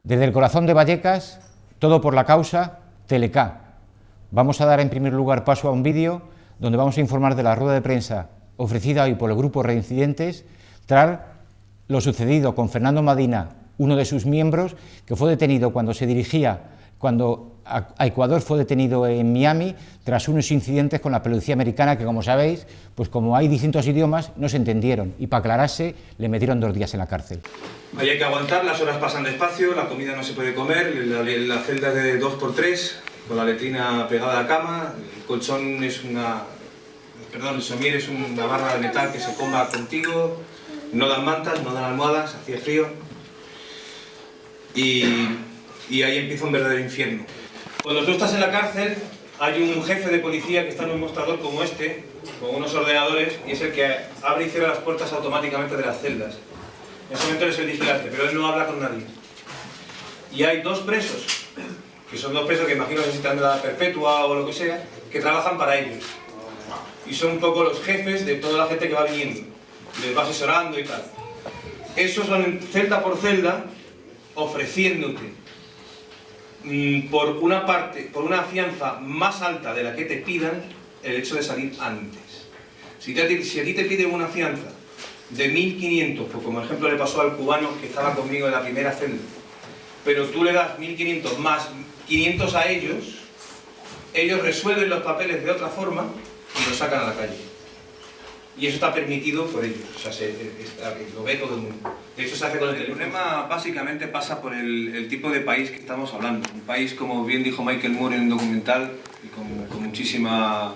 Desde el corazón de Vallecas, todo por la causa Teleca. Vamos a dar en primer lugar paso a un vídeo donde vamos a informar de la rueda de prensa ofrecida hoy por el grupo Reincidentes tras lo sucedido con Fernando Madina, uno de sus miembros, que fue detenido cuando a Ecuador fue detenido en Miami tras unos incidentes con la policía americana que, como sabéis, pues como hay distintos idiomas, no se entendieron y para aclararse le metieron 2 días en la cárcel. Ahí hay que aguantar, las horas pasan despacio, la comida no se puede comer, la celda es de 2×3, con la letrina pegada a la cama, el colchón es el somier es una barra de metal que se comba contigo, no dan mantas, no dan almohadas, hacía frío y ahí empieza un verdadero infierno. Cuando tú estás en la cárcel hay un jefe de policía que está en un mostrador como este, con unos ordenadores, y es el que abre y cierra las puertas automáticamente de las celdas. En ese momento es el vigilante, pero él no habla con nadie. Y hay 2 presos, que son 2 presos que imagino que necesitan la perpetua o lo que sea, que trabajan para ellos. Y son un poco los jefes de toda la gente que va viniendo, les va asesorando y tal. Esos van celda por celda ofreciéndote por una fianza más alta de la que te pidan, el hecho de salir antes. Si a ti te piden una fianza de 1.500, pues como ejemplo le pasó al cubano que estaba conmigo en la primera celda, pero tú le das 1.500 más 500 a ellos, ellos resuelven los papeles de otra forma y los sacan a la calle. Y eso está permitido por ellos, o sea, lo ve todo el mundo. De hecho, se hace con el teléfono. El problema básicamente pasa por el tipo de país que estamos hablando. Un país, como bien dijo Michael Moore en un documental, y con muchísima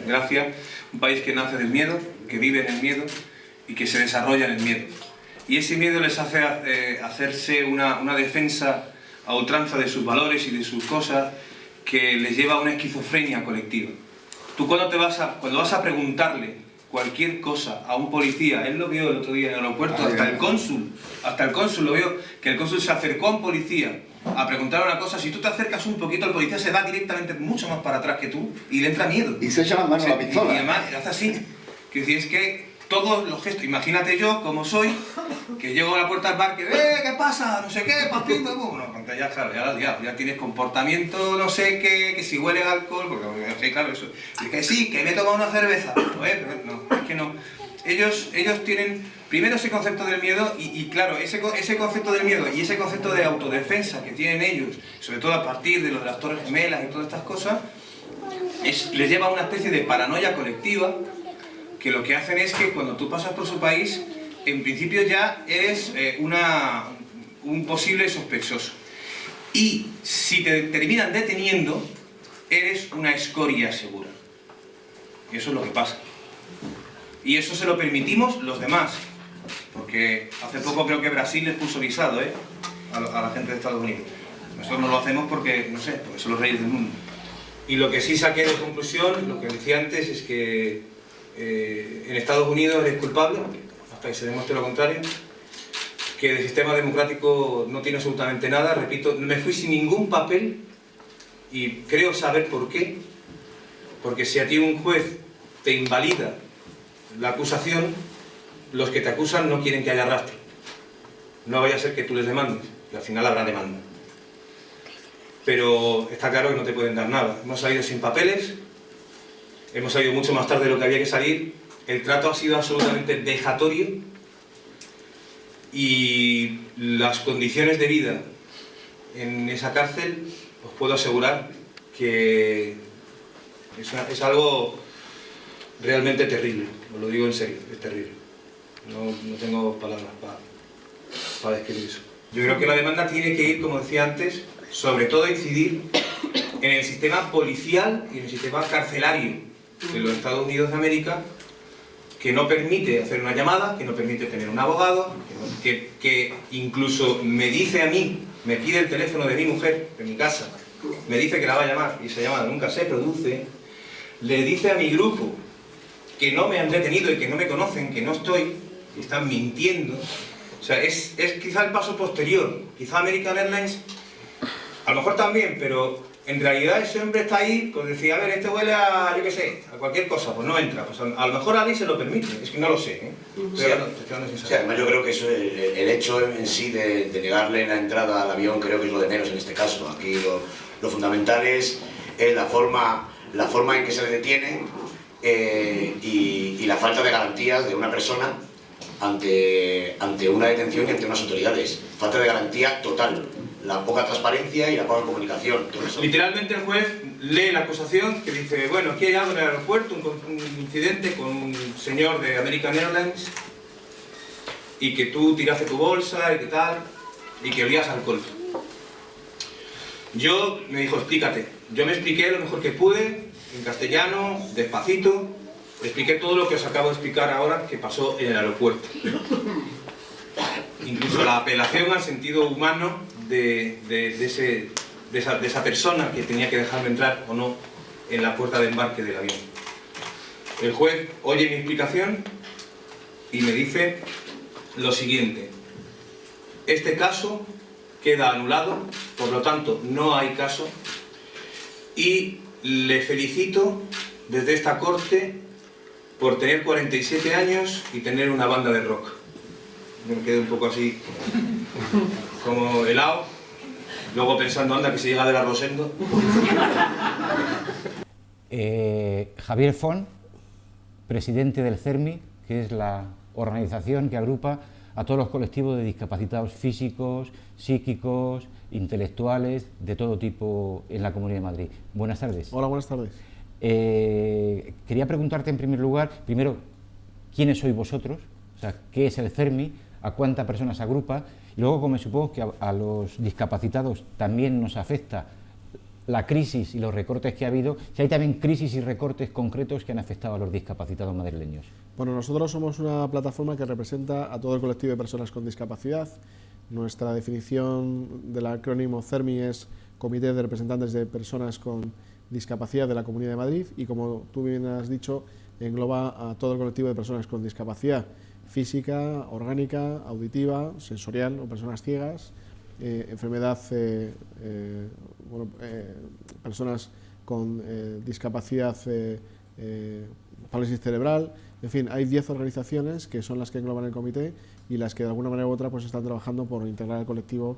gracia, un país que nace del miedo, que vive en el miedo y que se desarrolla en el miedo. Y ese miedo les hace hacerse una defensa a ultranza de sus valores y de sus cosas que les lleva a una esquizofrenia colectiva. Tú cuando vas a preguntarle cualquier cosa a un policía, él lo vio el otro día en el aeropuerto, hasta el cónsul lo vio, que el cónsul se acercó a un policía a preguntar una cosa. Si tú te acercas un poquito, el policía se va directamente mucho más para atrás que tú y le entra miedo. Y se echa las manos a la pistola. Y además hace así. Que es que todos los gestos, imagínate yo como soy, que llego a la puerta del bar, que ¿qué pasa? No sé qué, papito, bueno, ya claro, ya la has liado, ya tienes comportamiento, no sé qué, que si huele a alcohol, porque sí, claro, eso, y que sí, que me he tomado una cerveza, pero no, es que no. Ellos tienen primero ese concepto del miedo y claro, ese concepto del miedo y ese concepto de autodefensa que tienen ellos, sobre todo a partir de lo de las Torres Gemelas y todas estas cosas, les lleva a una especie de paranoia colectiva, que lo que hacen es que cuando tú pasas por su país, en principio ya eres un posible sospechoso. Y si te terminan deteniendo, eres una escoria segura. Y eso es lo que pasa. Y eso se lo permitimos los demás. Porque hace poco creo que Brasil les puso visado, a la gente de Estados Unidos. Nosotros no lo hacemos porque, no sé, porque son los reyes del mundo. Y lo que sí saqué de conclusión, lo que decía antes, es que en Estados Unidos eres culpable, hasta que se demuestre lo contrario, que del sistema democrático no tiene absolutamente nada. Repito, me fui sin ningún papel y creo saber por qué, porque si a ti un juez te invalida la acusación, los que te acusan no quieren que haya rastro. No vaya a ser que tú les demandes, y al final habrá demanda. Pero está claro que no te pueden dar nada. Hemos salido sin papeles, hemos salido mucho más tarde de lo que había que salir, el trato ha sido absolutamente vejatorio y las condiciones de vida en esa cárcel, os puedo asegurar que es algo realmente terrible, os lo digo en serio, es terrible. No tengo palabras para describir eso. Yo creo que la demanda tiene que ir, como decía antes, sobre todo incidir en el sistema policial y en el sistema carcelario de los Estados Unidos de América, que no permite hacer una llamada, que no permite tener un abogado, que incluso me dice a mí, me pide el teléfono de mi mujer, de mi casa, me dice que la va a llamar y esa llamada nunca se produce, le dice a mi grupo que no me han detenido y que no me conocen, que no estoy, y están mintiendo. O sea, es quizá el paso posterior, quizá American Airlines, a lo mejor también, pero en realidad ese hombre está ahí, pues decía, a ver, este huele a, yo qué sé, a cualquier cosa, pues no entra. Pues a lo mejor a alguien se lo permite, es que no lo sé, ¿eh? Sí, además yo creo que eso, el hecho en sí de negarle la entrada al avión creo que es lo de menos en este caso. Aquí lo fundamental es la forma en que se le detiene y la falta de garantías de una persona ante una detención y ante unas autoridades. Falta de garantía total. La poca transparencia y la poca comunicación. Todo eso. Literalmente el juez lee la acusación que dice, bueno, aquí hay algo en el aeropuerto, un incidente con un señor de American Airlines y que tú tiraste tu bolsa y que tal, y que olías alcohol. Yo, me dijo, explícate. Yo me expliqué lo mejor que pude, en castellano, despacito, expliqué todo lo que os acabo de explicar ahora que pasó en el aeropuerto. Incluso la apelación al sentido humano de esa persona que tenía que dejarme entrar o no en la puerta de embarque del avión. El juez oye mi explicación y me dice lo siguiente: este caso queda anulado, por lo tanto no hay caso, y le felicito desde esta corte por tener 47 años y tener una banda de rock. Me quedé un poco así, como helado, luego pensando, anda, que se llega de la Rosendo. Javier Font, presidente del CERMI, que es la organización que agrupa a todos los colectivos de discapacitados físicos, psíquicos, intelectuales, de todo tipo en la Comunidad de Madrid. Buenas tardes. Hola, buenas tardes. Quería preguntarte en primer lugar, primero, ¿quiénes sois vosotros? O sea, ¿qué es el CERMI? ¿A cuántas personas agrupa? Y luego, como me supongo que a los discapacitados también nos afecta la crisis y los recortes que ha habido, si hay también crisis y recortes concretos que han afectado a los discapacitados madrileños. Bueno, nosotros somos una plataforma que representa a todo el colectivo de personas con discapacidad. Nuestra definición del acrónimo CERMI es Comité de Representantes de Personas con Discapacidad de la Comunidad de Madrid, y como tú bien has dicho, engloba a todo el colectivo de personas con discapacidad física, orgánica, auditiva, sensorial o personas ciegas, enfermedad, personas con discapacidad parálisis cerebral. En fin, hay 10 organizaciones que son las que engloban el comité y las que de alguna manera u otra pues están trabajando por integrar el colectivo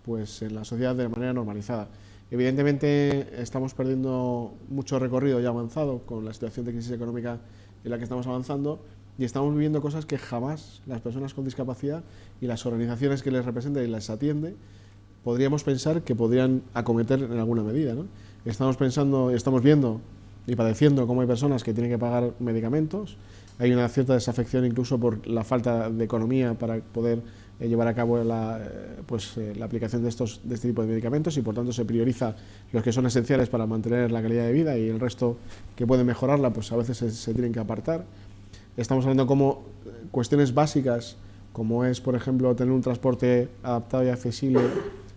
pues en la sociedad de manera normalizada. Evidentemente estamos perdiendo mucho recorrido ya avanzado con la situación de crisis económica en la que estamos avanzando, y estamos viviendo cosas que jamás las personas con discapacidad y las organizaciones que les representan y les atienden podríamos pensar que podrían acometer en alguna medida, ¿no? Estamos viendo y padeciendo cómo hay personas que tienen que pagar medicamentos, hay una cierta desafección incluso por la falta de economía para poder llevar a cabo la aplicación de este tipo de medicamentos, y por tanto se prioriza los que son esenciales para mantener la calidad de vida, y el resto que puede mejorarla pues a veces se tienen que apartar. Estamos hablando como cuestiones básicas, como es por ejemplo tener un transporte adaptado y accesible,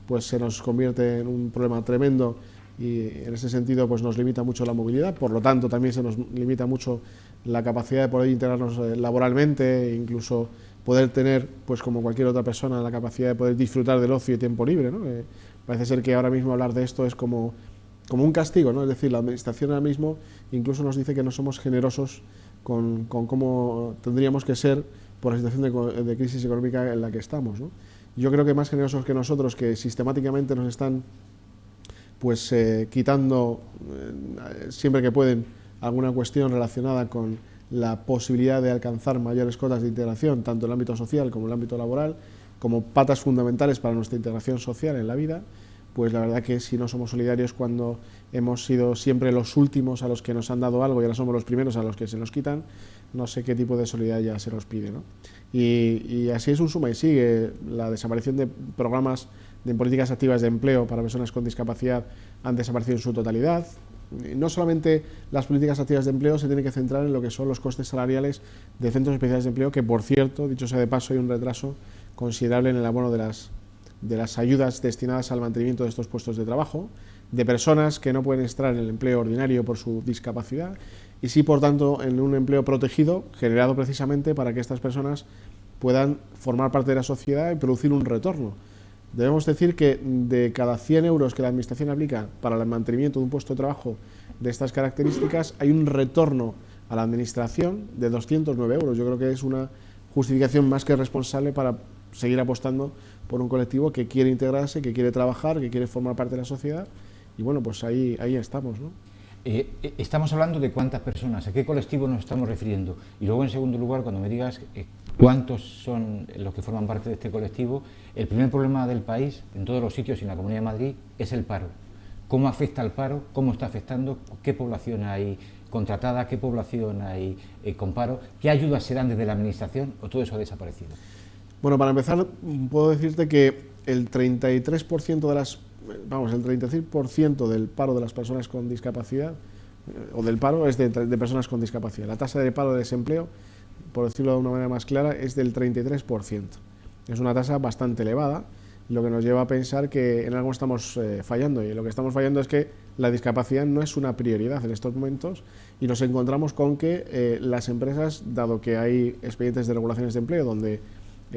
pues se nos convierte en un problema tremendo, y en ese sentido pues nos limita mucho la movilidad. Por lo tanto también se nos limita mucho la capacidad de poder integrarnos laboralmente, e incluso poder tener, pues como cualquier otra persona, la capacidad de poder disfrutar del ocio y tiempo libre, ¿no? Parece ser que ahora mismo hablar de esto es como un castigo, ¿no? Es decir, la administración ahora mismo incluso nos dice que no somos generosos con cómo tendríamos que ser por la situación de crisis económica en la que estamos, ¿no? Yo creo que más generosos que nosotros, que sistemáticamente nos están pues quitando siempre que pueden alguna cuestión relacionada con la posibilidad de alcanzar mayores cotas de integración, tanto en el ámbito social como en el ámbito laboral, como patas fundamentales para nuestra integración social en la vida, pues la verdad que si no somos solidarios cuando hemos sido siempre los últimos a los que nos han dado algo y ahora somos los primeros a los que se nos quitan, no sé qué tipo de solidaridad ya se nos pide, ¿no? Y así es un suma y sigue. La desaparición de programas de políticas activas de empleo para personas con discapacidad han desaparecido en su totalidad. No solamente las políticas activas de empleo se tienen que centrar en lo que son los costes salariales de centros especiales de empleo, que por cierto, dicho sea de paso, hay un retraso considerable en el abono de las ayudas destinadas al mantenimiento de estos puestos de trabajo, de personas que no pueden estar en el empleo ordinario por su discapacidad, y sí, por tanto, en un empleo protegido, generado precisamente para que estas personas puedan formar parte de la sociedad y producir un retorno. Debemos decir que de cada 100 euros que la Administración aplica para el mantenimiento de un puesto de trabajo de estas características, hay un retorno a la Administración de 209 euros. Yo creo que es una justificación más que responsable para seguir apostando por un colectivo que quiere integrarse, que quiere trabajar, que quiere formar parte de la sociedad, y bueno, pues ahí estamos, ¿no? Estamos hablando de cuántas personas, a qué colectivo nos estamos refiriendo, y luego en segundo lugar, cuando me digas cuántos son los que forman parte de este colectivo, el primer problema del país, en todos los sitios y en la Comunidad de Madrid, es el paro. ¿Cómo afecta el paro? ¿Cómo está afectando? ¿Qué población hay contratada? ¿Qué población hay con paro? ¿Qué ayudas se dan desde la Administración? ¿O todo eso ha desaparecido? Bueno, para empezar, puedo decirte que el 33% de las, el 36% del paro de las personas con discapacidad, o del paro, es de personas con discapacidad. La tasa de paro de desempleo, por decirlo de una manera más clara, es del 33%. Es una tasa bastante elevada, lo que nos lleva a pensar que en algo estamos fallando, y lo que estamos fallando es que la discapacidad no es una prioridad en estos momentos, y nos encontramos con que las empresas, dado que hay expedientes de regulaciones de empleo donde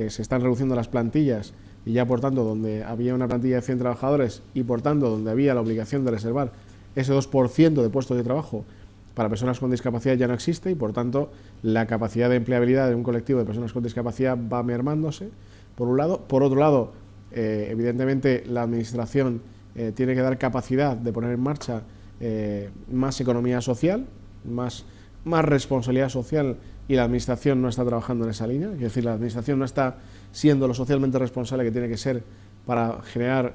se están reduciendo las plantillas, y ya por tanto donde había una plantilla de 100 trabajadores y por tanto donde había la obligación de reservar ese 2% de puestos de trabajo para personas con discapacidad, ya no existe, y por tanto la capacidad de empleabilidad de un colectivo de personas con discapacidad va mermándose, por un lado. Por otro lado, evidentemente la Administración tiene que dar capacidad de poner en marcha más economía social, más responsabilidad social, y la Administración no está trabajando en esa línea. Es decir, la Administración no está siendo lo socialmente responsable que tiene que ser para generar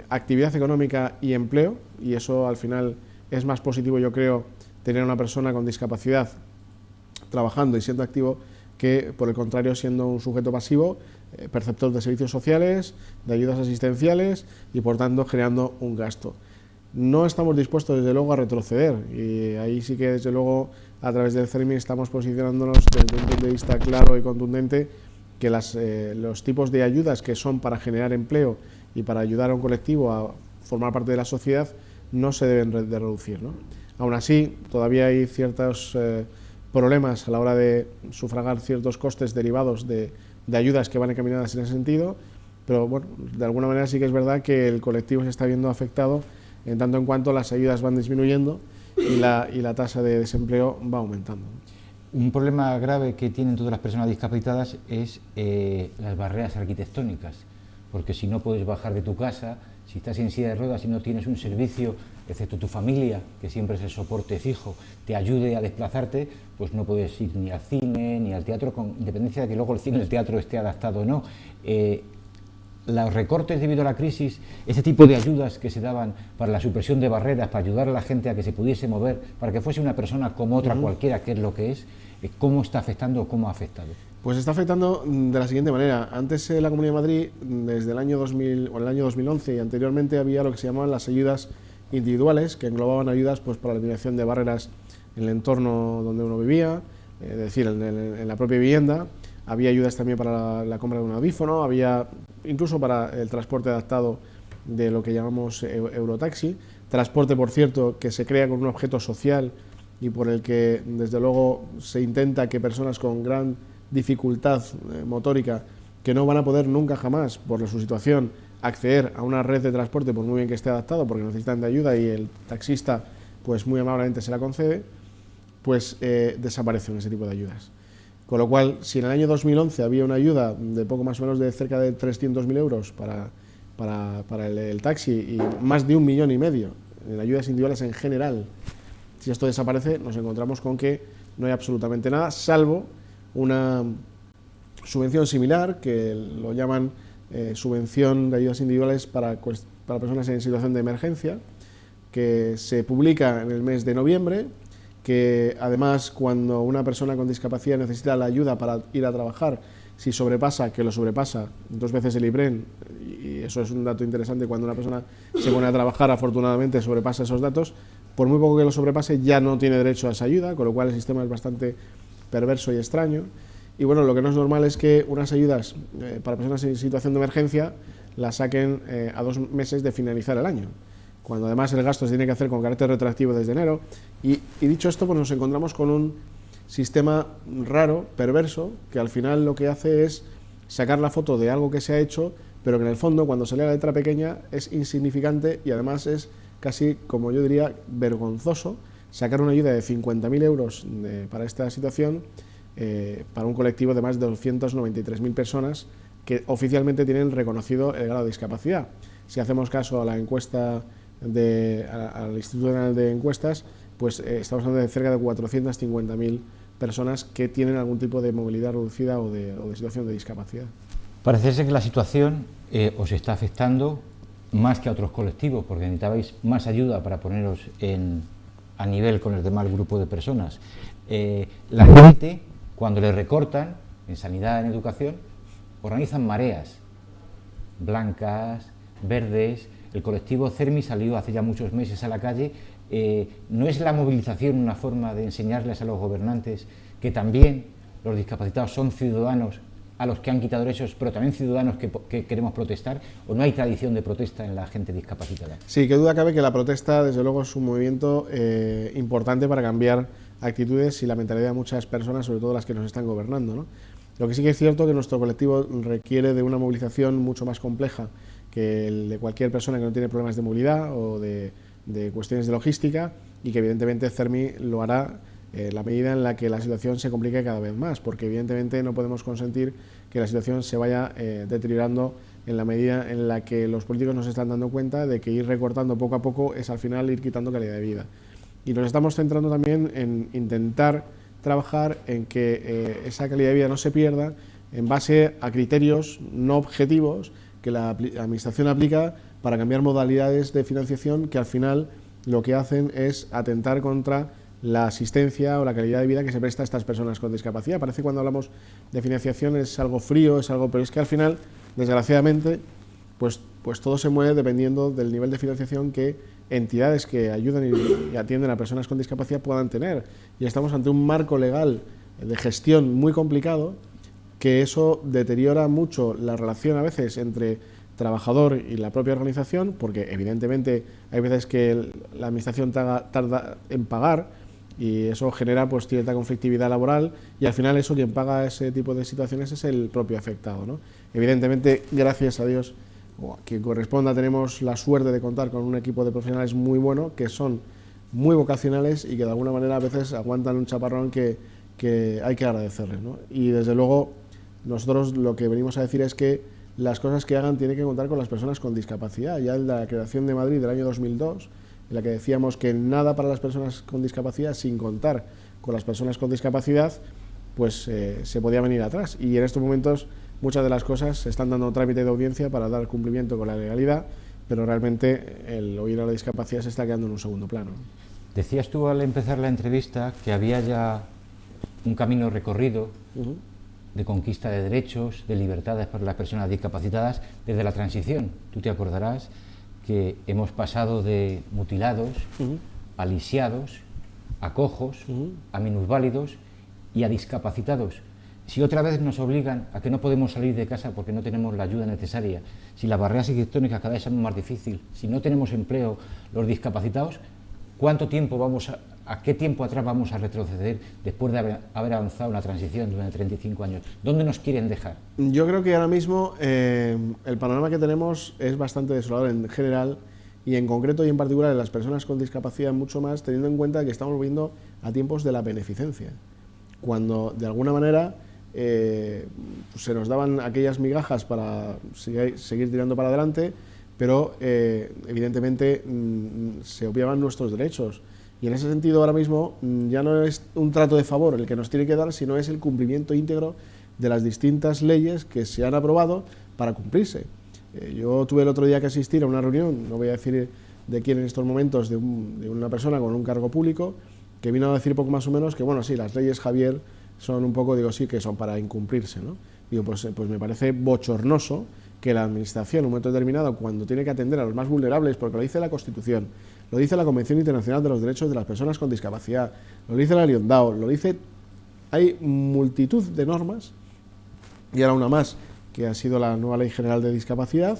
actividad económica y empleo, y eso al final es más positivo, yo creo, tener a una persona con discapacidad trabajando y siendo activo que, por el contrario, siendo un sujeto pasivo, perceptor de servicios sociales, de ayudas asistenciales, y por tanto generando un gasto. No estamos dispuestos, desde luego, a retroceder, y ahí sí que, desde luego, a través del CERMI estamos posicionándonos desde un punto de vista claro y contundente que los tipos de ayudas que son para generar empleo y para ayudar a un colectivo a formar parte de la sociedad no se deben de reducir, ¿no? Aún así, todavía hay ciertos problemas a la hora de sufragar ciertos costes derivados de ayudas que van encaminadas en ese sentido, pero bueno, de alguna manera sí que es verdad que el colectivo se está viendo afectado en tanto en cuanto las ayudas van disminuyendo y la tasa de desempleo va aumentando. Un problema grave que tienen todas las personas discapacitadas es las barreras arquitectónicas, porque si no puedes bajar de tu casa, si estás en silla de ruedas y no tienes un servicio, excepto tu familia, que siempre es el soporte fijo, te ayude a desplazarte, pues no puedes ir ni al cine ni al teatro, con independencia de que luego el cine y el teatro esté adaptado o no. Los recortes debido a la crisis, ese tipo de ayudas que se daban para la supresión de barreras, para ayudar a la gente a que se pudiese mover, para que fuese una persona como otra cualquiera, que es lo que es, ¿cómo está afectando o cómo ha afectado? Pues está afectando de la siguiente manera. Antes en la Comunidad de Madrid, desde el año 2000 o el año 2011 y anteriormente, había lo que se llamaban las ayudas individuales, que englobaban ayudas pues para la eliminación de barreras en el entorno donde uno vivía, es decir, en la propia vivienda. Había ayudas también para la compra de un audífono, había incluso para el transporte adaptado de lo que llamamos Eurotaxi, transporte, por cierto, que se crea con un objeto social y por el que, desde luego, se intenta que personas con gran dificultad motórica, que no van a poder nunca jamás, por su situación, acceder a una red de transporte, por muy bien que esté adaptado, porque necesitan de ayuda y el taxista, pues muy amablemente se la concede, pues desaparecen ese tipo de ayudas. Con lo cual, si en el año 2011 había una ayuda de poco más o menos de cerca de 300.000 euros para el taxi y más de 1,5 millones en ayudas individuales en general, si esto desaparece, nos encontramos con que no hay absolutamente nada, salvo una subvención similar, que lo llaman subvención de ayudas individuales para personas en situación de emergencia, que se publica en el mes de noviembre, que además, cuando una persona con discapacidad necesita la ayuda para ir a trabajar, si sobrepasa, que lo sobrepasa 2 veces el IBREN, y eso es un dato interesante, cuando una persona se pone a trabajar, afortunadamente sobrepasa esos datos, por muy poco que lo sobrepase ya no tiene derecho a esa ayuda, con lo cual el sistema es bastante perverso y extraño. Y bueno, lo que no es normal es que unas ayudas para personas en situación de emergencia las saquen a 2 meses de finalizar el año, cuando además el gasto se tiene que hacer con carácter retroactivo desde enero. Y dicho esto, pues nos encontramos con un sistema raro, perverso, que al final lo que hace es sacar la foto de algo que se ha hecho, pero que en el fondo, cuando se lee la letra pequeña, es insignificante y además es casi, como yo diría, vergonzoso sacar una ayuda de 50.000 euros para esta situación, para un colectivo de más de 293.000 personas que oficialmente tienen reconocido el grado de discapacidad. Si hacemos caso a la encuesta al Instituto Nacional de Encuestas, pues estamos hablando de cerca de 450.000 personas que tienen algún tipo de movilidad reducida o de situación de discapacidad. Parece ser que la situación os está afectando más que a otros colectivos, porque necesitabais más ayuda para poneros a nivel con el demás grupo de personas. La gente, cuando le recortan en sanidad, en educación, organizan mareas blancas, verdes. El colectivo CERMI salió hace ya muchos meses a la calle. ¿No es la movilización una forma de enseñarles a los gobernantes que también los discapacitados son ciudadanos a los que han quitado derechos, pero también ciudadanos que queremos protestar? ¿O no hay tradición de protesta en la gente discapacitada? Sí, qué duda cabe que la protesta, desde luego, es un movimiento importante para cambiar actitudes y la mentalidad de muchas personas, sobre todo las que nos están gobernando, ¿no? Lo que sí que es cierto es que nuestro colectivo requiere de una movilización mucho más compleja que el de cualquier persona que no tiene problemas de movilidad o de cuestiones de logística, y que evidentemente CERMI lo hará en la medida en la que la situación se complique cada vez más, porque evidentemente no podemos consentir que la situación se vaya deteriorando en la medida en la que los políticos nos están dando cuenta de que ir recortando poco a poco es al final ir quitando calidad de vida. Y nos estamos centrando también en intentar trabajar en que esa calidad de vida no se pierda en base a criterios no objetivos que la Administración aplica para cambiar modalidades de financiación que al final lo que hacen es atentar contra la asistencia o la calidad de vida que se presta a estas personas con discapacidad. Parece que cuando hablamos de financiación es algo frío, pero es que al final, desgraciadamente, pues todo se mueve dependiendo del nivel de financiación que entidades que ayudan y atienden a personas con discapacidad puedan tener. Y estamos ante un marco legal de gestión muy complicado, que eso deteriora mucho la relación a veces entre trabajador y la propia organización, porque evidentemente hay veces que la administración tarda en pagar y eso genera pues cierta conflictividad laboral, y al final eso, quien paga ese tipo de situaciones es el propio afectado, ¿no? Evidentemente, gracias a Dios, o a quien corresponda, tenemos la suerte de contar con un equipo de profesionales muy bueno, que son muy vocacionales y que de alguna manera a veces aguantan un chaparrón que hay que agradecerles, ¿no? Y desde luego nosotros lo que venimos a decir es que las cosas que hagan tienen que contar con las personas con discapacidad. Ya en la creación de Madrid del año 2002, en la que decíamos que nada para las personas con discapacidad sin contar con las personas con discapacidad, pues se podía venir atrás. Y en estos momentos muchas de las cosas se están dando trámite de audiencia para dar cumplimiento con la legalidad, pero realmente el oír a la discapacidad se está quedando en un segundo plano. Decías tú al empezar la entrevista que había ya un camino recorrido de conquista de derechos, de libertades para las personas discapacitadas desde la transición. Tú te acordarás que hemos pasado de mutilados, a lisiados, a cojos, a minusválidos y a discapacitados. Si otra vez nos obligan a que no podemos salir de casa porque no tenemos la ayuda necesaria, si las barreras arquitectónicas cada vez son más difíciles, si no tenemos empleo los discapacitados, ¿cuánto tiempo a qué tiempo atrás vamos a retroceder después de haber avanzado una transición durante 35 años? ¿Dónde nos quieren dejar? Yo creo que ahora mismo el panorama que tenemos es bastante desolador en general, y en concreto y en particular en las personas con discapacidad mucho más, teniendo en cuenta que estamos volviendo a tiempos de la beneficencia, cuando de alguna manera se nos daban aquellas migajas para seguir tirando para adelante, pero evidentemente se obviaban nuestros derechos. Y en ese sentido ahora mismo ya no es un trato de favor el que nos tiene que dar, sino es el cumplimiento íntegro de las distintas leyes que se han aprobado para cumplirse. Yo tuve el otro día que asistir a una reunión, no voy a decir de quién en estos momentos, de una persona con un cargo público, que vino a decir poco más o menos que, bueno, sí, las leyes, Javier, son un poco, digo, sí, que son para incumplirse, ¿no? Digo, pues me parece bochornoso que la Administración, en un momento determinado, cuando tiene que atender a los más vulnerables, porque lo dice la Constitución, lo dice la Convención Internacional de los Derechos de las Personas con Discapacidad, lo dice la LIONDAO, lo dice... Hay multitud de normas, y ahora una más, que ha sido la nueva Ley General de Discapacidad,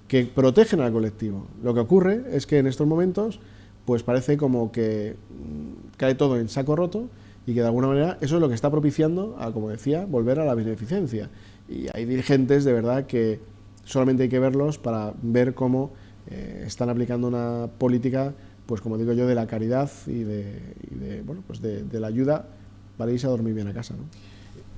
que protegen al colectivo. Lo que ocurre es que en estos momentos, pues parece como que cae todo en saco roto, y que de alguna manera eso es lo que está propiciando a, como decía, volver a la beneficencia. Y hay dirigentes de verdad que solamente hay que verlos para ver cómo están aplicando una política, pues como digo yo, de la caridad y de la ayuda para irse a dormir bien a casa, ¿no?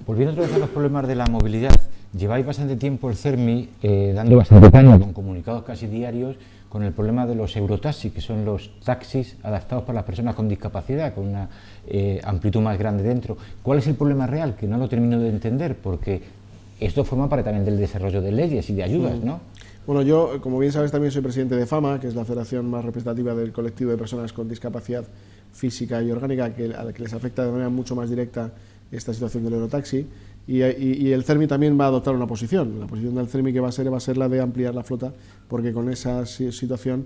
Volviendo otra vez a los problemas de la movilidad, lleváis bastante tiempo el CERMI dando bastante caña con comunicados casi diarios con el problema de los eurotaxis, que son los taxis adaptados para las personas con discapacidad, con una amplitud más grande dentro. ¿Cuál es el problema real? Que no lo termino de entender, porque esto forma parte también del desarrollo de leyes y de ayudas, ¿no? Bueno, yo, como bien sabes, también soy presidente de FAMA, que es la federación más representativa del colectivo de personas con discapacidad física y orgánica, a la que les afecta de manera mucho más directa esta situación del Eurotaxi, y el CERMI también va a adoptar una posición. La posición del CERMI que va a ser la de ampliar la flota, porque con esa situación,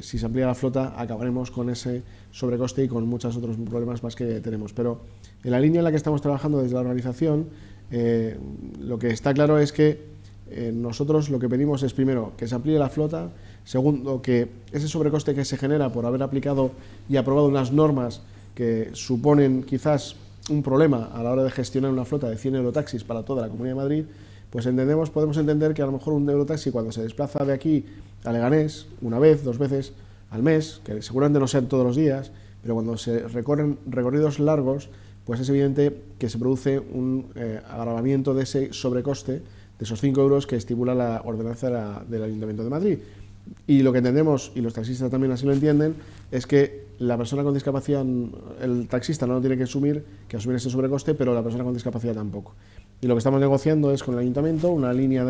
si se amplía la flota, acabaremos con ese sobrecoste y con muchos otros problemas más que tenemos. Pero en la línea en la que estamos trabajando desde la organización, lo que está claro es que nosotros lo que pedimos es, primero, que se amplíe la flota, segundo, que ese sobrecoste que se genera por haber aplicado y aprobado unas normas que suponen quizás un problema a la hora de gestionar una flota de 100 eurotaxis para toda la Comunidad de Madrid, pues podemos entender que a lo mejor un eurotaxi, cuando se desplaza de aquí a Leganés, una vez, 2 veces al mes, que seguramente no sean todos los días, pero cuando se recorren recorridos largos, pues es evidente que se produce un agravamiento de ese sobrecoste, de esos 5 euros que estipula la ordenanza del Ayuntamiento de Madrid. Y lo que entendemos, y los taxistas también así lo entienden, es que la persona con discapacidad, el taxista no tiene que asumir ese sobrecoste, pero la persona con discapacidad tampoco. Y lo que estamos negociando es con el Ayuntamiento una línea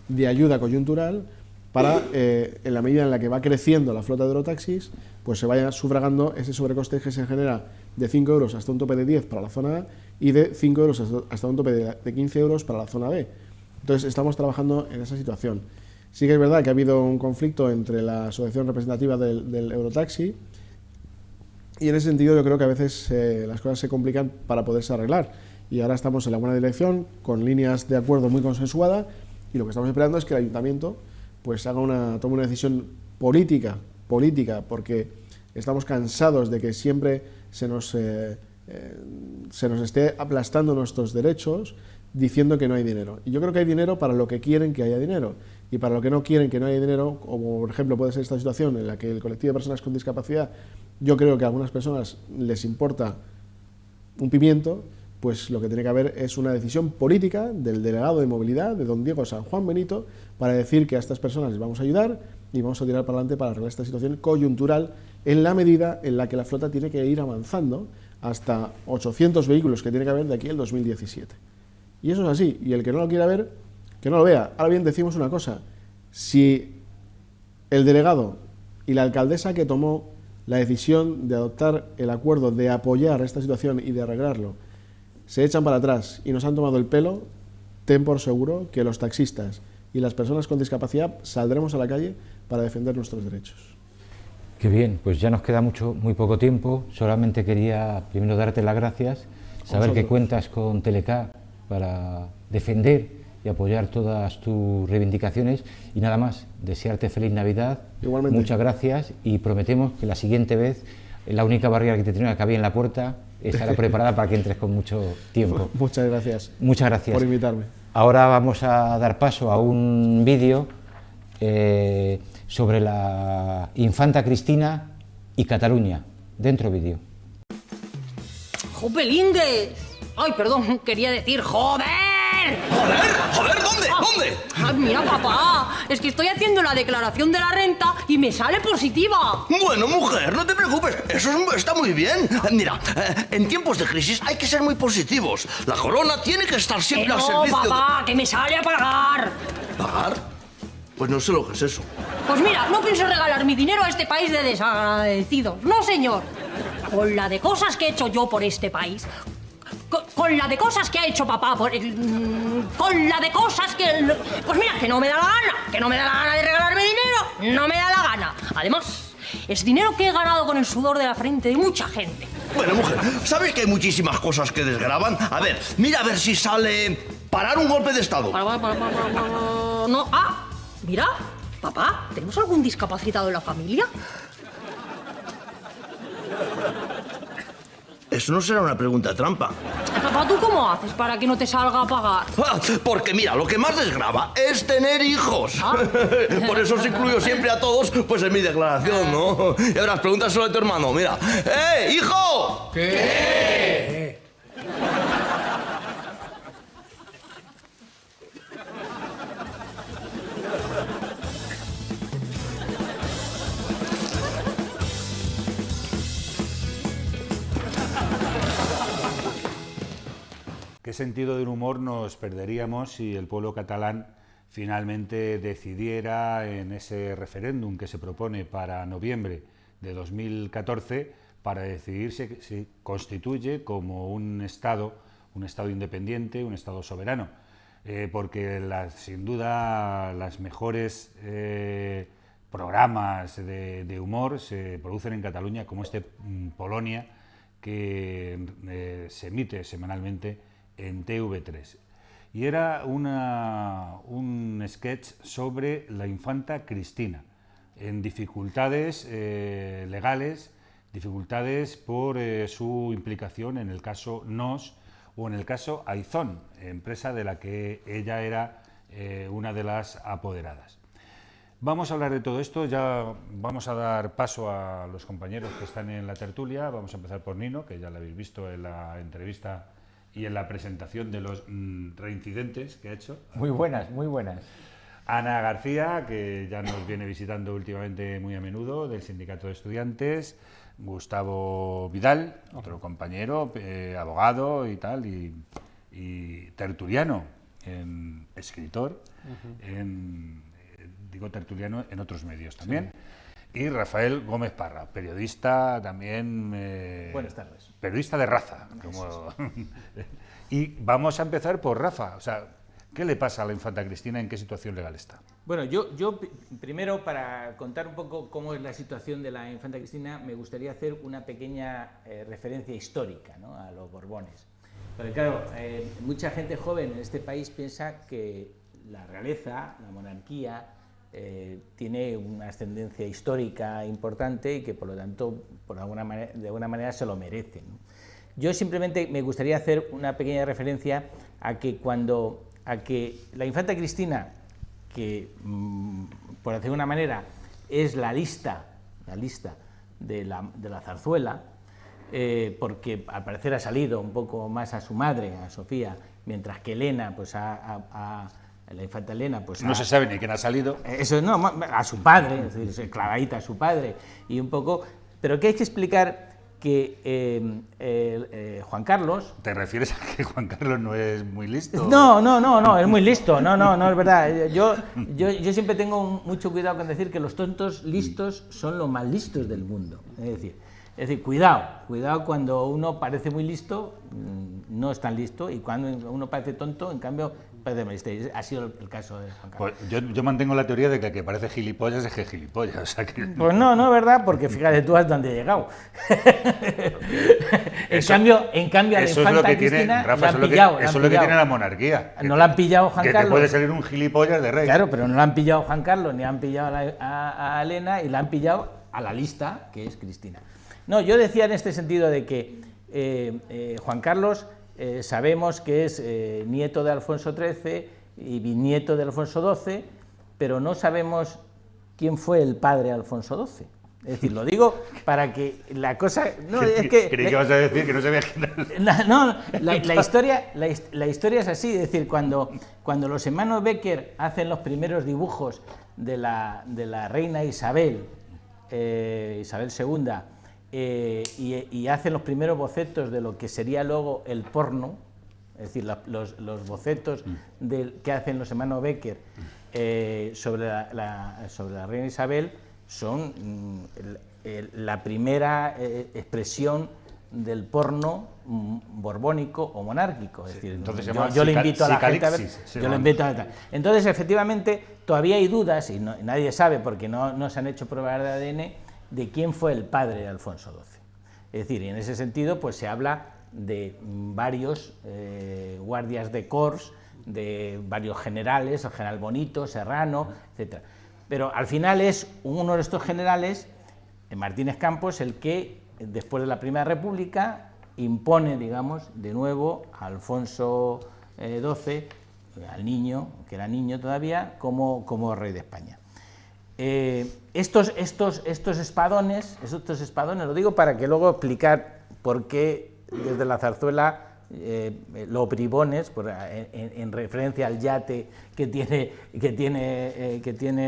de ayuda coyuntural para, en la medida en la que va creciendo la flota de eurotaxis, pues se vaya sufragando ese sobrecoste que se genera de 5 euros hasta un tope de 10 para la zona A y de 5 euros hasta un tope de 15 euros para la zona B. Entonces estamos trabajando en esa situación. Sí que es verdad que ha habido un conflicto entre la asociación representativa del Eurotaxi, y en ese sentido yo creo que a veces las cosas se complican para poderse arreglar, y ahora estamos en la buena dirección, con líneas de acuerdo muy consensuadas, y lo que estamos esperando es que el Ayuntamiento pues tome una decisión política, porque estamos cansados de que siempre se nos esté aplastando nuestros derechos diciendo que no hay dinero. Y yo creo que hay dinero para lo que quieren que haya dinero, y para lo que no quieren que no haya dinero, como por ejemplo puede ser esta situación en la que el colectivo de personas con discapacidad, yo creo que a algunas personas les importa un pimiento, pues lo que tiene que haber es una decisión política del delegado de movilidad, de don Diego San Juan Benito, para decir que a estas personas les vamos a ayudar y vamos a tirar para adelante para arreglar esta situación coyuntural, en la medida en la que la flota tiene que ir avanzando hasta 800 vehículos que tiene que haber de aquí al 2017. Y eso es así, y el que no lo quiera ver, que no lo vea. Ahora bien, decimos una cosa: si el delegado y la alcaldesa que tomó la decisión de adoptar el acuerdo de apoyar esta situación y de arreglarlo se echan para atrás y nos han tomado el pelo, ten por seguro que los taxistas y las personas con discapacidad saldremos a la calle para defender nuestros derechos. Qué bien, pues ya nos queda muy poco tiempo. Solamente quería primero darte las gracias, saber que cuentas con Teleca para defender y apoyar todas tus reivindicaciones, y nada más, desearte feliz Navidad. Igualmente. Muchas gracias, y prometemos que la siguiente vez la única barrera que te tenía que había en la puerta estará preparada para que entres con mucho tiempo. Muchas gracias. Muchas gracias por invitarme. Ahora vamos a dar paso a un vídeo sobre la infanta Cristina y Cataluña. Dentro vídeo. ¡Jopelingues! Ay, perdón, quería decir ¡joder! ¡Joder! ¿Dónde? ¿Dónde? Ay, mira, papá, es que estoy haciendo la declaración de la renta y me sale positiva. Bueno, mujer, no te preocupes, está muy bien. Mira, en tiempos de crisis hay que ser muy positivos. La corona tiene que estar siempre al servicio de... papá, que me sale a pagar. ¿Pagar? Pues no sé lo que es eso. Pues mira, no pienso regalar mi dinero a este país de desagradecidos. No, señor. Con la de cosas que he hecho yo por este país... Con la de cosas que ha hecho papá, con la de cosas que... Pues mira, que no me da la gana de regalarme dinero, no me da la gana. Además, es dinero que he ganado con el sudor de la frente de mucha gente. Bueno, mujer, ¿sabes que hay muchísimas cosas que desgravan? A ver, mira a ver si sale parar un golpe de estado. No, mira, papá, ¿tenemos algún discapacitado en la familia? eso no será una pregunta trampa. Papá, ¿tú cómo haces para que no te salga a pagar? Porque mira, lo que más desgrava es tener hijos. ¿Ah? Por eso os incluyo siempre a todos pues en mi declaración, ¿no? Y ahora pregúntaselo a tu hermano, mira. ¡Hijo! ¿Qué? ¿Qué sentido del humor nos perderíamos si el pueblo catalán finalmente decidiera en ese referéndum que se propone para noviembre de 2014 para decidir si se constituye como un Estado independiente, un Estado soberano? Porque sin duda las mejores programas de humor se producen en Cataluña, como Polonia, que se emite semanalmente en TV3. Y era un sketch sobre la infanta Cristina, en dificultades legales, dificultades por su implicación en el caso NOS o en el caso Aizón, empresa de la que ella era una de las apoderadas. Vamos a hablar de todo esto, ya vamos a dar paso a los compañeros que están en la tertulia. Vamos a empezar por Nino, que ya lo habéis visto en la entrevista y en la presentación de los reincidentes que ha hecho. Muy buenas, muy buenas. Ana García, que ya nos viene visitando últimamente muy a menudo, del Sindicato de Estudiantes. Gustavo Vidal, otro compañero, abogado y tal, y tertuliano, escritor, digo tertuliano en otros medios también. Sí. Y Rafael Gómez Parra, periodista también... Buenas tardes. Periodista de raza. Como... Y vamos a empezar por Rafa. O sea, ¿qué le pasa a la infanta Cristina? ¿En qué situación legal está? Bueno, yo primero, para contar un poco cómo es la situación de la infanta Cristina, me gustaría hacer una pequeña referencia histórica, ¿no?, a los Borbones. Porque claro, mucha gente joven en este país piensa que la realeza, la monarquía, tiene una ascendencia histórica importante y que por lo tanto de alguna manera se lo merece, ¿no? Yo simplemente me gustaría hacer una pequeña referencia a que la infanta Cristina, que por decir de una manera es la lista de la zarzuela, porque al parecer ha salido un poco más a su madre, a Sofía, mientras que Elena pues la infanta Elena, pues... No se sabe ni quién ha salido. Eso no, a su padre, es decir, clavadita a su padre, y un poco... Pero que hay que explicar que Juan Carlos... ¿Te refieres a que Juan Carlos no es muy listo? No, es muy listo, no es verdad. Yo siempre tengo mucho cuidado con decir que los tontos listos son los más listos del mundo. Es decir, cuidado cuando uno parece muy listo, no es tan listo, y cuando uno parece tonto, en cambio, parece más listo. Ha sido el caso de Juan Carlos. Pues yo mantengo la teoría de que el que parece gilipollas es que es gilipollas. O sea que... Pues no es verdad, porque fíjate tú hasta dónde he llegado. En cambio a la infanta Cristina Rafa, la han pillado. Eso es lo que tiene la monarquía. No la han pillado Juan Carlos. Que te puede salir un gilipollas de rey. Claro, pero no la han pillado Juan Carlos, ni han pillado a Elena, y la han pillado a la lista, que es Cristina. No, yo decía en este sentido de que Juan Carlos sabemos que es nieto de Alfonso XIII y bisnieto de Alfonso XII, pero no sabemos quién fue el padre de Alfonso XII. Es decir, lo digo para que la cosa... No, es que... Creí que vas a decir que no sabía quién era. No, la historia es así. Es decir, cuando los hermanos Becker hacen los primeros dibujos de la reina Isabel II, y hacen los primeros bocetos de lo que sería luego el porno, es decir, los bocetos que hacen los hermanos Becker sobre la reina Isabel, son la primera expresión del porno borbónico o monárquico. Es decir, entonces yo le invito a la gente a ver. Entonces, efectivamente, todavía hay dudas, y nadie sabe, porque no se han hecho pruebas de ADN, de quién fue el padre de Alfonso XII. Es decir, y en ese sentido pues se habla de varios guardias de corps, de varios generales, el general Bonito, Serrano, etc. Pero al final es uno de estos generales, Martínez Campos, el que después de la Primera República impone, digamos, de nuevo a Alfonso XII, al niño, que era niño todavía, como rey de España. Estos espadones, lo digo para que luego explicar por qué desde la zarzuela los bribones, en referencia al yate que tiene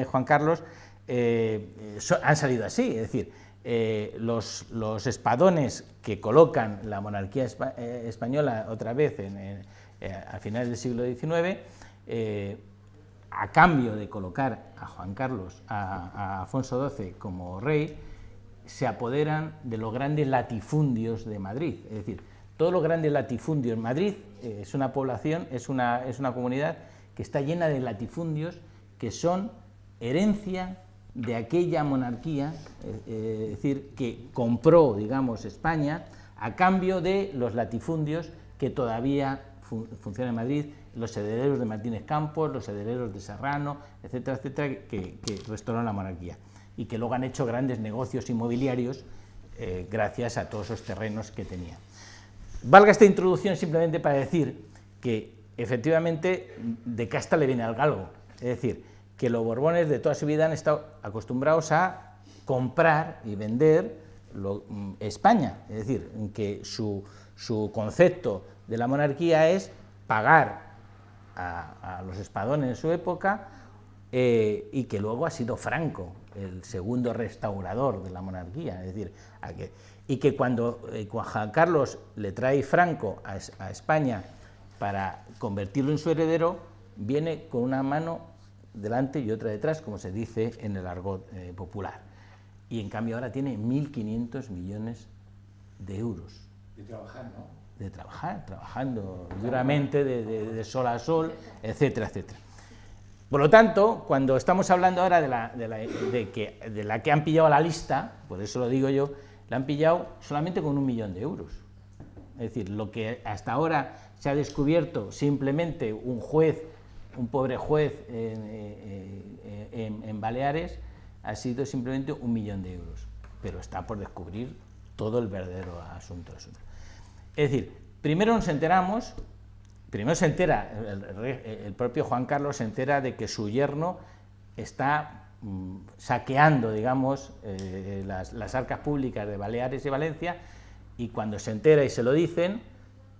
Juan Carlos, han salido así, es decir, los espadones que colocan la monarquía española otra vez a finales del siglo XIX, a cambio de colocar a Juan Carlos, a Alfonso XII como rey, se apoderan de los grandes latifundios de Madrid. Es decir, todos los grandes latifundios. Madrid es una población, es una comunidad que está llena de latifundios que son herencia de aquella monarquía, es decir, que compró, digamos, España a cambio de los latifundios que todavía funcionan en Madrid, los herederos de Martínez Campos, los herederos de Serrano, etcétera, etcétera, que restauraron la monarquía y que luego han hecho grandes negocios inmobiliarios gracias a todos esos terrenos que tenían. Valga esta introducción simplemente para decir que efectivamente de casta le viene al galgo, es decir, que los Borbones de toda su vida han estado acostumbrados a comprar y vender España, es decir, que su concepto de la monarquía es pagar a los espadones en su época y que luego ha sido Franco el segundo restaurador de la monarquía, es decir, y que cuando Juan Carlos le trae Franco a España para convertirlo en su heredero, viene con una mano delante y otra detrás, como se dice en el argot popular. Y en cambio ahora tiene 1.500 millones de euros. De trabajar, ¿no? De trabajar, trabajando duramente, de sol a sol, etcétera, etcétera. Por lo tanto, cuando estamos hablando ahora de la que han pillado a la lista, por eso lo digo yo, la han pillado solamente con 1 millón de euros. Es decir, lo que hasta ahora se ha descubierto simplemente un pobre juez en Baleares, ha sido simplemente 1 millón de euros, pero está por descubrir todo el verdadero asunto. Es decir, primero se entera, el propio Juan Carlos se entera de que su yerno está saqueando, digamos, las arcas públicas de Baleares y Valencia, y cuando se entera y se lo dicen,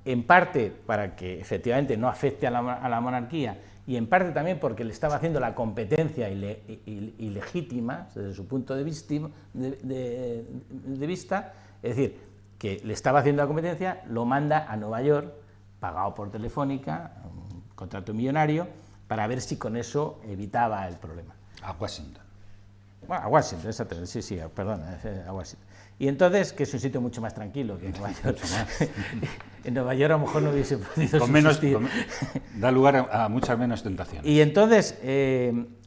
en parte para que efectivamente no afecte a la monarquía, y en parte también porque le estaba haciendo la competencia ilegítima desde su punto de vista, es decir, que le estaba haciendo la competencia, lo manda a Nueva York, pagado por Telefónica, un contrato millonario, para ver si con eso evitaba el problema. A Washington. Bueno, a Washington, exactamente, sí, perdón, a Washington. Y entonces, que es un sitio mucho más tranquilo que Nueva York. En Nueva York a lo mejor no hubiese podido subsistir. Da lugar a muchas menos tentaciones. Y entonces,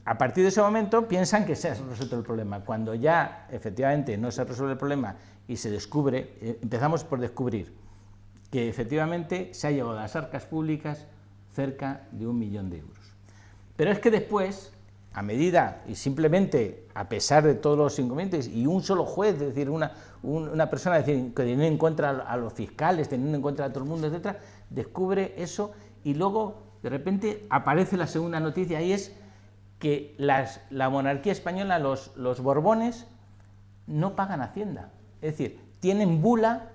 a partir de ese momento, piensan que se ha resuelto el problema. Cuando ya, efectivamente, no se resuelve el problema y se descubre, empezamos por descubrir que efectivamente se ha llevado a las arcas públicas cerca de 1 millón de euros. Pero es que después, a medida y simplemente a pesar de todos los inconvenientes, y un solo juez, es decir, una persona, es decir, que teniendo en cuenta a los fiscales, teniendo en cuenta a todo el mundo, etcétera, descubre eso, y luego de repente aparece la segunda noticia, y es que la monarquía española, los Borbones, no pagan Hacienda, es decir, tienen bula,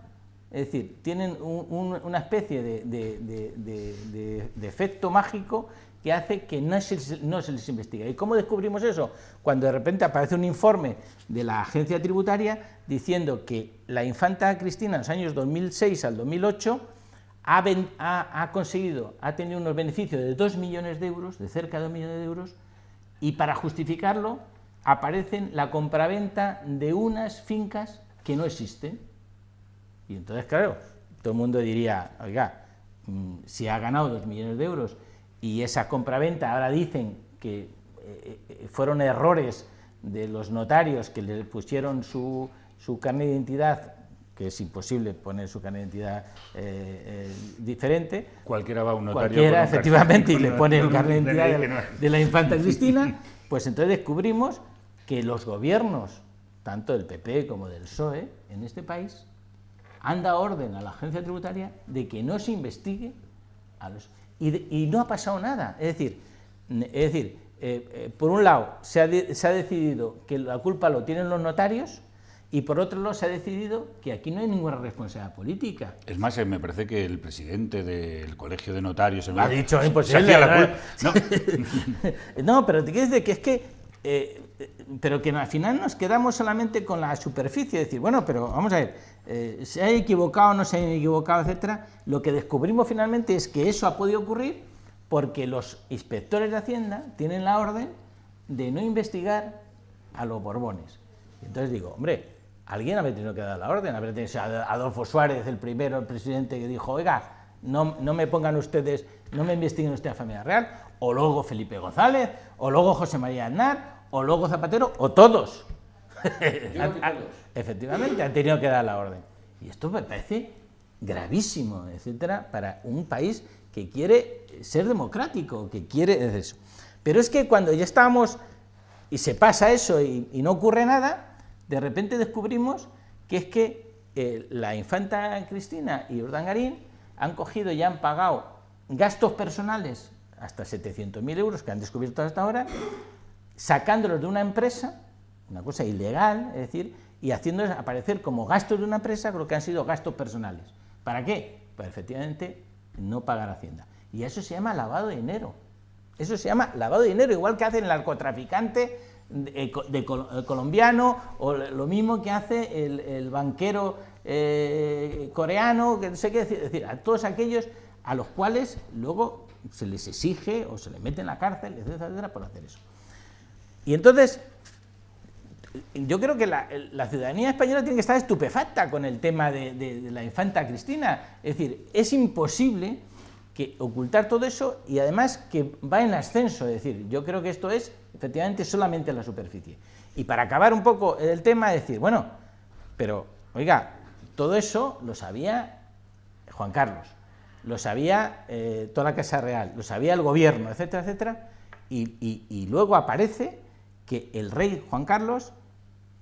es decir, tienen una especie de efecto mágico que hace que no se les investigue. ¿Y cómo descubrimos eso? Cuando de repente aparece un informe de la agencia tributaria diciendo que la infanta Cristina en los años 2006 al 2008 ha tenido unos beneficios de 2 millones de euros, de cerca de 2 millones de euros, y para justificarlo aparecen la compraventa de unas fincas que no existen. Y entonces, claro, todo el mundo diría, oiga, si ha ganado 2 millones de euros y esa compraventa ahora dicen que fueron errores de los notarios que le pusieron su carnet de identidad, que es imposible poner su carnet de identidad diferente. Cualquiera va a un notario. Cualquiera, efectivamente, y le pone el carnet de identidad de la infanta Cristina, pues entonces descubrimos que los gobiernos, tanto del PP como del PSOE, en este país, han dado orden a la agencia tributaria de que no se investigue a los... Y no ha pasado nada. Es decir, por un lado se ha decidido que la culpa lo tienen los notarios, y por otro lado se ha decidido que aquí no hay ninguna responsabilidad política. Es más, me parece que el presidente del Colegio de Notarios... Ha dicho, es imposible. No, pero te quiero decir que es que... pero que al final nos quedamos solamente con la superficie, decir, bueno, pero vamos a ver, se ha equivocado, no se ha equivocado, etcétera. Lo que descubrimos finalmente es que eso ha podido ocurrir porque los inspectores de Hacienda tienen la orden de no investigar a los Borbones. Entonces digo, hombre, alguien habría tenido que dar la orden, habría tenido que ser Adolfo Suárez, el primero, el presidente, que dijo, oiga, no me pongan ustedes, no me investiguen ustedes a Familia Real, o luego Felipe González, o luego José María Aznar, o luego Zapatero, o todos. Efectivamente, han tenido que dar la orden. Y esto me parece gravísimo, etcétera, para un país que quiere ser democrático, que quiere eso. Pero es que cuando ya estábamos, y se pasa eso y no ocurre nada, de repente descubrimos que es que la infanta Cristina y Urdangarín han cogido y han pagado gastos personales hasta 700.000 euros que han descubierto hasta ahora, sacándolos de una empresa, una cosa ilegal, es decir, y haciéndolos aparecer como gastos de una empresa, creo que han sido gastos personales. ¿Para qué? Para efectivamente no pagar Hacienda. Y eso se llama lavado de dinero. Eso se llama lavado de dinero, igual que hace el narcotraficante colombiano, o lo mismo que hace el banquero coreano, que no sé qué decir, es decir, a todos aquellos a los cuales luego se les exige o se les mete en la cárcel, etcétera, etcétera, por hacer eso. Y entonces, yo creo que la ciudadanía española tiene que estar estupefacta con el tema de la infanta Cristina. Es decir, es imposible que ocultar todo eso, y además que va en ascenso. Es decir, yo creo que esto es efectivamente solamente la superficie. Y para acabar un poco el tema, decir, bueno, pero oiga, todo eso lo sabía Juan Carlos, lo sabía toda la Casa Real, lo sabía el gobierno, etcétera, etcétera, y luego aparece que el rey Juan Carlos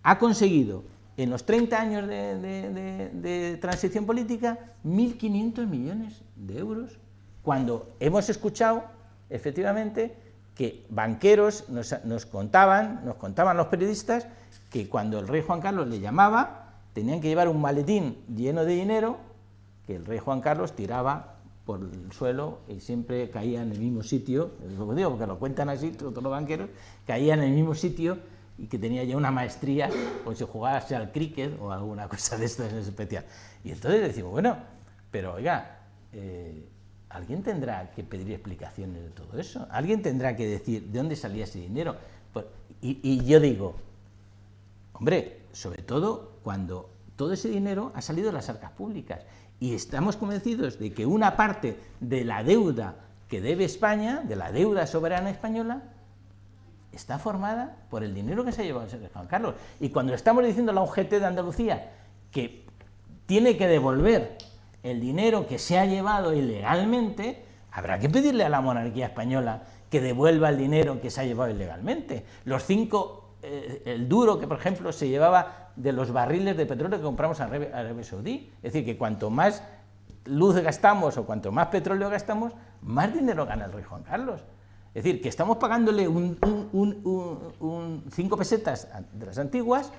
ha conseguido en los 30 años de transición política 1.500 millones de euros, cuando hemos escuchado efectivamente que banqueros nos contaban los periodistas que cuando el rey Juan Carlos le llamaba tenían que llevar un maletín lleno de dinero que el rey Juan Carlos tiraba por el suelo y siempre caía en el mismo sitio, lo digo porque lo cuentan así todos los banqueros, caía en el mismo sitio, y que tenía ya una maestría, como si jugase al cricket o alguna cosa de esto en especial. Y entonces decimos, bueno, pero oiga, alguien tendrá que pedir explicaciones de todo eso, alguien tendrá que decir de dónde salía ese dinero. Y yo digo, hombre, sobre todo cuando todo ese dinero ha salido de las arcas públicas, y estamos convencidos de que una parte de la deuda que debe España, de la deuda soberana española, está formada por el dinero que se ha llevado el Juan Carlos. Y cuando estamos diciendo a la UGT de Andalucía que tiene que devolver el dinero que se ha llevado ilegalmente, habrá que pedirle a la monarquía española que devuelva el dinero que se ha llevado ilegalmente. El duro que, por ejemplo, se llevaba de los barriles de petróleo que compramos a Arabia Saudí. Es decir, que cuanto más luz gastamos o cuanto más petróleo gastamos, más dinero gana el rey Juan Carlos. Es decir, que estamos pagándole 5 pesetas de las antiguas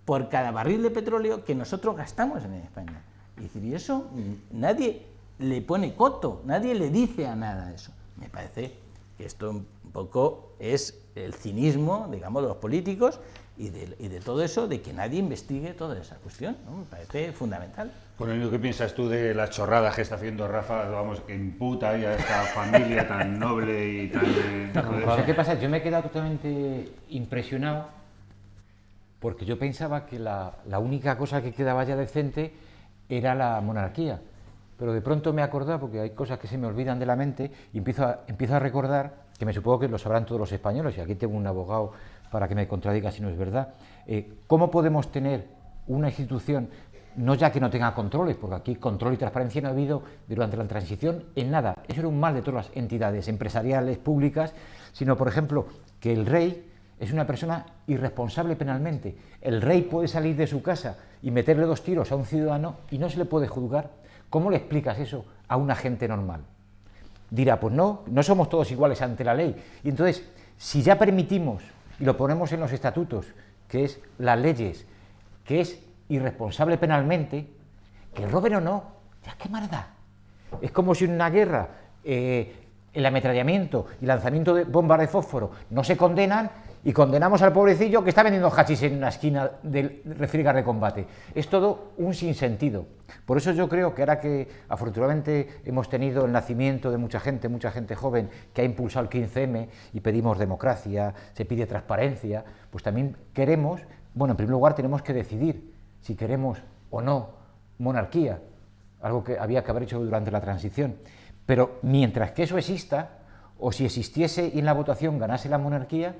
por cada barril de petróleo que nosotros gastamos en España. Es decir, y eso nadie le pone coto, nadie le dice a nada de eso. Me parece que esto un poco es el cinismo, digamos, de los políticos y de todo eso, de que nadie investigue toda esa cuestión, ¿no? Me parece fundamental. Bueno, ¿qué piensas tú de las chorradas que está haciendo Rafa, vamos, que imputa ahí a esta familia tan noble y tan... ¿Sabes qué pasa? Yo me he quedado totalmente impresionado porque yo pensaba que la única cosa que quedaba ya decente era la monarquía, pero de pronto me he acordado, porque hay cosas que se me olvidan de la mente, y empiezo a recordar, que me supongo que lo sabrán todos los españoles, y aquí tengo un abogado para que me contradiga si no es verdad. ¿Cómo podemos tener una institución, no ya que no tenga controles, porque aquí control y transparencia no ha habido durante la transición en nada, eso era un mal de todas las entidades empresariales, públicas, sino, por ejemplo, que el rey es una persona irresponsable penalmente. El rey puede salir de su casa y meterle 2 tiros a un ciudadano y no se le puede juzgar. ¿Cómo le explicas eso a una gente normal? Dirá, pues no somos todos iguales ante la ley. Y entonces, si ya permitimos, y lo ponemos en los estatutos, que es las leyes, que es irresponsable penalmente, que roben o no, ya qué más da. Es como si en una guerra el ametrallamiento y lanzamiento de bombas de fósforo no se condenan y condenamos al pobrecillo que está vendiendo hachís en una esquina del refrigerador de combate. Es todo un sinsentido. Por eso yo creo que ahora que afortunadamente hemos tenido el nacimiento de mucha gente joven que ha impulsado el 15M y pedimos democracia, se pide transparencia, pues también queremos, bueno, en primer lugar tenemos que decidir si queremos o no monarquía, algo que había que haber hecho durante la transición. Pero mientras que eso exista, o si existiese y en la votación ganase la monarquía,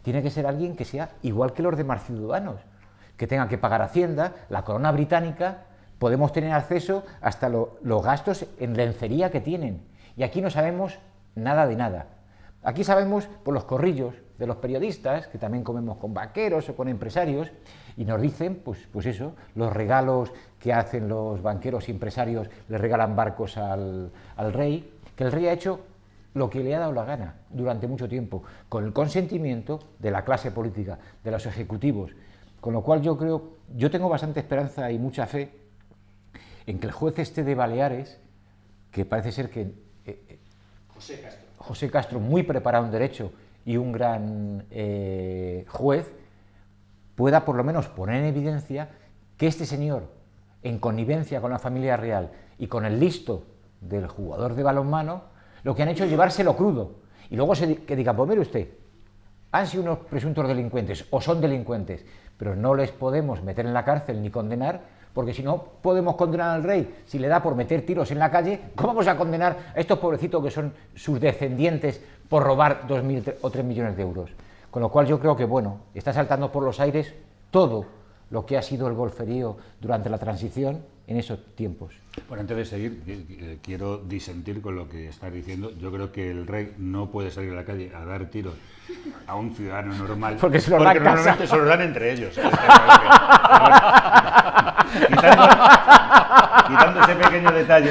tiene que ser alguien que sea igual que los demás ciudadanos, que tenga que pagar Hacienda, la corona británica, podemos tener acceso hasta los gastos en lencería que tienen. Y aquí no sabemos nada de nada. Aquí sabemos por los corrillos de los periodistas, que también comemos con banqueros o con empresarios, y nos dicen, pues eso, los regalos que hacen los banqueros y empresarios, le regalan barcos al rey, que el rey ha hecho lo que le ha dado la gana durante mucho tiempo, con el consentimiento de la clase política, de los ejecutivos. Con lo cual yo tengo bastante esperanza y mucha fe en que el juez este de Baleares, que parece ser que José Castro, muy preparado en derecho y un gran juez, pueda por lo menos poner en evidencia que este señor, en connivencia con la familia real y con el listo del jugador de balonmano, lo que han hecho es llevárselo crudo. Y luego que digan, pues mire usted, han sido unos presuntos delincuentes o son delincuentes, pero no les podemos meter en la cárcel ni condenar, porque si no podemos condenar al rey, si le da por meter tiros en la calle, ¿cómo vamos a condenar a estos pobrecitos que son sus descendientes por robar 2.000 o 3 millones de euros? Con lo cual yo creo que, bueno, está saltando por los aires todo lo que ha sido el golferío durante la transición en esos tiempos. Bueno, antes de seguir, quiero disentir con lo que estás diciendo. Yo creo que el rey no puede salir a la calle a dar tiros a un ciudadano normal, porque se los dan normalmente se los dan entre ellos. Quitando ese pequeño detalle,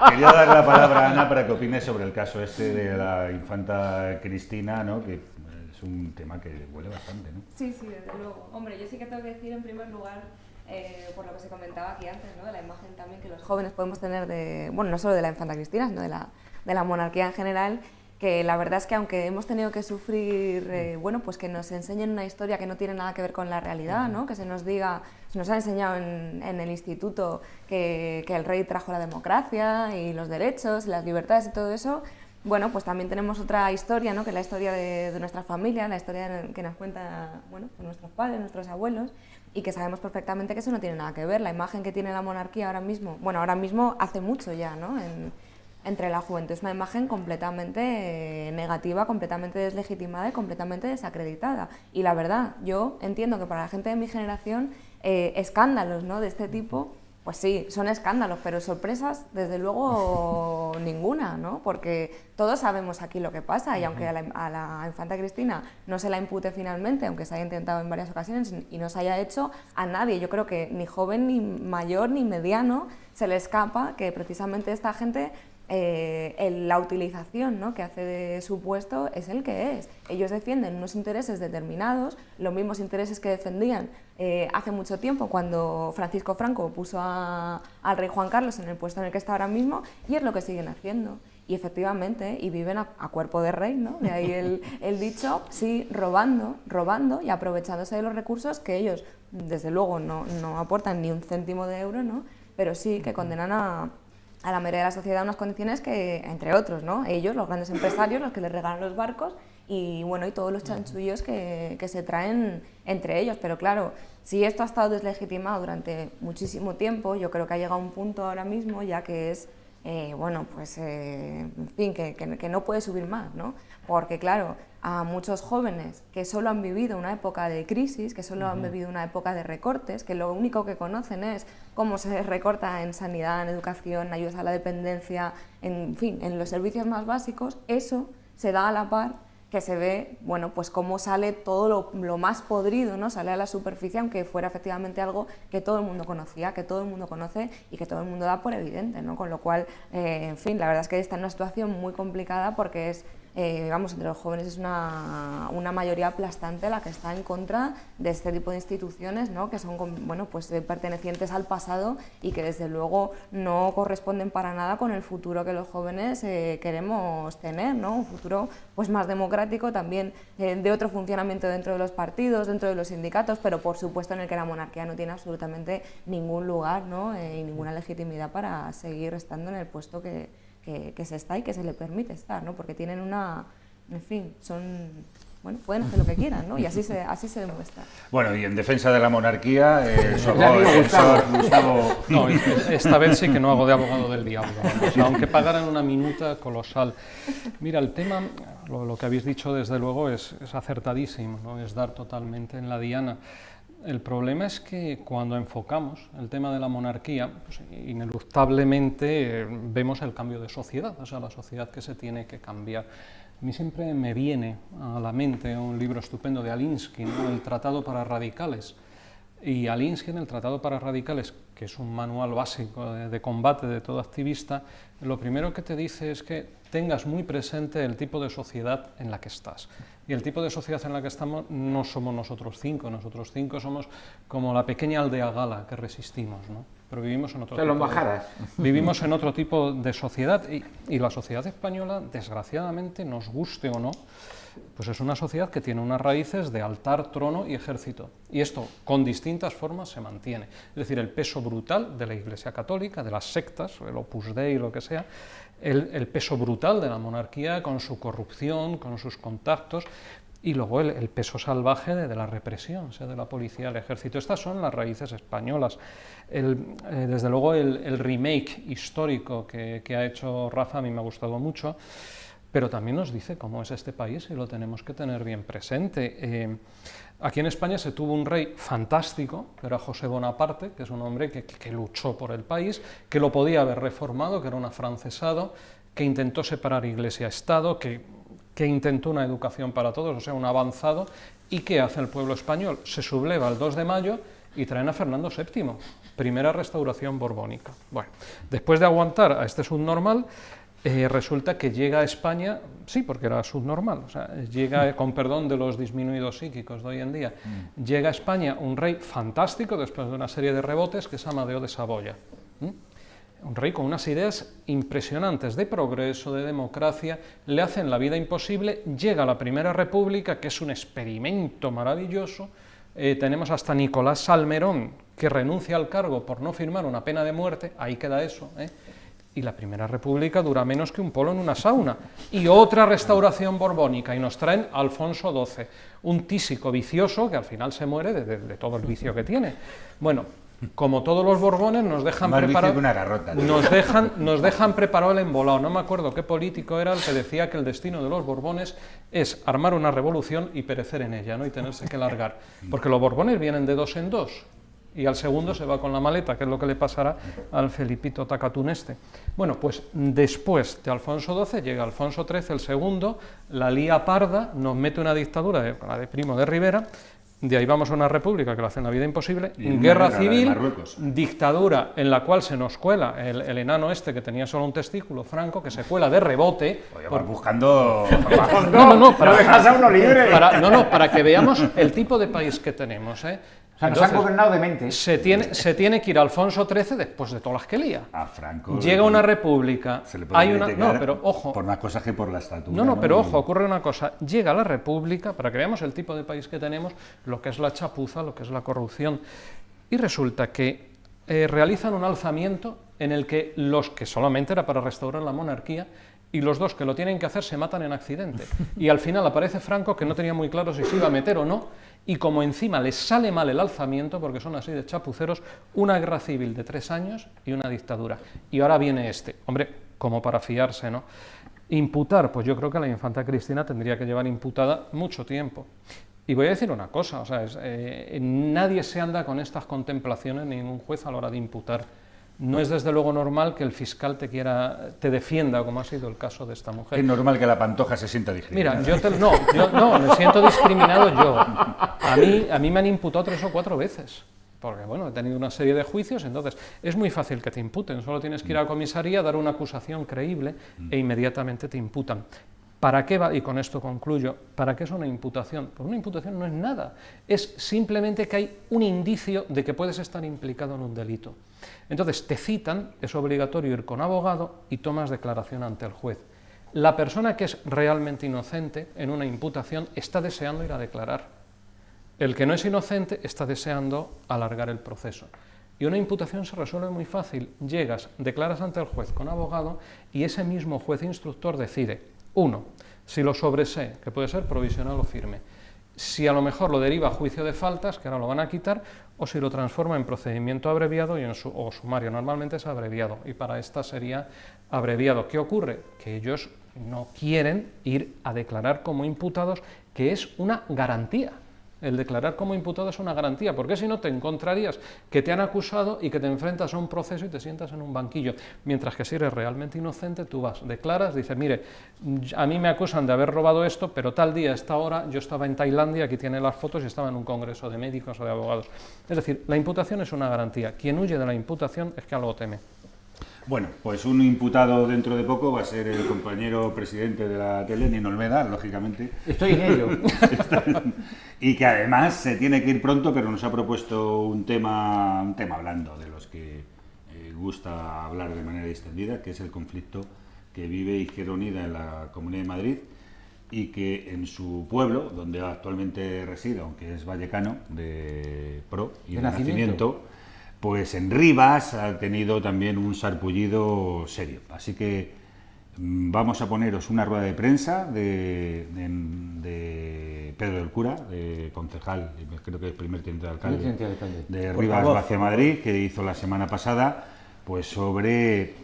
quería dar la palabra a Ana para que opine sobre el caso este de la infanta Cristina, ¿no? Que es un tema que huele bastante, ¿no? Sí, desde luego. Hombre, yo sí que tengo que decir en primer lugar, por lo que se comentaba aquí antes, ¿no? De la imagen también que los jóvenes podemos tener de, bueno, no solo de la infanta Cristina, sino de la monarquía en general, que la verdad es que aunque hemos tenido que sufrir, bueno, pues que nos enseñen una historia que no tiene nada que ver con la realidad, ¿no? Que se nos diga, se nos ha enseñado en el instituto que el rey trajo la democracia y los derechos y las libertades y todo eso. Bueno, pues también tenemos otra historia, ¿no? Que es la historia de nuestra familia, la historia que nos cuenta, bueno, pues nuestros padres, nuestros abuelos, y que sabemos perfectamente que eso no tiene nada que ver. La imagen que tiene la monarquía ahora mismo, bueno, ahora mismo hace mucho ya, ¿no? Entre la juventud es una imagen completamente negativa, completamente deslegitimada y completamente desacreditada. Y la verdad, yo entiendo que para la gente de mi generación, escándalos, ¿no? De este tipo, pues sí, son escándalos, pero sorpresas, desde luego, ninguna, ¿no? Porque todos sabemos aquí lo que pasa, y aunque a la infanta Cristina no se la impute finalmente, aunque se haya intentado en varias ocasiones y no se haya hecho, a nadie, yo creo que ni joven, ni mayor, ni mediano, se le escapa que precisamente esta gente, la utilización, ¿no? Que hace de su puesto es el que es. Ellos defienden unos intereses determinados, los mismos intereses que defendían hace mucho tiempo cuando Francisco Franco puso al rey Juan Carlos en el puesto en el que está ahora mismo, y es lo que siguen haciendo. Y efectivamente, y viven a cuerpo de rey, ¿no? De ahí el dicho, sí, robando y aprovechándose de los recursos que ellos, desde luego, no aportan ni un céntimo de euro, ¿no? Pero sí que condenan a la mayoría de la sociedad unas condiciones que, entre otros, ¿no? Ellos, los grandes empresarios, los que les regalan los barcos y, bueno, y todos los chanchullos que se traen entre ellos. Pero claro, si esto ha estado deslegitimado durante muchísimo tiempo, yo creo que ha llegado a un punto ahora mismo ya que es, bueno, pues, en fin, que no puede subir más, ¿no? Porque, claro, a muchos jóvenes que solo han vivido una época de crisis, que solo han vivido una época de recortes, que lo único que conocen es cómo se recorta en sanidad, en educación, ayudas a la dependencia, en fin, en los servicios más básicos, eso se da a la par que se ve, bueno, pues cómo sale todo lo más podrido, ¿no? Sale a la superficie, aunque fuera efectivamente algo que todo el mundo conocía, que todo el mundo conoce y que todo el mundo da por evidente, ¿no? Con lo cual, en fin, la verdad es que está en una situación muy complicada porque es, vamos, entre los jóvenes es una mayoría aplastante la que está en contra de este tipo de instituciones, ¿no? Que son, bueno, pues pertenecientes al pasado y que desde luego no corresponden para nada con el futuro que los jóvenes queremos tener, ¿no? Un futuro pues más democrático, también de otro funcionamiento dentro de los partidos, dentro de los sindicatos, pero por supuesto en el que la monarquía no tiene absolutamente ningún lugar, ¿no? Y ninguna legitimidad para seguir estando en el puesto que se está y que se le permite estar, ¿no? Porque tienen en fin, bueno, pueden hacer lo que quieran, ¿no? Y así se demuestra. Bueno, y en defensa de la monarquía, Gustavo... No, esta vez sí que no hago de abogado del diablo, o sea, aunque pagaran una minuta colosal. Mira, el tema, lo que habéis dicho desde luego es acertadísimo, ¿no? Es dar totalmente en la diana. El problema es que cuando enfocamos el tema de la monarquía, pues, ineluctablemente vemos el cambio de sociedad, o sea, la sociedad que se tiene que cambiar. A mí siempre me viene a la mente un libro estupendo de Alinsky, ¿no? El Tratado para Radicales. Y Alinsky, en el Tratado para Radicales, que es un manual básico de combate de todo activista, lo primero que te dice es que tengas muy presente el tipo de sociedad en la que estás. Y el tipo de sociedad en la que estamos no somos nosotros cinco somos como la pequeña aldea gala que resistimos, ¿no? Pero vivimos en otro vivimos en otro tipo de sociedad y la sociedad española, desgraciadamente, nos guste o no, pues es una sociedad que tiene unas raíces de altar, trono y ejército. Y esto, con distintas formas, se mantiene. Es decir, el peso brutal de la Iglesia Católica, de las sectas, el Opus Dei, lo que sea, el peso brutal de la monarquía con su corrupción, con sus contactos, y luego el peso salvaje de la represión, sea de la policía, del ejército. Estas son las raíces españolas. Desde luego el remake histórico que ha hecho Rafa a mí me ha gustado mucho, pero también nos dice cómo es este país y lo tenemos que tener bien presente. Aquí en España se tuvo un rey fantástico, que era José Bonaparte, que es un hombre que luchó por el país, que lo podía haber reformado, que era un afrancesado, que intentó separar Iglesia-Estado, que intentó una educación para todos, o sea, un avanzado. ¿Y qué hace el pueblo español? Se subleva el 2 de mayo y traen a Fernando VII, primera restauración borbónica. Bueno, después de aguantar a este subnormal, resulta que llega a España, sí, porque era subnormal, o sea, llega, con perdón de los disminuidos psíquicos de hoy en día, llega a España un rey fantástico, después de una serie de rebotes, que es Amadeo de Saboya. Un rey con unas ideas impresionantes de progreso, de democracia, le hacen la vida imposible, llega a la Primera República, que es un experimento maravilloso. Tenemos hasta Nicolás Salmerón, que renuncia al cargo por no firmar una pena de muerte, ahí queda eso, y la Primera República dura menos que un polo en una sauna, y otra restauración borbónica, y nos traen a Alfonso XII, un tísico vicioso que al final se muere de todo el vicio que tiene. Bueno, como todos los Borbones, nos dejan preparado el embolado. No me acuerdo qué político era el que decía que el destino de los Borbones es armar una revolución y perecer en ella, ¿no? Y tenerse que largar, porque los Borbones vienen de 2 en 2. Y al segundo se va con la maleta, que es lo que le pasará al Felipito Tacatún este. Bueno, pues después de Alfonso XII llega Alfonso XIII, el segundo, la lía parda, nos mete una dictadura, la de Primo de Rivera, de ahí vamos a una república que lo hace la vida imposible, guerra civil, dictadura en la cual se nos cuela el enano este que tenía solo un testículo, Franco, que se cuela de rebote. Buscando... para que veamos el tipo de país que tenemos, O sea, nos han gobernado de mentes. Se tiene que ir Alfonso XIII después de todas las que lía. A Franco... Llega una república, se le puede pero ojo... Por más cosas que por la estatura. No, pero ojo, ocurre una cosa. Llega la república, para que veamos el tipo de país que tenemos, lo que es la chapuza, lo que es la corrupción. Y resulta que realizan un alzamiento en el que los que solamente era para restaurar la monarquía, y los dos que lo tienen que hacer se matan en accidente. Y al final aparece Franco, que no tenía muy claro si se iba a meter o no, y como encima les sale mal el alzamiento, porque son así de chapuceros, una guerra civil de 3 años y una dictadura. Y ahora viene este, hombre, como para fiarse, ¿no? Imputar, pues yo creo que la infanta Cristina tendría que llevar imputada mucho tiempo. Y voy a decir una cosa, o sea, nadie se anda con estas contemplaciones, ningún juez a la hora de imputar. No es desde luego normal que el fiscal te defienda, como ha sido el caso de esta mujer. Es normal que la Pantoja se sienta discriminada. Mira, no, me siento discriminado yo. A mí me han imputado 3 o 4 veces. Porque, bueno, he tenido una serie de juicios, entonces es muy fácil que te imputen. Solo tienes que ir a la comisaría, dar una acusación creíble e inmediatamente te imputan. ¿Para qué va? Y con esto concluyo. ¿Para qué es una imputación? Pues una imputación no es nada. Es simplemente que hay un indicio de que puedes estar implicado en un delito. Entonces te citan, es obligatorio ir con abogado y tomas declaración ante el juez. La persona que es realmente inocente en una imputación está deseando ir a declarar. El que no es inocente está deseando alargar el proceso. Y una imputación se resuelve muy fácil. Llegas, declaras ante el juez con abogado y ese mismo juez instructor decide, 1, si lo sobresee, que puede ser provisional o firme, si a lo mejor lo deriva a juicio de faltas, que ahora lo van a quitar, o si lo transforma en procedimiento abreviado o sumario. Normalmente es abreviado, y para esta sería abreviado. ¿Qué ocurre? Que ellos no quieren ir a declarar como imputados, que es una garantía. El declarar como imputado es una garantía, porque si no te encontrarías que te han acusado y que te enfrentas a un proceso y te sientas en un banquillo, mientras que si eres realmente inocente, tú vas, declaras, dices, mire, a mí me acusan de haber robado esto, pero tal día, a esta hora, yo estaba en Tailandia, aquí tiene las fotos, y estaba en un congreso de médicos o de abogados. Es decir, la imputación es una garantía. Quien huye de la imputación es que algo teme. Bueno, pues un imputado dentro de poco va a ser el compañero presidente de la tele, Nino Olmeda, lógicamente. Estoy en ello. Y que además se tiene que ir pronto, pero nos ha propuesto un tema blando, de los que gusta hablar de manera extendida, que es el conflicto que vive Izquierda Unida en la Comunidad de Madrid y que en su pueblo, donde actualmente reside, aunque es vallecano, de pro y de nacimiento, pues en Rivas ha tenido también un sarpullido serio. Así que vamos a poneros una rueda de prensa de Pedro del Cura, de concejal, creo que es primer teniente de alcalde, de Rivas Vacia Madrid, que hizo la semana pasada, pues sobre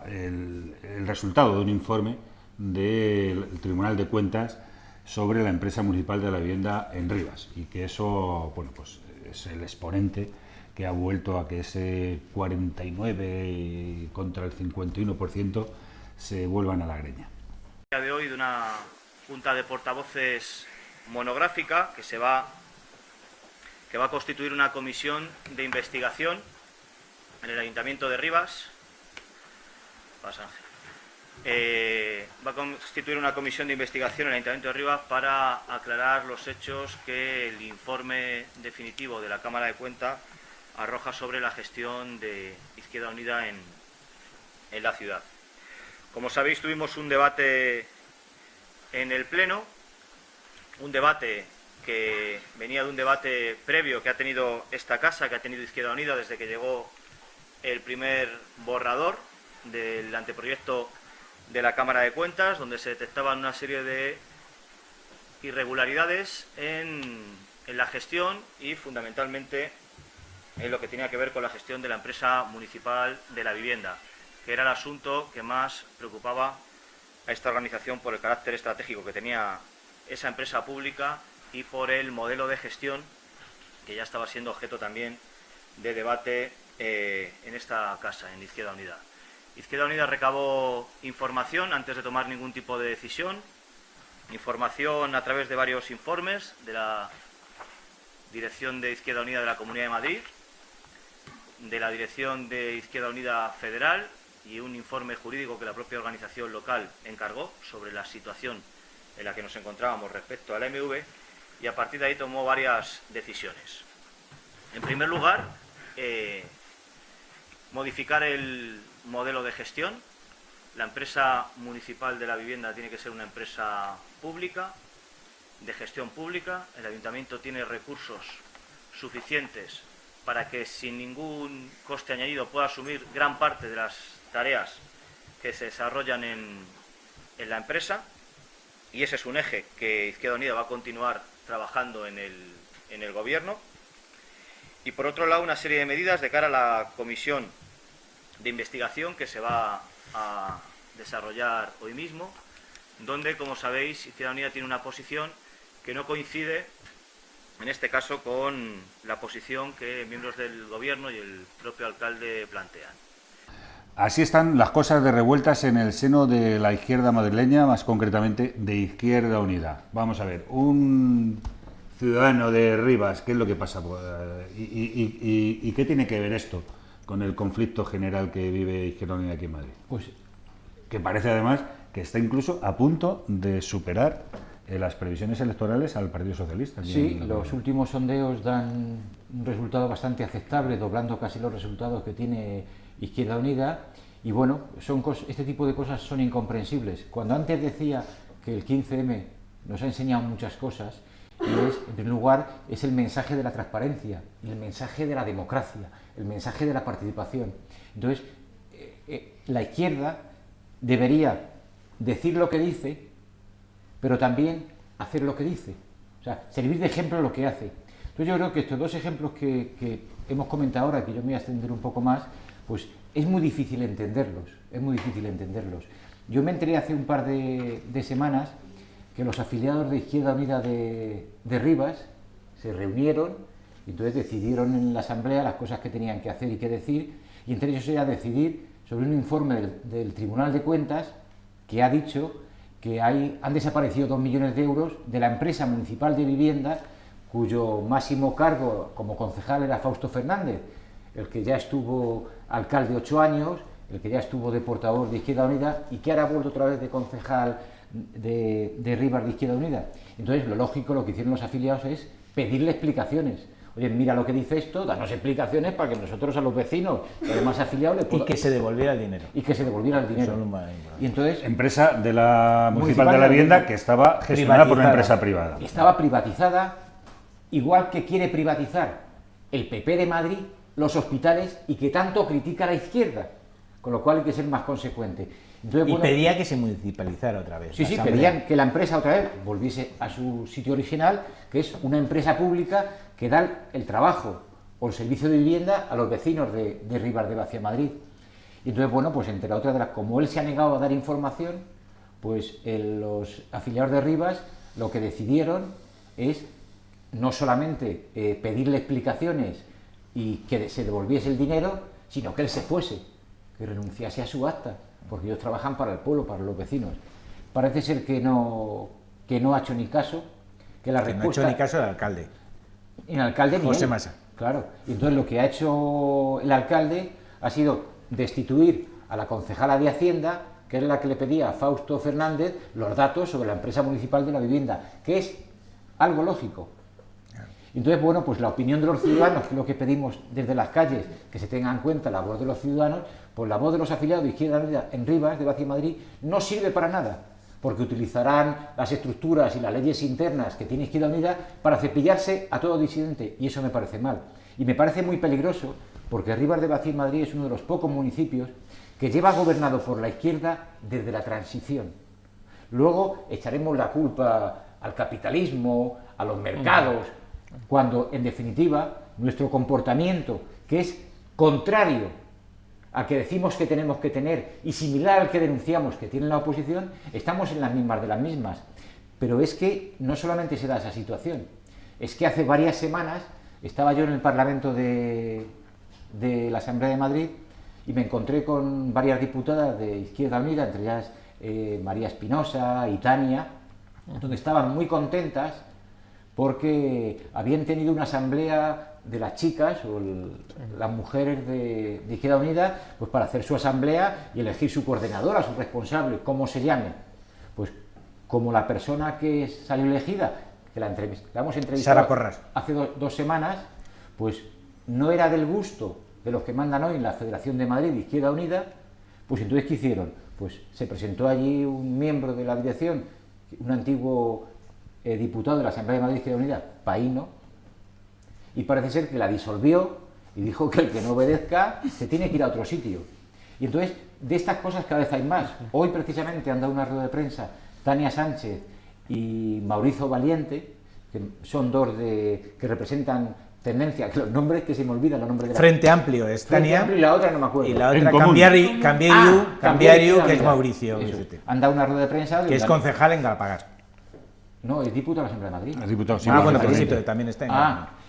el resultado de un informe del Tribunal de Cuentas sobre la empresa municipal de la vivienda en Rivas, y que eso, bueno, pues es el exponente que ha vuelto a que ese 49 contra el 51% se vuelvan a la greña. El día de hoy de una junta de portavoces monográfica que va a constituir una comisión de investigación en el Ayuntamiento de Rivas. Va a constituir una comisión de investigación en el Ayuntamiento de Rivas para aclarar los hechos que el informe definitivo de la Cámara de Cuentas arroja sobre la gestión de Izquierda Unida en la ciudad. Como sabéis, tuvimos un debate en el Pleno, un debate que venía de un debate previo que ha tenido esta casa, que ha tenido Izquierda Unida desde que llegó el primer borrador del anteproyecto de la Cámara de Cuentas, donde se detectaban una serie de irregularidades en la gestión y fundamentalmente en lo que tenía que ver con la gestión de la empresa municipal de la vivienda, que era el asunto que más preocupaba a esta organización por el carácter estratégico que tenía esa empresa pública y por el modelo de gestión que ya estaba siendo objeto también de debate en esta casa, en Izquierda Unida. Izquierda Unida recabó información antes de tomar ningún tipo de decisión, información a través de varios informes de la Dirección de Izquierda Unida de la Comunidad de Madrid, de la Dirección de Izquierda Unida Federal y un informe jurídico que la propia organización local encargó sobre la situación en la que nos encontrábamos respecto a la MV, y a partir de ahí tomó varias decisiones. En primer lugar, modificar el modelo de gestión. La empresa municipal de la vivienda tiene que ser una empresa pública, de gestión pública. El ayuntamiento tiene recursos suficientes para que sin ningún coste añadido pueda asumir gran parte de las tareas que se desarrollan en la empresa, y ese es un eje que Izquierda Unida va a continuar trabajando en el gobierno. Y por otro lado, una serie de medidas de cara a la comisión de investigación que se va a desarrollar hoy mismo, donde, como sabéis, Izquierda Unida tiene una posición que no coincide en este caso con la posición que miembros del Gobierno y el propio alcalde plantean. Así están las cosas de revueltas en el seno de la izquierda madrileña, más concretamente de Izquierda Unida. Vamos a ver, un ciudadano de Rivas, ¿qué es lo que pasa? ¿Y qué tiene que ver esto con el conflicto general que vive Izquierda Unida aquí en Madrid? Pues que parece además que está incluso a punto de superar las previsiones electorales al Partido Socialista. Sí, los últimos sondeos dan un resultado bastante aceptable, doblando casi los resultados que tiene Izquierda Unida, y bueno, este tipo de cosas son incomprensibles. Cuando antes decía que el 15M nos ha enseñado muchas cosas, y en primer lugar, es el mensaje de la transparencia, el mensaje de la democracia, el mensaje de la participación. Entonces, la izquierda debería decir lo que dice, pero también hacer lo que dice. O sea, servir de ejemplo lo que hace. Entonces yo creo que estos dos ejemplos que hemos comentado ahora, que yo me voy a extender un poco más, pues es muy difícil entenderlos, Yo me enteré hace un par de semanas que los afiliados de Izquierda Unida de Rivas se reunieron y entonces decidieron en la asamblea las cosas que tenían que hacer y que decir, y entre ellos era decidir sobre un informe del Tribunal de Cuentas que ha dicho que han desaparecido 2 millones de euros de la empresa municipal de vivienda, cuyo máximo cargo como concejal era Fausto Fernández, el que ya estuvo alcalde 8 años, el que ya estuvo de portavoz de Izquierda Unida y que ahora ha vuelto otra vez de concejal de Rivas de Izquierda Unida. Entonces, lo lógico, lo que hicieron los afiliados es pedirle explicaciones. Oye, mira lo que dice esto, danos explicaciones para que nosotros a los vecinos, los demás afiliados, y que se devolviera el dinero. Y que se devolviera el dinero. Y entonces, empresa de la Municipal de la Vivienda que estaba gestionada por una empresa privada. Estaba privatizada, igual que quiere privatizar el PP de Madrid los hospitales y que tanto critica a la izquierda, con lo cual hay que ser más consecuente. Entonces, y pedía que se municipalizara otra vez. Sí, pedían que la empresa otra vez volviese a su sitio original, que es una empresa pública que da el trabajo o el servicio de vivienda a los vecinos de Rivas de Vacia Madrid. Y entonces, bueno, pues entre otras de las, como él se ha negado a dar información, pues los afiliados de Rivas lo que decidieron es no solamente pedirle explicaciones y que se devolviese el dinero, sino que él se fuese, que renunciase a su acta, porque ellos trabajan para el pueblo, para los vecinos. Parece ser que no ha hecho ni caso, que la respuesta... No ha hecho ni caso el alcalde. El alcalde ni José él. Masa. Claro. Y entonces lo que ha hecho el alcalde ha sido destituir a la concejala de Hacienda, que era la que le pedía a Fausto Fernández los datos sobre la empresa municipal de la vivienda, que es algo lógico. Entonces, bueno, pues la opinión de los ciudadanos, que es lo que pedimos desde las calles, que se tenga en cuenta la voz de los ciudadanos, pues la voz de los afiliados de Izquierda Unida en Rivas de Vacia Madrid no sirve para nada, porque utilizarán las estructuras y las leyes internas que tiene Izquierda Unida para cepillarse a todo disidente, y eso me parece mal. Y me parece muy peligroso, porque Rivas de Vacia Madrid es uno de los pocos municipios que lleva gobernado por la izquierda desde la transición. Luego echaremos la culpa al capitalismo, a los mercados, cuando en definitiva nuestro comportamiento, que es contrario al que decimos que tenemos que tener y similar al que denunciamos que tiene la oposición, estamos en las mismas de las mismas. Pero es que no solamente se da esa situación, es que hace varias semanas estaba yo en el Parlamento de la Asamblea de Madrid y me encontré con varias diputadas de Izquierda Unida, entre ellas María Espinosa y Tania, donde estaban muy contentas porque habían tenido una asamblea de las chicas o las mujeres de Izquierda Unida, pues para hacer su asamblea y elegir su coordinadora, su responsable, como se llame. Pues como la persona que salió elegida, que la hemos entrevistado Sara Porras, hace dos semanas, pues no era del gusto de los que mandan hoy en la Federación de Madrid de Izquierda Unida, pues entonces ¿qué hicieron? Pues se presentó allí un miembro de la dirección, un antiguo diputado de la Asamblea de Madrid Izquierda Unida, Paíno, y parece ser que la disolvió y dijo que el que no obedezca se tiene que ir a otro sitio. Y entonces, de estas cosas cada vez hay más. Hoy precisamente han dado una rueda de prensa Tania Sánchez y Mauricio Valiente, que son dos que representan tendencia, que los nombres que se me olvidan, los nombres de la... Frente Amplio es Tania, y la otra no me acuerdo. Y la otra Cambiariu, que es Mauricio. Han dado una rueda de prensa... Que es concejal en Galapagar. No, es diputado de la Asamblea de Madrid. Es diputado, sí, bueno, sí, sí, pero también está en...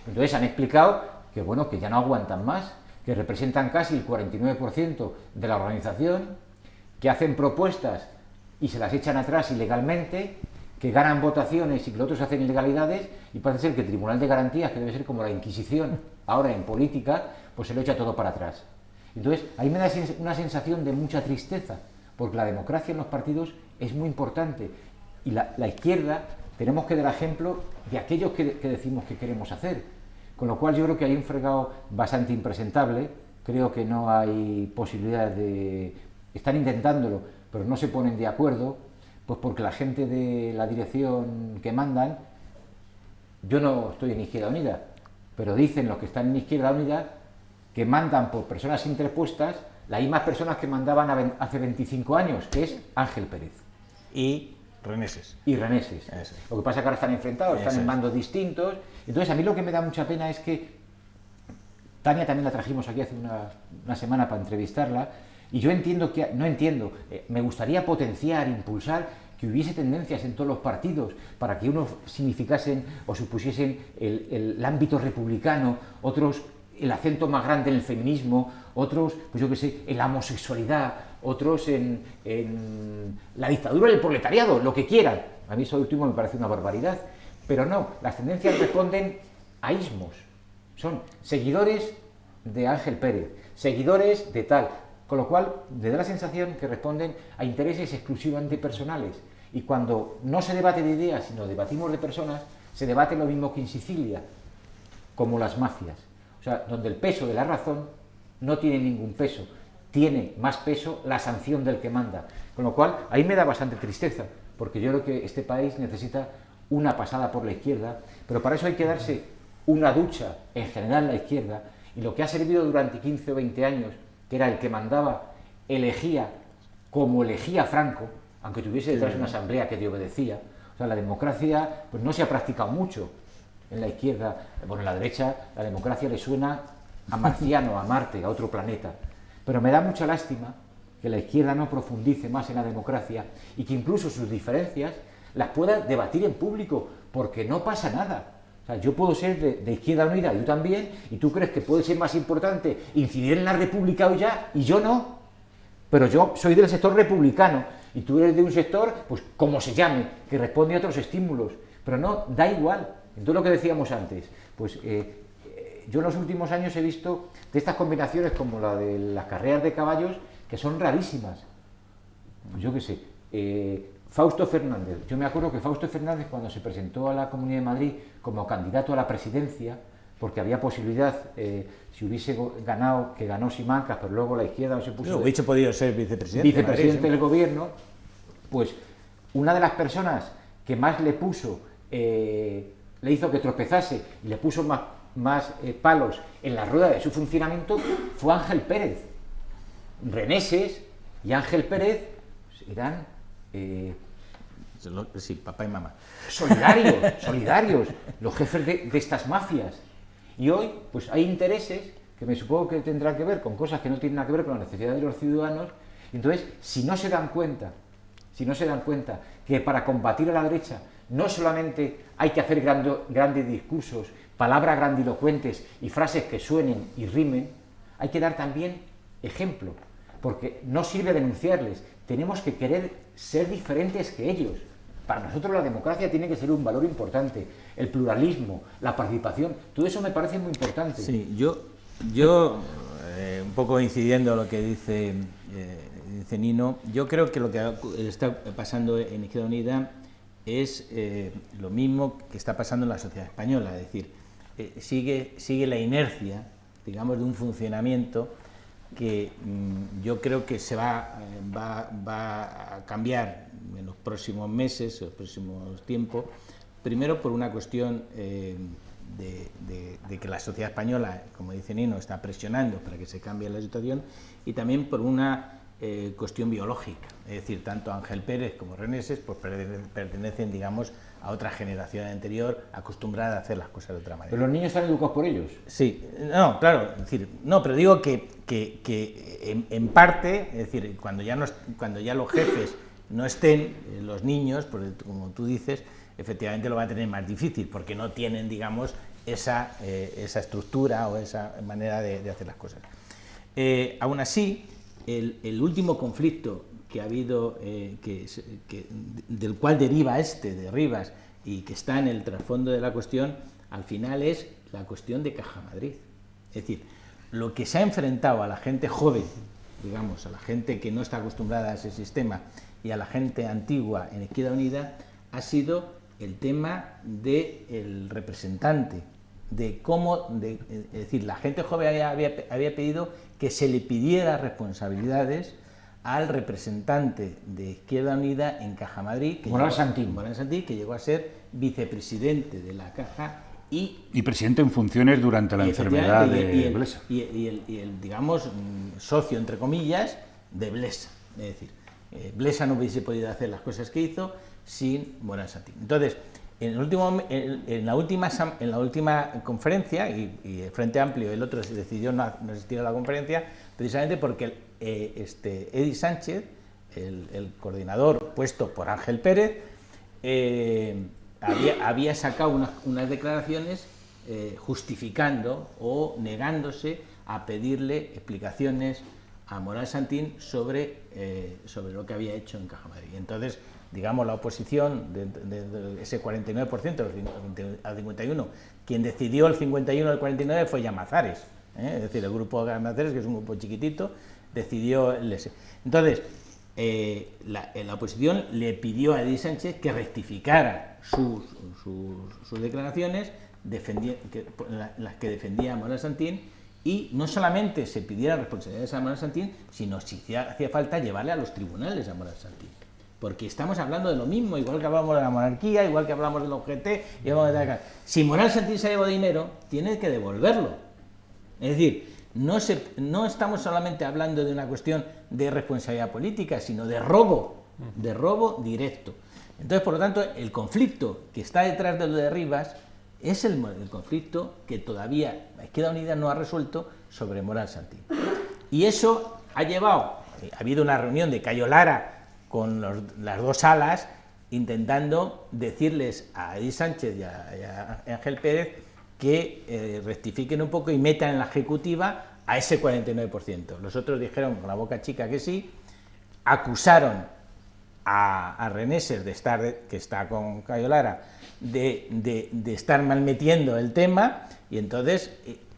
Entonces han explicado que, bueno, que ya no aguantan más, que representan casi el 49% de la organización, que hacen propuestas y se las echan atrás ilegalmente, que ganan votaciones y que los otros hacen ilegalidades, y parece ser que el Tribunal de Garantías, que debe ser como la Inquisición ahora en política, pues se lo echa todo para atrás. Entonces, ahí me da una sensación de mucha tristeza, porque la democracia en los partidos es muy importante, y la izquierda tenemos que dar ejemplo de aquello que decimos que queremos hacer, con lo cual yo creo que hay un fregado bastante impresentable, creo que no hay posibilidad de... Están intentándolo, pero no se ponen de acuerdo, pues porque la gente de la dirección que mandan, yo no estoy en Izquierda Unida, pero dicen los que están en Izquierda Unida que mandan por personas interpuestas las mismas personas que mandaban hace 25 años, que es Ángel Pérez. Y Reneses. Y Reneses. Lo que pasa es que ahora están enfrentados, están en bandos distintos. Entonces a mí lo que me da mucha pena es que Tania también la trajimos aquí hace una semana para entrevistarla, y yo entiendo que, me gustaría potenciar, impulsar que hubiese tendencias en todos los partidos para que unos significasen o supusiesen el ámbito republicano, otros el acento más grande en el feminismo, otros, pues yo qué sé, en la homosexualidad, otros en la dictadura del proletariado, lo que quieran. A mí eso último me parece una barbaridad, pero no, las tendencias responden a ismos, son seguidores de Ángel Pérez, seguidores de tal, con lo cual me da la sensación que responden a intereses exclusivamente personales, y cuando no se debate de ideas, sino debatimos de personas, se debate lo mismo que en Sicilia, como las mafias, o sea, donde el peso de la razón no tiene ningún peso, tiene más peso la sanción del que manda, con lo cual ahí me da bastante tristeza, porque yo creo que este país necesita una pasada por la izquierda, pero para eso hay que darse una ducha en general la izquierda, y lo que ha servido durante 15 o 20 años, que era el que mandaba, elegía como elegía Franco, aunque tuviese detrás una asamblea que le obedecía. O sea, la democracia pues no se ha practicado mucho en la izquierda. Bueno, en la derecha la democracia le suena a marciano, a Marte, a otro planeta. Pero me da mucha lástima que la izquierda no profundice más en la democracia y que incluso sus diferencias las pueda debatir en público, porque no pasa nada. O sea, yo puedo ser de Izquierda Unida, yo también, y tú crees que puede ser más importante incidir en la República hoy ya, y yo no. Pero yo soy del sector republicano, y tú eres de un sector, pues como se llame, que responde a otros estímulos. Pero no, da igual. Entonces lo que decíamos antes, pues yo en los últimos años he visto de estas combinaciones como la de las carreras de caballos, que son rarísimas. Pues yo qué sé, Fausto Fernández. Yo me acuerdo que Fausto Fernández, cuando se presentó a la Comunidad de Madrid como candidato a la presidencia, porque había posibilidad, si hubiese ganado, que ganó Simancas, pero luego la izquierda no se puso... No, hubiese podido ser vicepresidente del gobierno, pues una de las personas que más le puso, le hizo que tropezase y le puso más palos en la rueda de su funcionamiento, fue Ángel Pérez. Reneses y Ángel Pérez eran... sí, papá y mamá. Solidarios, los jefes de estas mafias. Y hoy, pues hay intereses que me supongo que tendrán que ver con cosas que no tienen nada que ver con la necesidad de los ciudadanos. Entonces, si no se dan cuenta que para combatir a la derecha no solamente hay que hacer grandes discursos, palabras grandilocuentes y frases que suenen y rimen, hay que dar también ejemplo, porque no sirve denunciarles, tenemos que querer ser diferentes que ellos. Para nosotros la democracia tiene que ser un valor importante, el pluralismo, la participación, todo eso me parece muy importante. Sí, yo un poco incidiendo en lo que dice Nino, yo creo que lo que está pasando en Izquierda Unida es lo mismo que está pasando en la sociedad española, es decir, sigue la inercia, digamos, de un funcionamiento que yo creo que se va a cambiar en los próximos meses, en los próximos tiempos, primero por una cuestión de que la sociedad española, como dice Nino, está presionando para que se cambie la situación, y también por una cuestión biológica, es decir, tanto Ángel Pérez como Reneses pues pertenecen, digamos, a otra generación anterior acostumbrada a hacer las cosas de otra manera. ¿Pero los niños están educados por ellos? Sí, no, claro, es decir, no, pero digo que en parte, es decir, cuando ya los jefes no estén los niños, porque como tú dices, efectivamente lo van a tener más difícil, porque no tienen, digamos, esa estructura o esa manera de hacer las cosas. Aún así, el último conflicto que ha habido, del cual deriva de Rivas, y que está en el trasfondo de la cuestión, al final es la cuestión de Caja Madrid. Es decir, lo que se ha enfrentado a la gente joven, digamos, a la gente que no está acostumbrada a ese sistema, y a la gente antigua en Izquierda Unida, ha sido el tema del representante, de cómo, es decir, la gente joven había pedido que se le pidiera responsabilidades al representante de Izquierda Unida en Caja Madrid, Morán Santín, que llegó a ser vicepresidente de la Caja y presidente en funciones durante la enfermedad de Blesa. Y el, digamos, socio, entre comillas, de Blesa. Es decir, Blesa no hubiese podido hacer las cosas que hizo sin Morán Santín. Entonces, en la última conferencia, y el Frente Amplio, el otro se decidió no asistir a la conferencia, precisamente porque Edi Sánchez, el coordinador puesto por Ángel Pérez, había sacado unas declaraciones justificando o negándose a pedirle explicaciones a Morán Santín sobre lo que había hecho en Caja Madrid. Entonces, digamos, la oposición de ese 49% al 51%, quien decidió el 51 al 49% fue Llamazares, es decir, el grupo de Llamazares, que es un grupo chiquitito, decidió el ese. Entonces, la oposición le pidió a Edi Sánchez que rectificara sus declaraciones, las que defendía a Morán Santín, y no solamente se pidiera responsabilidades a Morán Santín, sino si hacía falta llevarle a los tribunales a Morán Santín. Porque estamos hablando de lo mismo, igual que hablamos de la monarquía, igual que hablamos del OGT, si Morán Santín se llevó dinero, tiene que devolverlo. Es decir, no estamos solamente hablando de una cuestión de responsabilidad política, sino de robo directo. Entonces, por lo tanto, el conflicto que está detrás de lo de Rivas es el conflicto que todavía la Izquierda Unida no ha resuelto sobre Morán Santín. Y eso ha habido una reunión de Cayo Lara con las dos alas, intentando decirles a Edi Sánchez y a Ángel Pérez que rectifiquen un poco y metan en la ejecutiva a ese 49%. Los otros dijeron con la boca chica que sí, acusaron a Reneses que está con Cayo Lara, de estar malmetiendo el tema, y entonces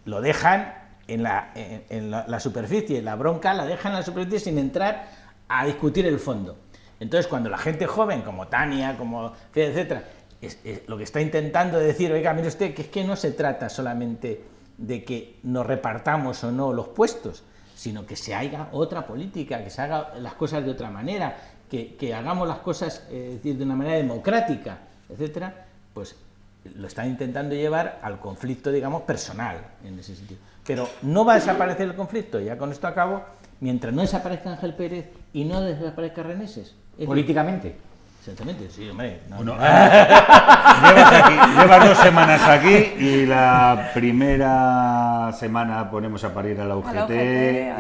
lo dejan en la superficie, la bronca la dejan en la superficie sin entrar a discutir el fondo. Entonces, cuando la gente joven, como Tania, como etcétera, lo que está intentando decir, oiga, mire usted, que es que no se trata solamente de que nos repartamos o no los puestos, sino que se haga otra política, que se hagan las cosas de otra manera, que hagamos las cosas de una manera democrática, etcétera, pues lo están intentando llevar al conflicto, digamos, personal, en ese sentido. Pero no va a desaparecer el conflicto, ya con esto acabo, mientras no desaparezca Ángel Pérez y no desaparezca Reneses. ¿Políticamente? Exactamente, sí, hombre. Bueno, llevas 2 semanas aquí y la primera semana ponemos a parir a la UGT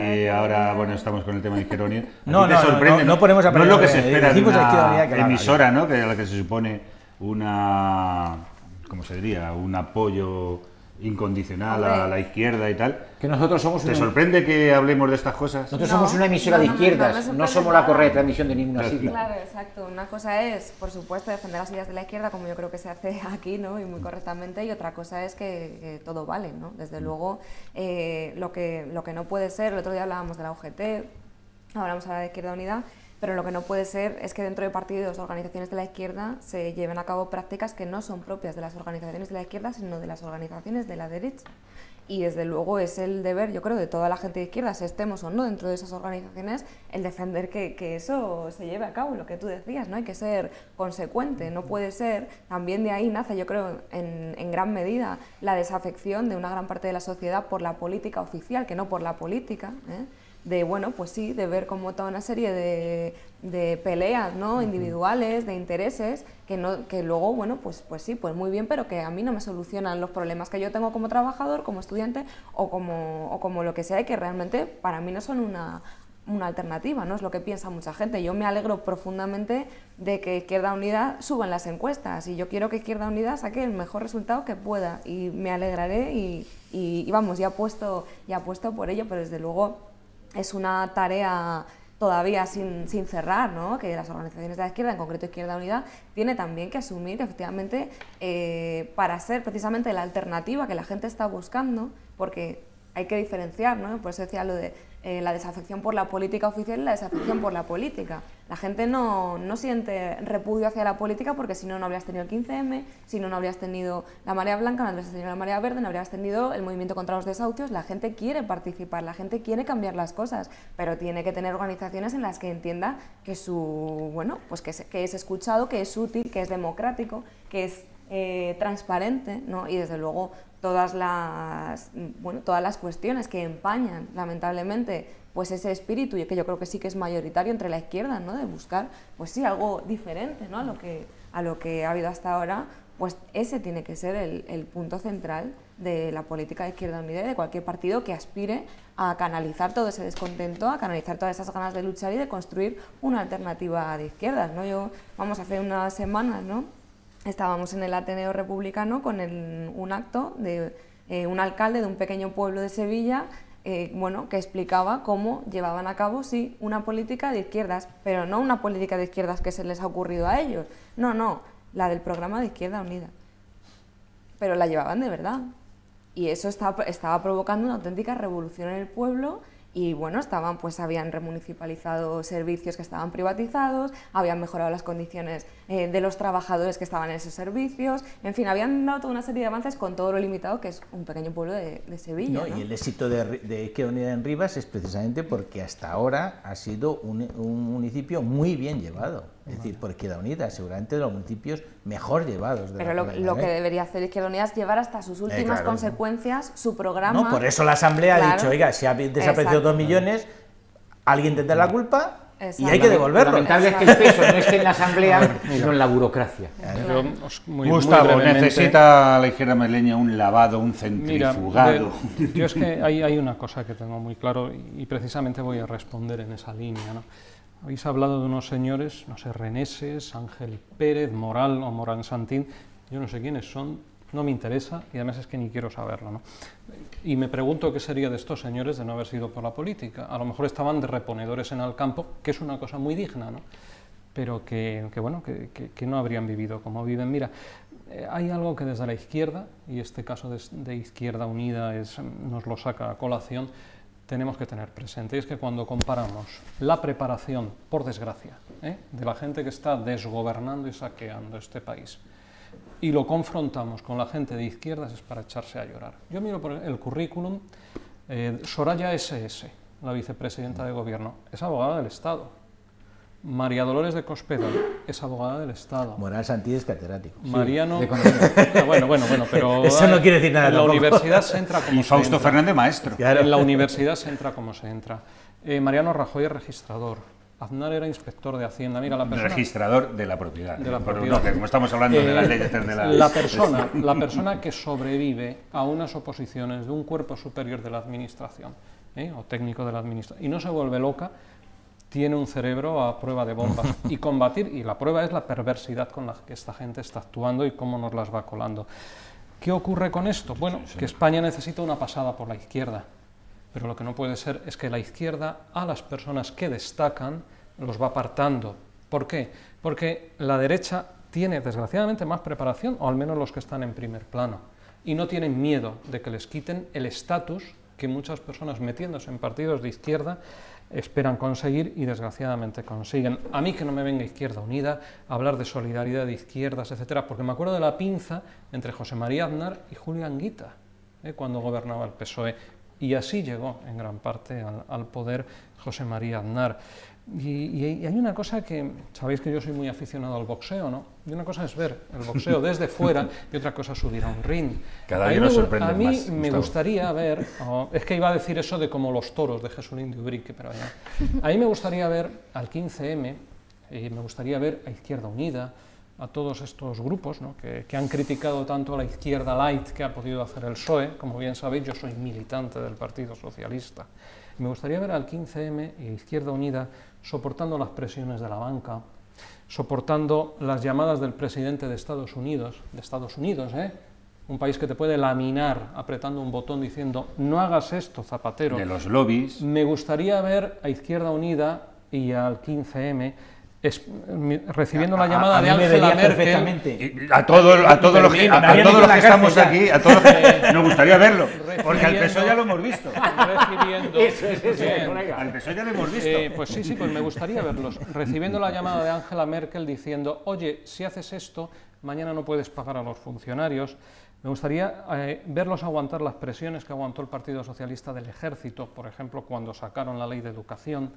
y ahora, bueno, estamos con el tema de Izquierda Unida. No ponemos a parir. No es lo que se espera de una emisora, ¿no? Que a la que se supone ¿cómo se diría? Un apoyo incondicional a la izquierda y tal. Que nosotros somos ¿Te sorprende que hablemos de estas cosas? Nosotros somos una emisora de izquierdas, no somos la correa de transmisión de ninguna sigla. Claro, exacto. Una cosa es, por supuesto, defender las ideas de la izquierda, como yo creo que se hace aquí, ¿no? Y muy correctamente, y otra cosa es que todo vale, ¿no? Desde luego, lo que no puede ser, el otro día hablábamos de la UGT, ahora vamos a hablar de Izquierda Unida, pero lo que no puede ser es que dentro de partidos o organizaciones de la izquierda se lleven a cabo prácticas que no son propias de las organizaciones de la izquierda, sino de las organizaciones de la derecha. Y desde luego es el deber, yo creo, de toda la gente de izquierda, si estemos o no dentro de esas organizaciones, el defender que eso se lleve a cabo, lo que tú decías, ¿no? Hay que ser consecuente, no puede ser, también de ahí nace, yo creo, en gran medida, la desafección de una gran parte de la sociedad por la política oficial, que no por la política, de, bueno, pues sí, de ver como toda una serie de peleas, ¿no? Individuales, de intereses, que luego, bueno, pues sí, pues muy bien, pero que a mí no me solucionan los problemas que yo tengo como trabajador, como estudiante o como lo que sea, y que realmente para mí no son una alternativa, ¿no? Es lo que piensa mucha gente. Yo me alegro profundamente de que Izquierda Unida suba en las encuestas y yo quiero que Izquierda Unida saque el mejor resultado que pueda y me alegraré y vamos, ya apuesto por ello, pero desde luego es una tarea todavía sin cerrar, ¿no? Que las organizaciones de la izquierda, en concreto Izquierda Unida, tiene también que asumir que efectivamente para ser precisamente la alternativa que la gente está buscando, porque hay que diferenciar, ¿no? Por eso decía lo de la desafección por la política oficial y la desafección por la política. La gente no siente repudio hacia la política porque si no, no habrías tenido el 15M, si no, no habrías tenido la marea blanca, no habrías tenido la marea verde, no habrías tenido el movimiento contra los desahucios. La gente quiere participar, la gente quiere cambiar las cosas, pero tiene que tener organizaciones en las que entienda que que es escuchado, que es útil, que es democrático, que es transparente, ¿no? Y desde luego todas las cuestiones que empañan, lamentablemente, pues ese espíritu, y que yo creo que sí que es mayoritario entre la izquierda, ¿no? De buscar, pues sí, algo diferente, ¿no? a lo que ha habido hasta ahora, pues ese tiene que ser el punto central de la política de Izquierda Unida y de cualquier partido que aspire a canalizar todo ese descontento, a canalizar todas esas ganas de luchar y de construir una alternativa de izquierdas, ¿no? Hace unas semanas, ¿no? Estábamos en el Ateneo Republicano con un acto de un alcalde de un pequeño pueblo de Sevilla que explicaba cómo llevaban a cabo, sí, una política de izquierdas, pero no una política de izquierdas que se les ha ocurrido a ellos, no, la del programa de Izquierda Unida. Pero la llevaban de verdad. Y eso estaba provocando una auténtica revolución en el pueblo. Y bueno, habían remunicipalizado servicios que estaban privatizados, habían mejorado las condiciones de los trabajadores que estaban en esos servicios, en fin, habían dado toda una serie de avances con todo lo limitado que es un pequeño pueblo de Sevilla. ¿No? Y el éxito de Izquierda Unida en Rivas es precisamente porque hasta ahora ha sido un municipio muy bien llevado, es decir, por Izquierda Unida, seguramente de los municipios mejor llevados. Pero lo que debería hacer Izquierda Unida es llevar hasta sus últimas consecuencias su programa. No, por eso la Asamblea ha dicho, oiga, si ha desaparecido 2 millones, alguien tendrá la culpa y hay que devolverlo. Lo lamentable es que el peso no esté en la Asamblea, sino en la burocracia. Gustavo, necesita la izquierda madrileña un lavado, un centrifugado. Mira, yo es que hay una cosa que tengo muy claro y precisamente voy a responder en esa línea, ¿no? Habéis hablado de unos señores, no sé, Reneses, Ángel Pérez, Moral o Morán Santín, yo no sé quiénes son, no me interesa y además es que ni quiero saberlo, ¿no? Y me pregunto qué sería de estos señores de no haber sido por la política. A lo mejor estaban de reponedores en el campo, que es una cosa muy digna, ¿no? Pero que no habrían vivido como viven. Mira, hay algo que desde la izquierda, y este caso de Izquierda Unida nos lo saca a colación, tenemos que tener presente, y es que cuando comparamos la preparación, por desgracia, de la gente que está desgobernando y saqueando este país, y lo confrontamos con la gente de izquierdas, es para echarse a llorar. Yo miro por el currículum, Soraya SS, la vicepresidenta de Gobierno, es abogada del Estado. María Dolores de Cospedal es abogada del Estado. Morán Santín es catedrático. Mariano... Sí, bueno, pero... Eso no quiere decir nada en la universidad se entra como y Fausto Fernández, maestro. Claro. En la universidad se entra como se entra. Mariano Rajoy es registrador. Aznar era inspector de Hacienda. Mira, la persona... Registrador de la propiedad. De la propiedad. No, como estamos hablando de las leyes de la... La persona que sobrevive a unas oposiciones de un cuerpo superior de la administración, o técnico de la administración, y no se vuelve loca, tiene un cerebro a prueba de bombas y combatir, y la prueba es la perversidad con la que esta gente está actuando y cómo nos las va colando. ¿Qué ocurre con esto? Bueno, que España necesita una pasada por la izquierda, pero lo que no puede ser es que la izquierda a las personas que destacan los va apartando. ¿Por qué? Porque la derecha tiene desgraciadamente más preparación, o al menos los que están en primer plano, y no tienen miedo de que les quiten el estatus que muchas personas metiéndose en partidos de izquierda esperan conseguir y desgraciadamente consiguen. A mí que no me venga Izquierda Unida a hablar de solidaridad de izquierdas, etcétera, porque me acuerdo de la pinza entre José María Aznar y Julio Anguita, cuando gobernaba el PSOE, y así llegó en gran parte al poder José María Aznar. Y hay una cosa que, sabéis que yo soy muy aficionado al boxeo, ¿no? Y una cosa es ver el boxeo desde fuera y otra cosa es subir a un ring. Cada día nos sorprende más. A mí me gustaría ver, es que iba a decir eso de como los toros de Jesulín de Ubrique, pero ya. A mí me gustaría ver al 15M, me gustaría ver a Izquierda Unida, a todos estos grupos, ¿no?, que han criticado tanto a la izquierda light que ha podido hacer el PSOE. Como bien sabéis, yo soy militante del Partido Socialista. Me gustaría ver al 15M y a Izquierda Unida soportando las presiones de la banca, soportando las llamadas del presidente de Estados Unidos, un país que te puede laminar apretando un botón diciendo no hagas esto, Zapatero. De los lobbies. Me gustaría ver a Izquierda Unida y al 15M recibiendo la llamada de Angela Merkel. A todos los que estamos aquí, a todos nos gustaría verlo, porque al PSOE ya lo hemos visto. Al PSOE ya lo hemos visto. Pues sí, pues me gustaría verlos recibiendo la llamada de Angela Merkel diciendo, oye, si haces esto, mañana no puedes pagar a los funcionarios. Me gustaría verlos aguantar las presiones que aguantó el Partido Socialista del Ejército, por ejemplo, cuando sacaron la ley de educación,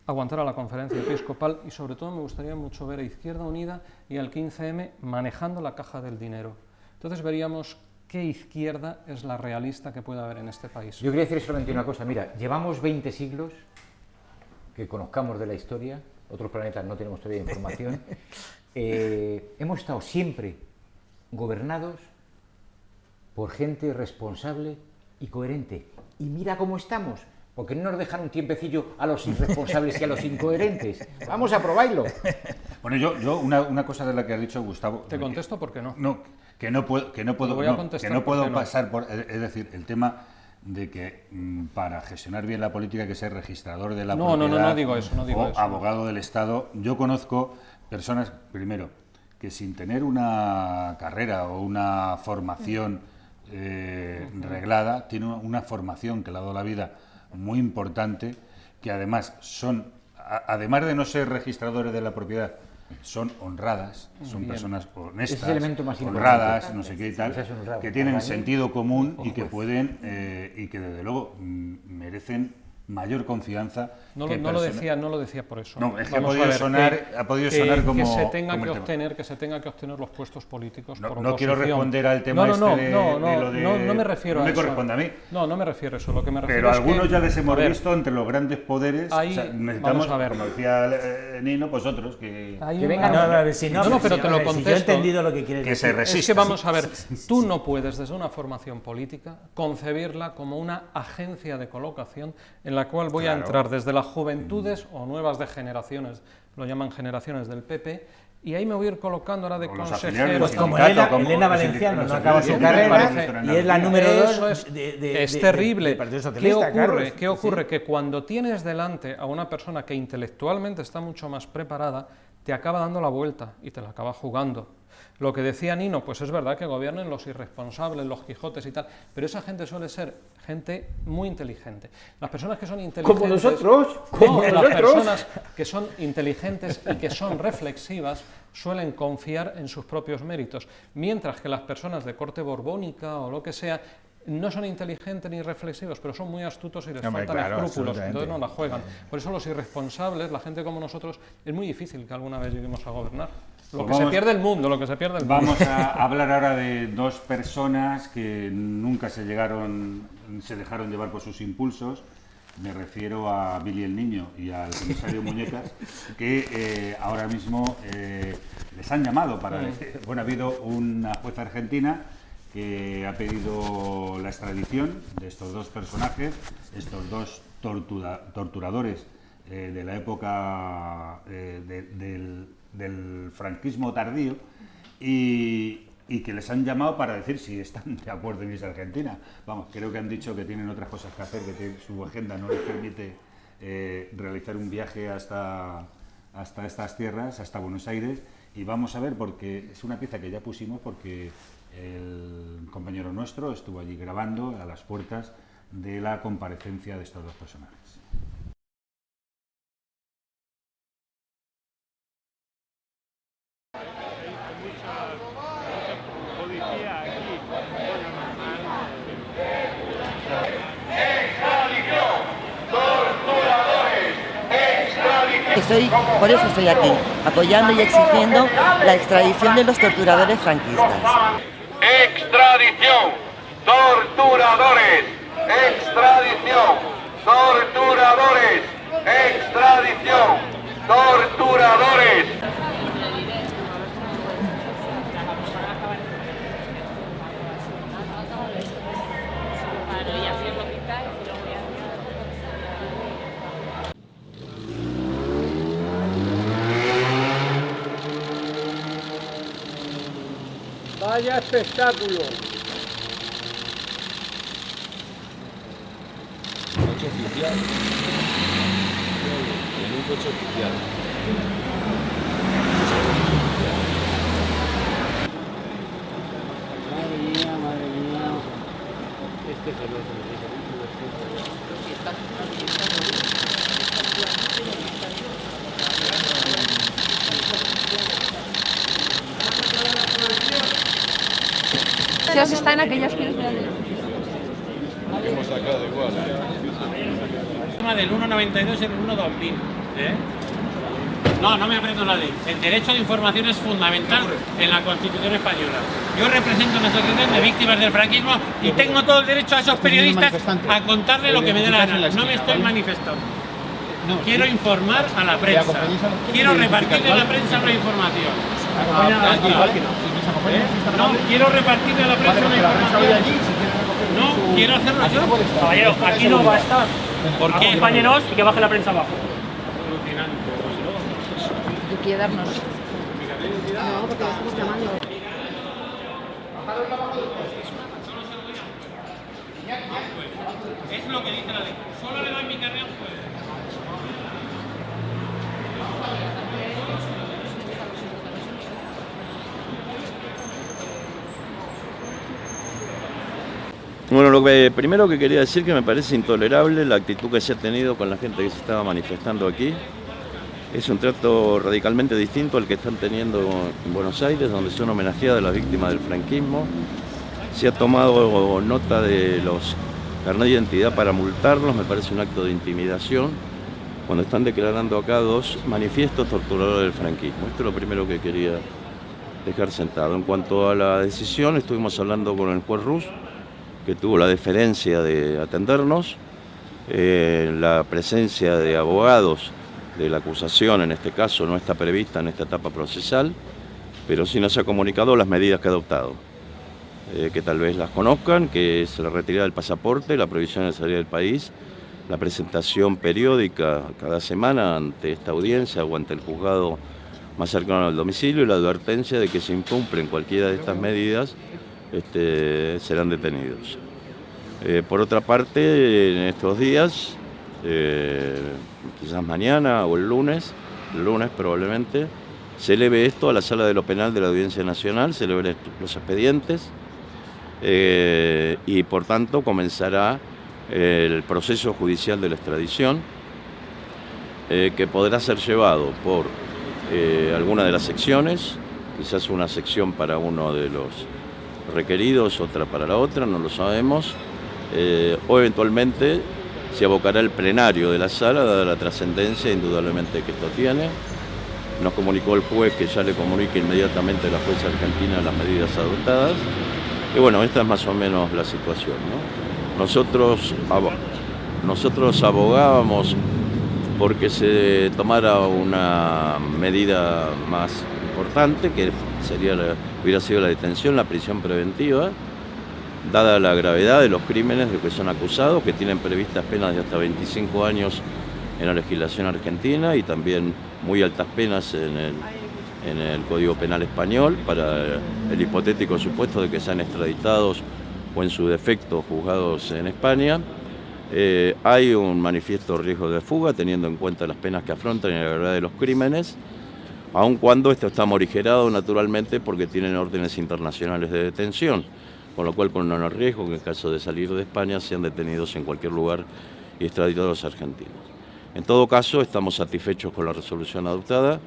aguantar a la conferencia episcopal, y sobre todo me gustaría mucho ver a Izquierda Unida y al 15M manejando la caja del dinero. Entonces veríamos qué izquierda es la realista que puede haber en este país. Yo quería decir solamente una cosa, mira, llevamos 20 siglos que conozcamos de la historia, otros planetas no tenemos todavía información, hemos estado siempre gobernados por gente responsable y coherente, y mira cómo estamos. ¿Por qué no nos dejan un tiempecillo a los irresponsables y a los incoherentes? Vamos a probarlo. Bueno, yo una cosa de la que has dicho, Gustavo... Te contesto por qué no. No, que no puedo pasar por... Es decir, el tema de que para gestionar bien la política hay que ser registrador de la propiedad... No digo eso, o abogado del Estado. Yo conozco personas, primero, que sin tener una carrera o una formación reglada, tienen una formación que le ha dado la vida muy importante, que además además de no ser registradores de la propiedad, son honradas, son personas honestas, es el elemento más honradas, no sé qué y tal, que tienen sentido común y que pueden, y que desde luego merecen mayor confianza. No lo decía por eso. No, es que ha podido sonar como... Que se tenga que obtener los puestos políticos por oposición. No quiero responder al tema no me refiero a eso. No me corresponde a mí. No me refiero a eso. Lo que me refiero Pero es algunos que, ya les hemos visto entre los grandes poderes. Vamos a ver. Como decía Nino, pues otros que vengan. Pero te lo contesto. Si yo he entendido lo que quieres decir. Se resistan. Es que vamos a ver, tú no puedes desde una formación política concebirla como una agencia de colocación en la cual voy a entrar desde las juventudes o nuevas de generaciones, lo llaman generaciones del PP, y ahí me voy a ir colocando ahora de consejero. Pues como Elena Valenciano no acaba su carrera y es la número 2 es terrible. del Partido Socialista. ¿Qué ocurre? Que cuando tienes delante a una persona que intelectualmente está mucho más preparada, te acaba dando la vuelta y te la acaba jugando. Lo que decía Nino, pues es verdad que gobiernen los irresponsables, los Quijotes y tal, pero esa gente suele ser gente muy inteligente. Las personas que son inteligentes... ¿Como nosotros? Las personas que son inteligentes y que son reflexivas suelen confiar en sus propios méritos, mientras que las personas de corte borbónica o lo que sea no son inteligentes ni reflexivos, pero son muy astutos y les faltan escrúpulos, entonces no la juegan. Por eso los irresponsables, la gente como nosotros, es muy difícil que alguna vez lleguemos a gobernar. Se pierde el mundo, lo que se pierde el mundo. Vamos a hablar ahora de dos personas que nunca se dejaron llevar por sus impulsos. Me refiero a Billy el Niño y al comisario Muñecas, que ahora mismo les han llamado para... Bueno, ha habido una jueza argentina que ha pedido la extradición de estos dos personajes, estos dos torturadores de la época del franquismo tardío, y que les han llamado para decir si están de acuerdo en irse a Argentina. Vamos, creo que han dicho que tienen otras cosas que hacer, que su agenda no les permite realizar un viaje hasta estas tierras, hasta Buenos Aires, y vamos a ver, porque es una pieza que ya pusimos, porque el compañero nuestro estuvo allí grabando a las puertas de la comparecencia de estos dos personajes. Por eso estoy aquí, apoyando y exigiendo la extradición de los torturadores franquistas. ¡Extradición! ¡Torturadores! ¡Extradición! ¡Torturadores! ¡Extradición! ¡Torturadores! Vaya espectáculo. Coche oficial. En un coche oficial. Madre mía, madre mía. Este es el otro. Si está en aquellos kilos de la Hemos sacado igual. Del 1.92 y el 1.2000. No me aprendo la ley. El derecho de información es fundamental en la Constitución española. Yo represento una asociación de víctimas del franquismo y tengo todo el derecho a esos periodistas a contarle lo que me dé la gana. No me estoy manifestando. Quiero informar a la prensa. Quiero repartirle a la prensa una información. No, quiero repartirle a la prensa una información. No, quiero hacerlo yo. Caballero, aquí no va a estar. ¿Por qué? Acompáñenos y que baje la prensa abajo. Yo quiero darnos. No, porque la estamos llamando. Es lo que dice la ley. Solo le doy mi carnet a un juez. Bueno, lo que primero que quería decir que me parece intolerable la actitud que se ha tenido con la gente que se estaba manifestando aquí. Es un trato radicalmente distinto al que están teniendo en Buenos Aires, donde son homenajeadas las víctimas del franquismo. Se ha tomado nota de los carnet de identidad para multarlos, me parece un acto de intimidación, cuando están declarando acá dos manifiestos torturadores del franquismo. Esto es lo primero que quería dejar sentado. En cuanto a la decisión, estuvimos hablando con el juez Rus, que tuvo la deferencia de atendernos, la presencia de abogados de la acusación, en este caso, no está prevista en esta etapa procesal, pero sí nos ha comunicado las medidas que ha adoptado, que tal vez las conozcan, que es la retirada del pasaporte, la prohibición de salir del país, la presentación periódica cada semana ante esta audiencia o ante el juzgado más cercano al domicilio y la advertencia de que si incumplen cualquiera de estas medidas serán detenidos. Por otra parte, en estos días, quizás mañana o el lunes probablemente, se eleve esto a la Sala de lo Penal de la Audiencia Nacional, se eleven los expedientes y por tanto comenzará el proceso judicial de la extradición que podrá ser llevado por alguna de las secciones, quizás una sección para uno de los requeridos, otra para la otra, no lo sabemos, o eventualmente se abocará el plenario de la sala, dada la trascendencia indudablemente que esto tiene. Nos comunicó el juez que ya le comunique inmediatamente a la jueza argentina las medidas adoptadas. Y bueno, esta es más o menos la situación, ¿no? Nosotros abogábamos porque se tomara una medida más importante, que hubiera sido la detención, la prisión preventiva, dada la gravedad de los crímenes de que son acusados, que tienen previstas penas de hasta 25 años en la legislación argentina y también muy altas penas en el Código Penal español para el hipotético supuesto de que sean extraditados o en su defecto juzgados en España. Hay un manifiesto riesgo de fuga teniendo en cuenta las penas que afrontan y la gravedad de los crímenes, aun cuando esto está morigerado naturalmente porque tienen órdenes internacionales de detención, con lo cual con un riesgo que en caso de salir de España sean detenidos en cualquier lugar y extraditados a Argentina. En todo caso, estamos satisfechos con la resolución adoptada,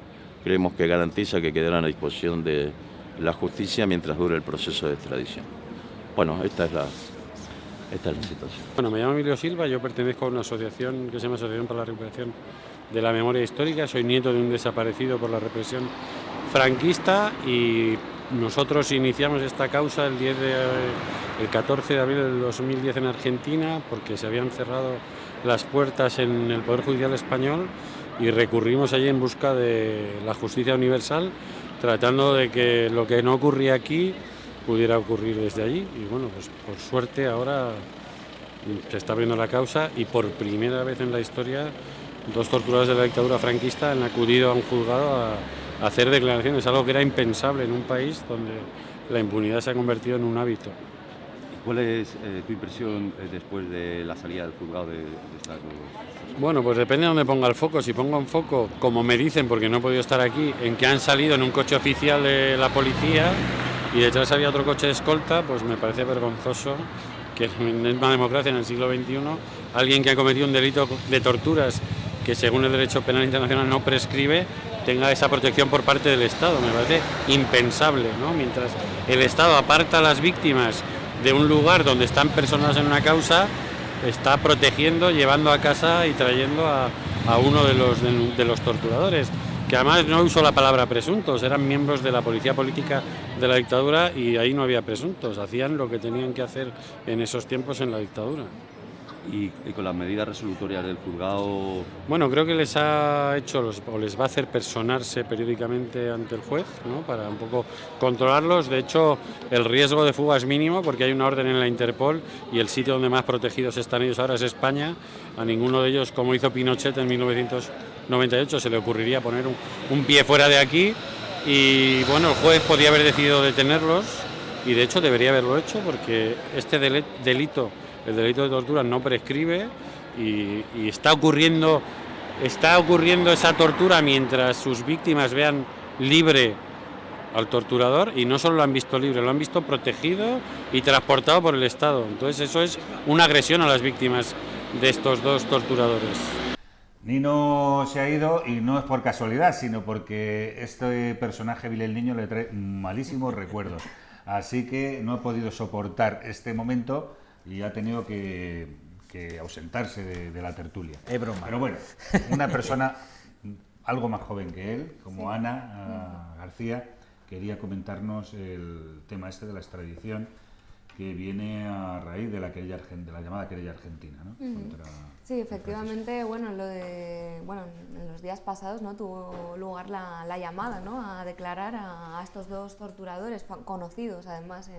creemos que garantiza que quedarán a disposición de la justicia mientras dure el proceso de extradición. Bueno, esta es la situación. Bueno, me llamo Emilio Silva, yo pertenezco a una asociación que se llama Asociación para la Recuperación de la Memoria Histórica, soy nieto de un desaparecido por la represión franquista y nosotros iniciamos esta causa el 14 de abril del 2010 en Argentina porque se habían cerrado las puertas en el Poder Judicial español y recurrimos allí en busca de la justicia universal, tratando de que lo que no ocurría aquí pudiera ocurrir desde allí. Y bueno, pues por suerte ahora se está abriendo la causa y por primera vez en la historia dos torturadores de la dictadura franquista han acudido a un juzgado hacer declaraciones, algo que era impensable en un país donde la impunidad se ha convertido en un hábito. ¿Cuál es tu impresión después de la salida del juzgado de estas dos? Bueno, pues depende de dónde ponga el foco. Si pongo un foco, como me dicen, porque no he podido estar aquí, en que han salido en un coche oficial de la policía y detrás había otro coche de escolta, pues me parece vergonzoso que en una democracia en el siglo XXI alguien que ha cometido un delito de torturas que según el derecho penal internacional no prescribe tenga esa protección por parte del Estado. Me parece impensable, ¿no? Mientras el Estado aparta a las víctimas de un lugar donde están personas en una causa, está protegiendo, llevando a casa y trayendo a uno de los torturadores, que además no uso la palabra presuntos, eran miembros de la policía política de la dictadura y ahí no había presuntos, hacían lo que tenían que hacer en esos tiempos en la dictadura. Y con las medidas resolutorias del juzgado... Bueno, creo que les ha hecho o les va a hacer personarse periódicamente ante el juez, ¿no? Para un poco controlarlos. De hecho, el riesgo de fuga es mínimo porque hay una orden en la Interpol y el sitio donde más protegidos están ellos ahora es España. A ninguno de ellos, como hizo Pinochet en 1998, se le ocurriría poner un pie fuera de aquí. Y bueno, el juez podía haber decidido detenerlos y de hecho debería haberlo hecho porque este delito... El delito de tortura no prescribe y está ocurriendo esa tortura mientras sus víctimas vean libre al torturador y no solo lo han visto libre, lo han visto protegido y transportado por el Estado. Entonces eso es una agresión a las víctimas de estos dos torturadores. Nino se ha ido y no es por casualidad, sino porque este personaje Vil el Niño le trae malísimos recuerdos. Así que no ha podido soportar este momento y ha tenido que ausentarse de la tertulia. Es broma. Pero bueno, una persona algo más joven que él, como Ana García, quería comentarnos el tema este de la extradición que viene a raíz de la llamada querella argentina, ¿no? Sí, efectivamente, bueno, en los días pasados, ¿no? Tuvo lugar la llamada, ¿no? A declarar a estos dos torturadores conocidos, además,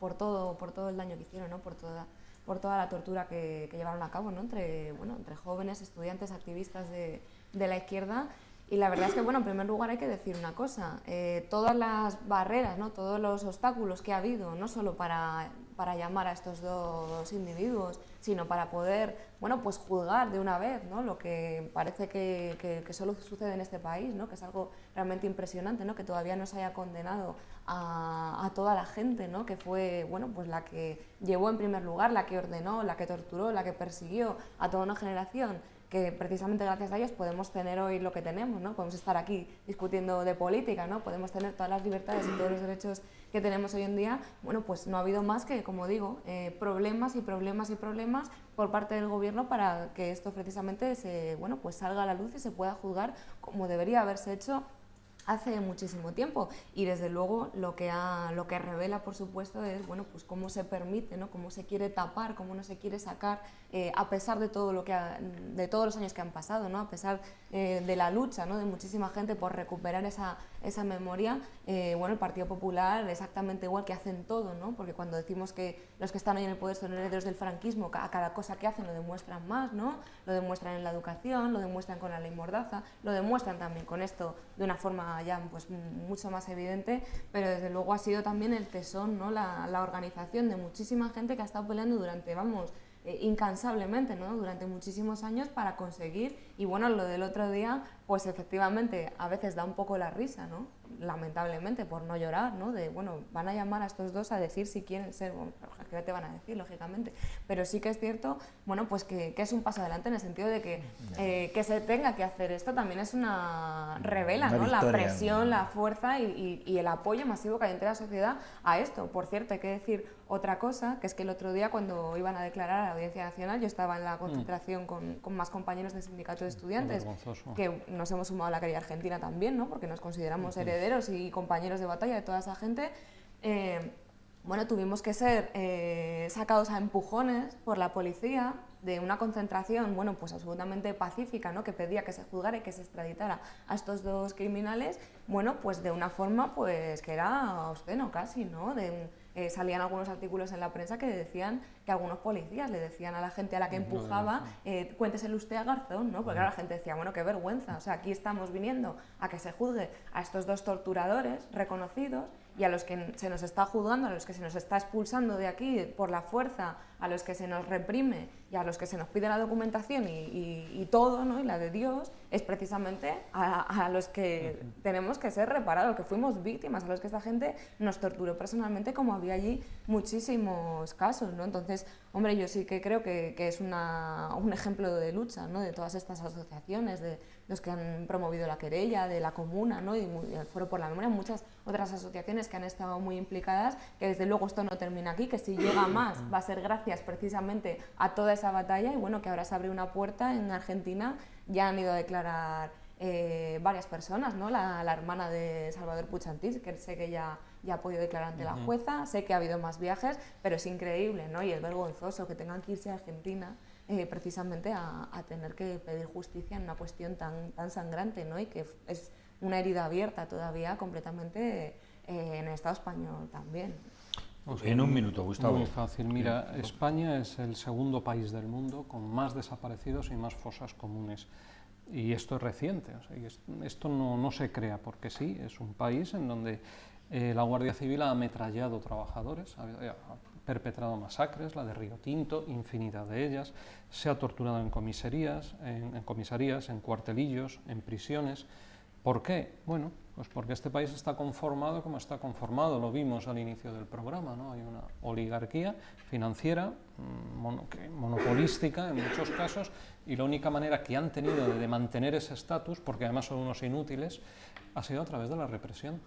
por todo el daño que hicieron, ¿no? por toda la tortura que llevaron a cabo, ¿no? entre jóvenes, estudiantes, activistas de la izquierda. Y la verdad es que, en primer lugar hay que decir una cosa, todas las barreras, ¿no? Todos los obstáculos que ha habido, no solo para llamar a estos dos individuos, sino para poder, juzgar de una vez, ¿no? Lo que parece que solo sucede en este país, ¿no? Que es algo realmente impresionante, ¿no? Que todavía no se haya condenado a toda la gente, ¿no? Que fue, la que llevó en primer lugar, la que ordenó, la que torturó, la que persiguió a toda una generación, que precisamente gracias a ellos podemos tener hoy lo que tenemos, ¿no? Podemos estar aquí discutiendo de política, ¿no? Podemos tener todas las libertades y todos los derechos que tenemos hoy en día. Pues no ha habido más que, como digo, problemas por parte del gobierno para que esto precisamente salga a la luz y se pueda juzgar como debería haberse hecho hace muchísimo tiempo. Y desde luego lo que revela, por supuesto, es cómo se permite, ¿no? Cómo se quiere tapar, cómo no se quiere sacar, a pesar de todo de todos los años que han pasado, ¿no? A pesar de la lucha, ¿no? De muchísima gente por recuperar esa memoria. El Partido Popular exactamente igual, que hacen todo, ¿no? Porque cuando decimos que los que están hoy en el poder son herederos del franquismo, a cada cosa que hacen lo demuestran más, ¿no? Lo demuestran en la educación, lo demuestran con la ley Mordaza, lo demuestran también con esto de una forma ya mucho más evidente, pero desde luego ha sido también el tesón, ¿no? La organización de muchísima gente que ha estado peleando durante, incansablemente, ¿no? Durante muchísimos años para conseguir, y lo del otro día, pues efectivamente a veces da un poco la risa, ¿no? Lamentablemente, por no llorar, ¿no? Van a llamar a estos dos a decir si quieren ser, ¿qué te van a decir, lógicamente? Pero sí que es cierto, que es un paso adelante en el sentido de que se tenga que hacer esto también es revela, ¿no? La presión, la fuerza y el apoyo masivo que hay entre la sociedad a esto. Por cierto, hay que decir otra cosa, que es que el otro día cuando iban a declarar a la Audiencia Nacional, yo estaba en la concentración con más compañeros del sindicato de estudiantes, que nos hemos sumado a la querella argentina también, ¿no? Porque nos consideramos herederos y compañeros de batalla de toda esa gente. Tuvimos que ser sacados a empujones por la policía de una concentración, bueno, pues absolutamente pacífica, ¿no? Que pedía que se juzgara y que se extraditara a estos dos criminales, bueno, pues de una forma pues que era obsceno casi, ¿no? Salían algunos artículos en la prensa que decían que algunos policías le decían a la gente a la que empujaba, cuénteselo usted a Garzón, ¿no? Porque claro, la gente decía, bueno, qué vergüenza, o sea, aquí estamos viniendo a que se juzgue a estos dos torturadores reconocidos y a los que se nos está juzgando, a los que se nos está expulsando de aquí por la fuerza, a los que se nos reprime y a los que se nos pide la documentación y todo, ¿no? Y la de Dios, es precisamente a los que tenemos que ser reparados, que fuimos víctimas, a los que esta gente nos torturó personalmente, como había allí muchísimos casos, ¿no? Entonces, hombre, yo sí que creo que es un ejemplo de lucha, ¿no? De todas estas asociaciones, de los que han promovido la querella, de la Comuna, ¿no? Y el Foro por la Memoria, muchas otras asociaciones que han estado muy implicadas, que desde luego esto no termina aquí, que si llega más va a ser gracias precisamente a toda esa batalla y bueno, que ahora se abre una puerta en Argentina, ya han ido a declarar varias personas, ¿no? La hermana de Salvador Puig Antich, que sé que ya ha podido declarar ante la jueza, sé que ha habido más viajes, pero es increíble, ¿no? Y es vergonzoso que tengan que irse a Argentina precisamente a tener que pedir justicia en una cuestión tan sangrante, ¿no? Y que es una herida abierta todavía completamente en el Estado español también. En un minuto, Gustavo. Muy fácil. Mira, España es el segundo país del mundo con más desaparecidos y más fosas comunes. Y esto es reciente, o sea, esto no se crea porque sí, es un país en donde la Guardia Civil ha ametrallado trabajadores, ha perpetrado masacres, la de Río Tinto, infinidad de ellas, se ha torturado en comisarías, en cuartelillos, en prisiones. ¿Por qué? Bueno, pues porque este país está conformado como está conformado, lo vimos al inicio del programa, ¿no? Hay una oligarquía financiera, monopolística en muchos casos, y la única manera que han tenido de mantener ese estatus, porque además son unos inútiles, ha sido a través de la represión.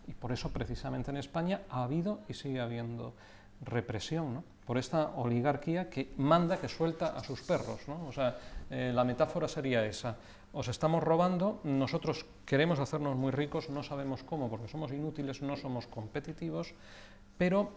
Y por eso precisamente en España ha habido y sigue habiendo represión, ¿no? Por esta oligarquía que manda, que suelta a sus perros, ¿no? O sea, la metáfora sería esa: os estamos robando, nosotros queremos hacernos muy ricos, no sabemos cómo, porque somos inútiles, no somos competitivos, pero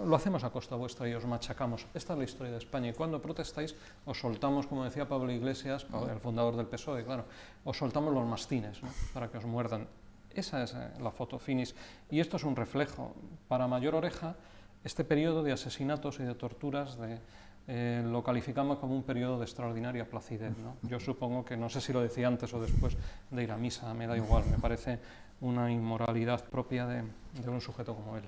lo hacemos a costa vuestra y os machacamos. Esta es la historia de España, y cuando protestáis os soltamos, como decía Pablo Iglesias, el fundador del PSOE, claro, os soltamos los mastines, ¿no? Para que os muerdan. Esa es la foto finis, y esto es un reflejo. Para mayor oreja, este periodo de asesinatos y de torturas lo calificamos como un periodo de extraordinaria placidez, ¿no? Yo supongo que, no sé si lo decía antes o después de ir a misa, me da igual, me parece una inmoralidad propia de un sujeto como él.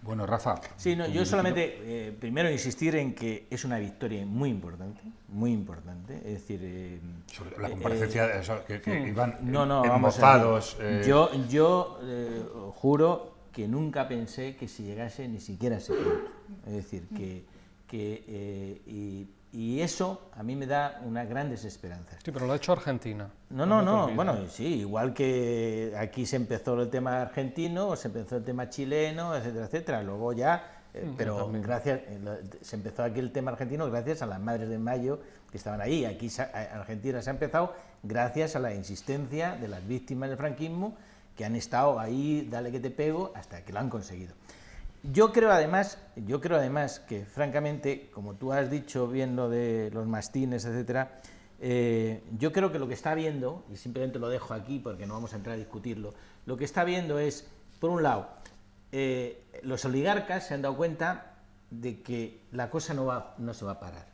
Bueno, Rafa. Sí, no, yo solamente, primero insistir en que es una victoria muy importante, es decir... sobre la comparecencia, que iban embozados... Yo juro que nunca pensé que se llegase ni siquiera a ese punto. Es decir, y eso a mí me da una gran desesperanza. Sí, pero lo ha hecho Argentina. No, bueno, sí, igual que aquí se empezó el tema argentino, se empezó el tema chileno, etcétera, etcétera. Luego ya, pero se empezó aquí el tema argentino gracias a las Madres de Mayo que estaban ahí. Aquí Argentina se ha empezado gracias a la insistencia de las víctimas del franquismo, que han estado ahí, dale que te pego, hasta que lo han conseguido. Yo creo además que, francamente, como tú has dicho bien lo de los mastines, etcétera, yo creo que lo que está viendo, y simplemente lo dejo aquí porque no vamos a entrar a discutirlo, lo que está viendo es, por un lado, los oligarcas se han dado cuenta de que la cosa no se va a parar.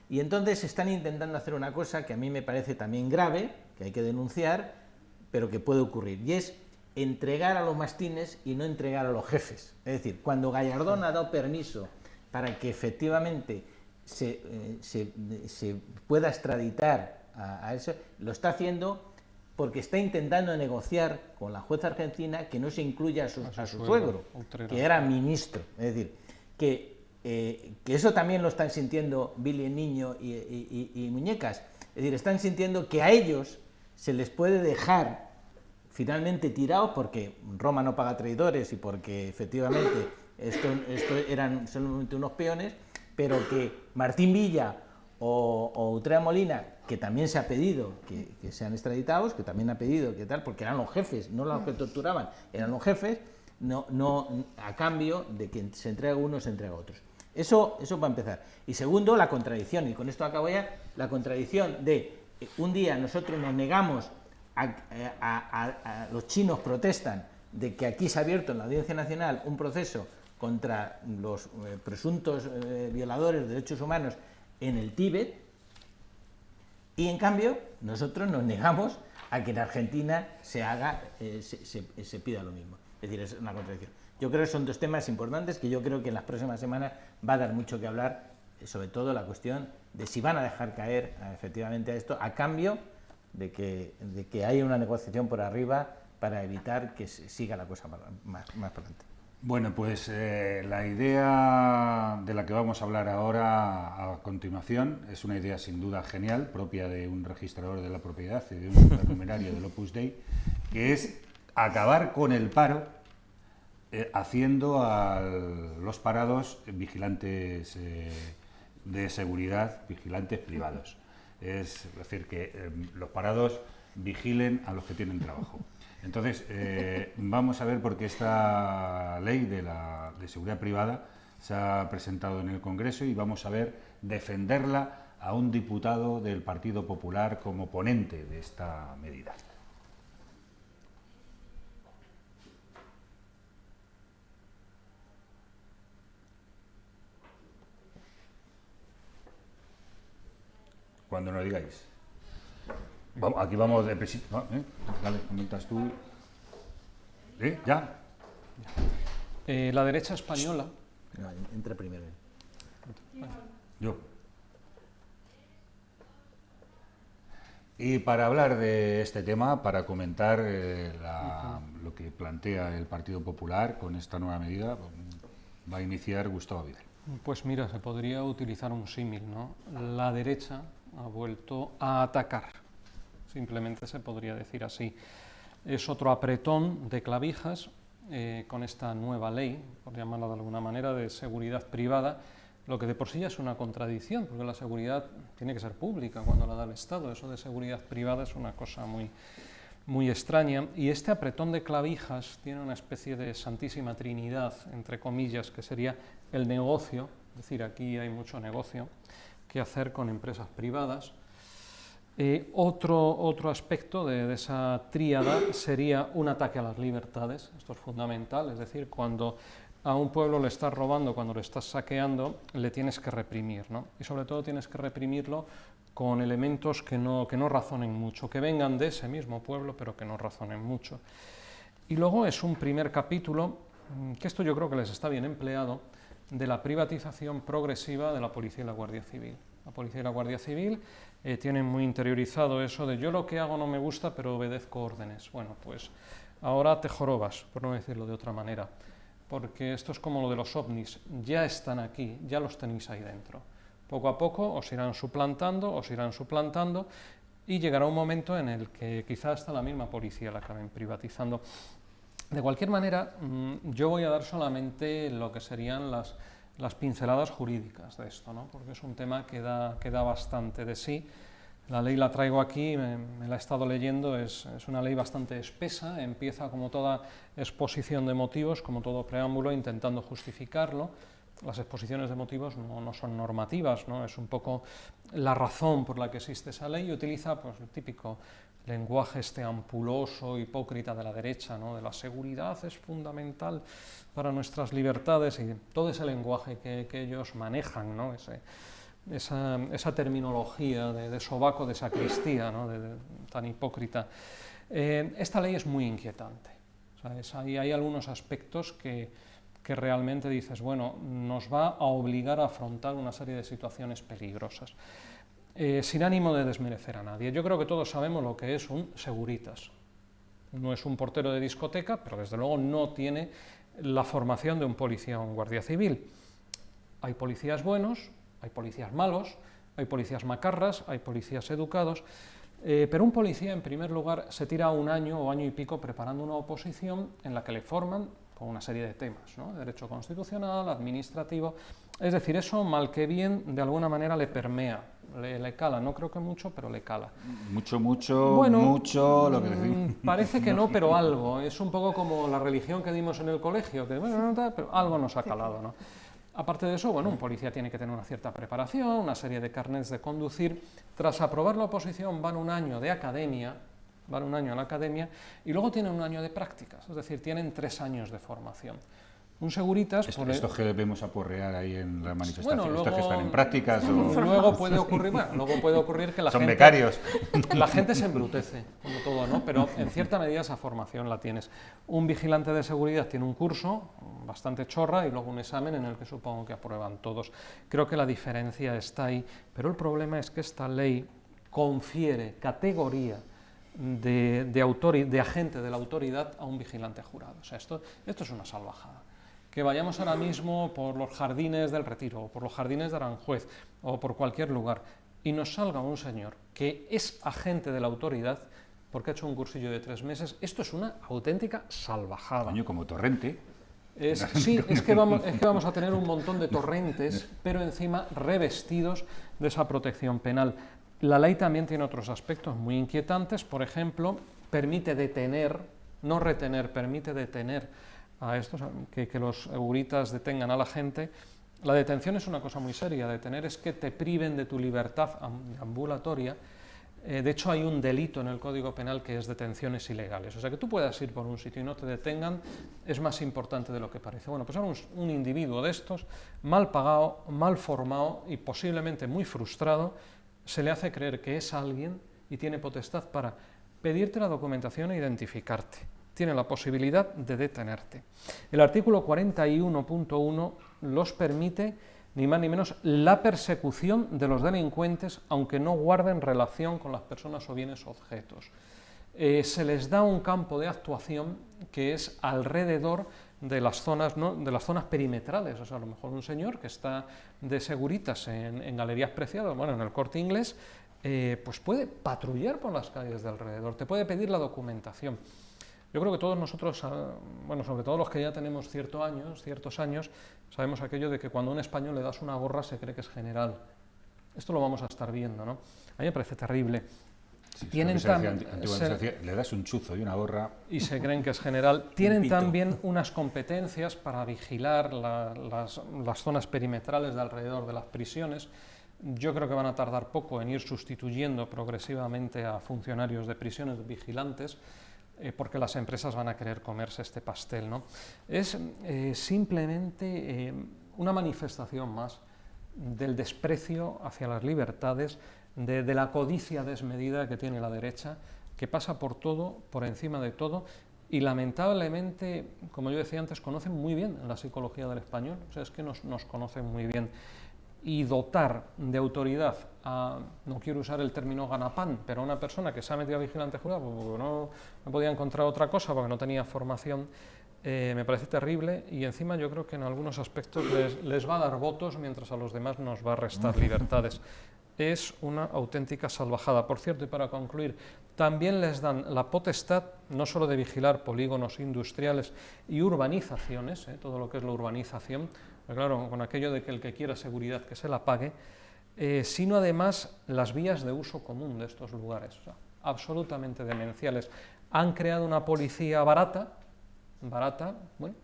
Y entonces están intentando hacer una cosa que a mí me parece también grave, que hay que denunciar, pero que puede ocurrir, y es entregar a los mastines y no entregar a los jefes. Es decir, cuando Gallardón ha dado permiso para que efectivamente se pueda extraditar a eso, lo está haciendo porque está intentando negociar con la jueza argentina que no se incluya a su suegro, que era ministro. Es decir, que eso también lo están sintiendo Billy el Niño y Muñecas. Es decir, están sintiendo que a ellos se les puede dejar finalmente tirados porque Roma no paga traidores y porque efectivamente esto eran solamente unos peones, pero que Martín Villa o Utrera Molina, que también se ha pedido que sean extraditados, que también ha pedido que tal, porque eran los jefes, no los que torturaban, eran los jefes, no a cambio de que se entrega uno, se entrega a otros. Eso para empezar. Y segundo, la contradicción, y con esto acabo ya, la contradicción de un día nosotros nos negamos los chinos protestan de que aquí se ha abierto en la Audiencia Nacional un proceso contra los presuntos violadores de derechos humanos en el Tíbet, y en cambio nosotros nos negamos a que en Argentina se pida lo mismo. Es decir, es una contradicción. Yo creo que son dos temas importantes que yo creo que en las próximas semanas va a dar mucho que hablar, sobre todo la cuestión de si van a dejar caer efectivamente a esto a cambio de que haya una negociación por arriba para evitar que siga la cosa más por delante. Bueno, pues la idea de la que vamos a hablar ahora a continuación es una idea sin duda genial, propia de un registrador de la propiedad y de un supernumerario del Opus Dei, que es acabar con el paro haciendo a los parados vigilantes de seguridad, vigilantes privados. Es decir, que los parados vigilen a los que tienen trabajo. Entonces, vamos a ver por qué esta ley de seguridad privada se ha presentado en el Congreso y vamos a ver defenderla a un diputado del Partido Popular como ponente de esta medida. Cuando nos digáis. Aquí vamos de presión. Dale, comentas tú. ¿Ya? La derecha española... No, entra primero. Yo. Y para hablar de este tema, para comentar lo que plantea el Partido Popular con esta nueva medida, va a iniciar Gustavo Vidal. Pues mira, se podría utilizar un símil, ¿no? La derecha ha vuelto a atacar, simplemente se podría decir así. Es otro apretón de clavijas con esta nueva ley, por llamarla de alguna manera, de seguridad privada, lo que de por sí ya es una contradicción, porque la seguridad tiene que ser pública cuando la da el Estado. Eso de seguridad privada es una cosa muy extraña, y este apretón de clavijas tiene una especie de santísima trinidad, entre comillas, que sería el negocio, es decir, aquí hay mucho negocio que hacer con empresas privadas. Otro aspecto de esa tríada sería un ataque a las libertades. Esto es fundamental, es decir, cuando a un pueblo le estás robando, cuando le estás saqueando, le tienes que reprimir, ¿no? Y sobre todo tienes que reprimirlo con elementos que no razonen mucho, que vengan de ese mismo pueblo, pero que no razonen mucho. Y luego es un primer capítulo, que esto yo creo que les está bien empleado, de la privatización progresiva de la Policía y la Guardia Civil. La Policía y la Guardia Civil tienen muy interiorizado eso de yo lo que hago no me gusta, pero obedezco órdenes. Bueno, pues ahora te jorobas, por no decirlo de otra manera, porque esto es como lo de los ovnis, ya están aquí, ya los tenéis ahí dentro. Poco a poco os irán suplantando, y llegará un momento en el que quizá hasta la misma policía la acaben privatizando. De cualquier manera, yo voy a dar solamente lo que serían las pinceladas jurídicas de esto, ¿no? Porque es un tema que da bastante de sí. La ley la traigo aquí, me la he estado leyendo, es una ley bastante espesa, empieza como toda exposición de motivos, como todo preámbulo, intentando justificarlo. Las exposiciones de motivos no son normativas, ¿no? Es un poco la razón por la que existe esa ley, y utiliza pues, el típico lenguaje ampuloso, hipócrita de la derecha, ¿no? De la seguridad es fundamental para nuestras libertades, y todo ese lenguaje que ellos manejan, ¿no? Esa terminología de sobaco de sacristía, ¿no? Tan hipócrita. Esta ley es muy inquietante, ¿sabes? Hay algunos aspectos que realmente dices, bueno, nos va a obligar a afrontar una serie de situaciones peligrosas. Sin ánimo de desmerecer a nadie, yo creo que todos sabemos lo que es un seguritas. No es un portero de discoteca, pero desde luego no tiene la formación de un policía o un guardia civil. Hay policías buenos, hay policías malos, hay policías macarras, hay policías educados, pero un policía, en primer lugar, se tira un año o año y pico preparando una oposición en la que le forman con una serie de temas, ¿no? Derecho constitucional, administrativo, es decir, eso mal que bien de alguna manera le permea, le cala, no creo que mucho, pero le cala. Mucho, lo que decimos. Parece que no, pero algo, es un poco como la religión que dimos en el colegio, que bueno, pero algo nos ha calado, ¿no? Aparte de eso, bueno, un policía tiene que tener una cierta preparación, una serie de carnets de conducir. Tras aprobar la oposición van un año de academia, van un año a la academia y luego tienen un año de prácticas, es decir, tienen 3 años de formación. Un seguritas... Estos que vemos aporrear ahí en la manifestación, bueno, luego, estos que están en prácticas o... Luego puede ocurrir que la Son gente... becarios. La gente se embrutece, como todo, ¿no? Pero en cierta medida esa formación la tienes. Un vigilante de seguridad tiene un curso bastante chorra y luego un examen en el que supongo que aprueban todos. Creo que la diferencia está ahí, pero el problema es que esta ley confiere categoría de agente de la autoridad a un vigilante jurado. O sea, esto es una salvajada. Que vayamos ahora mismo por los jardines del Retiro, o por los jardines de Aranjuez, o por cualquier lugar, y nos salga un señor que es agente de la autoridad porque ha hecho un cursillo de 3 meses, esto es una auténtica salvajada. Coño, como Torrente. Sí, es que vamos a tener un montón de torrentes, pero encima revestidos de esa protección penal. La ley también tiene otros aspectos muy inquietantes, por ejemplo, permite detener, no retener, permite detener a estos, que los seguritas detengan a la gente. La detención es una cosa muy seria, detener es que te priven de tu libertad ambulatoria. De hecho, hay un delito en el Código Penal que es detenciones ilegales. O sea, que tú puedas ir por un sitio y no te detengan es más importante de lo que parece. Bueno, pues ahora un individuo de estos, mal pagado, mal formado y posiblemente muy frustrado, se le hace creer que es alguien y tiene potestad para pedirte la documentación e identificarte. Tiene la posibilidad de detenerte. El artículo 41.1 los permite, ni más ni menos, la persecución de los delincuentes, aunque no guarden relación con las personas o bienes objetos. Se les da un campo de actuación que es alrededor de las zonas, ¿no?, de las zonas perimetrales. O sea, a lo mejor un señor que está de seguritas en Galerías Preciadas, bueno, en el Corte Inglés, pues puede patrullar por las calles de alrededor, te puede pedir la documentación. Yo creo que todos nosotros, bueno, sobre todo los que ya tenemos ciertos años, sabemos aquello de que cuando a un español le das una gorra se cree que es general. Esto lo vamos a estar viendo, ¿no? A mí me parece terrible. Sí, Tienen le das un chuzo y una gorra... Y se creen que es general. Tienen también unas competencias para vigilar las zonas perimetrales de alrededor de las prisiones. Yo creo que van a tardar poco en ir sustituyendo progresivamente a funcionarios de prisiones vigilantes, porque las empresas van a querer comerse este pastel, ¿no? Es simplemente una manifestación más del desprecio hacia las libertades, de la codicia desmedida que tiene la derecha, que pasa por todo, por encima de todo, y lamentablemente, como yo decía antes, conocen muy bien la psicología del español, o sea, es que nos conocen muy bien. Y dotar de autoridad a, no quiero usar el término ganapán, pero a una persona que se ha metido a vigilante jurado porque no podía encontrar otra cosa, porque no tenía formación, me parece terrible, y encima yo creo que en algunos aspectos les va a dar votos, mientras a los demás nos va a restar libertades. Es una auténtica salvajada. Por cierto, y para concluir, también les dan la potestad no solo de vigilar polígonos industriales y urbanizaciones, todo lo que es la urbanización, claro, con aquello de que el que quiera seguridad que se la pague, sino además las vías de uso común de estos lugares, o sea, absolutamente demenciales. Han creado una policía barata, bueno,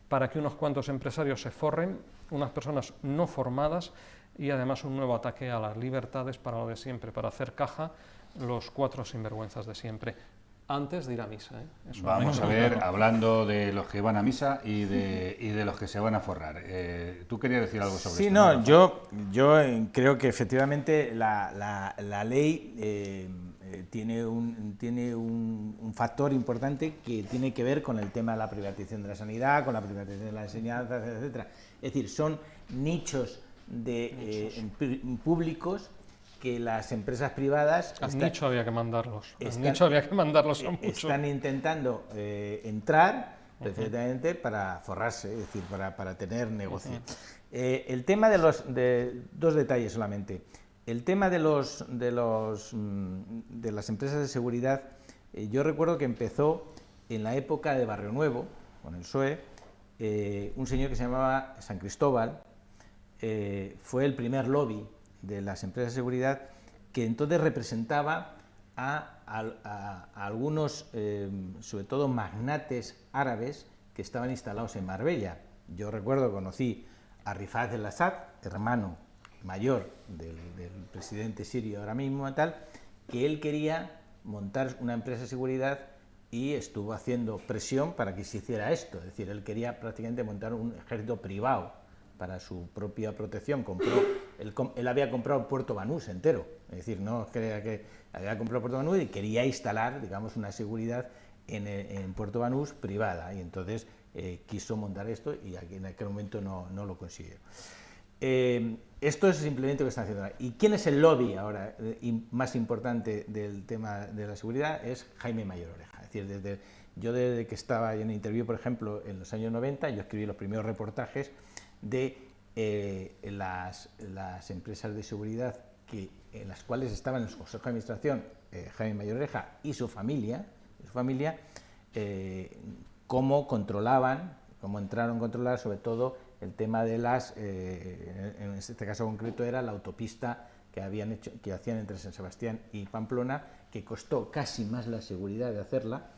para que unos cuantos empresarios se forren, unas personas no formadas, y además un nuevo ataque a las libertades para lo de siempre, para hacer caja los 4 sinvergüenzas de siempre. Antes de ir a misa. Eso vamos a ver, hablando de los que van a misa y de los que se van a forrar. ¿Tú querías decir algo sobre esto? Sí, no, yo creo que efectivamente la ley tiene un factor importante que tiene que ver con el tema de la privatización de la sanidad, con la privatización de la enseñanza, etcétera. Es decir, son nichos públicos que las empresas privadas... nicho había que mandarlos. Nicho había que mandarlos a muchos. Están intentando entrar precisamente para forrarse, es decir, para tener negocio. El tema de dos detalles solamente. El tema de las empresas de seguridad, yo recuerdo que empezó en la época de Barrio Nuevo, con el PSOE, un señor que se llamaba San Cristóbal, fue el primer lobby de las empresas de seguridad, que entonces representaba a algunos, sobre todo magnates árabes, que estaban instalados en Marbella. Yo recuerdo, conocí a Rifat el-Assad, hermano mayor del presidente sirio ahora mismo, tal, que él quería montar una empresa de seguridad y estuvo haciendo presión para que se hiciera esto. Es decir, él quería prácticamente montar un ejército privado para su propia protección. Él había comprado Puerto Banús entero, es decir, no creía que había comprado Puerto Banús y quería instalar, digamos, una seguridad en Puerto Banús privada, y entonces quiso montar esto y en aquel momento no lo consiguió. Esto es simplemente lo que están haciendo ahora. ¿Y quién es el lobby ahora más importante del tema de la seguridad? Es Jaime Mayor Oreja. Es decir, yo desde que estaba en Interview, por ejemplo, en los años 90, yo escribí los primeros reportajes de las empresas de seguridad en las cuales estaban en su consejo de administración Jaime Mayor Oreja y su familia, cómo controlaban, cómo entraron a controlar sobre todo el tema de en este caso concreto era la autopista que hacían entre San Sebastián y Pamplona, que costó casi más la seguridad de hacerla,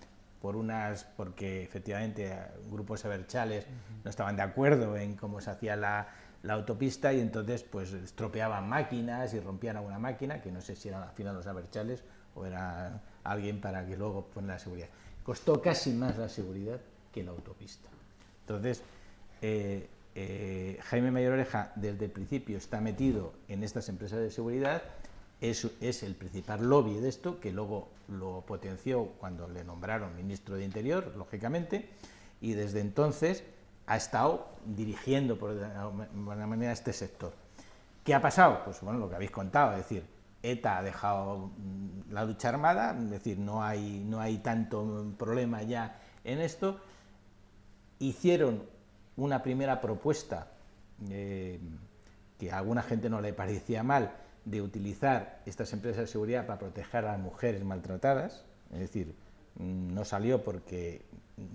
porque efectivamente grupos abertzales no estaban de acuerdo en cómo se hacía la autopista, y entonces pues estropeaban máquinas y rompían alguna máquina, que no sé si eran al final los abertzales o era alguien para que luego ponga la seguridad. Costó casi más la seguridad que la autopista. Entonces, Jaime Mayor Oreja desde el principio está metido en estas empresas de seguridad, es el principal lobby de esto, que luego lo potenció cuando le nombraron ministro de Interior, lógicamente, y desde entonces ha estado dirigiendo por alguna manera este sector. ¿Qué ha pasado? Pues bueno, lo que habéis contado, es decir, ETA ha dejado la lucha armada, es decir, no hay tanto problema ya en esto. Hicieron una primera propuesta que a alguna gente no le parecía mal, de utilizar estas empresas de seguridad para proteger a las mujeres maltratadas, es decir, no salió porque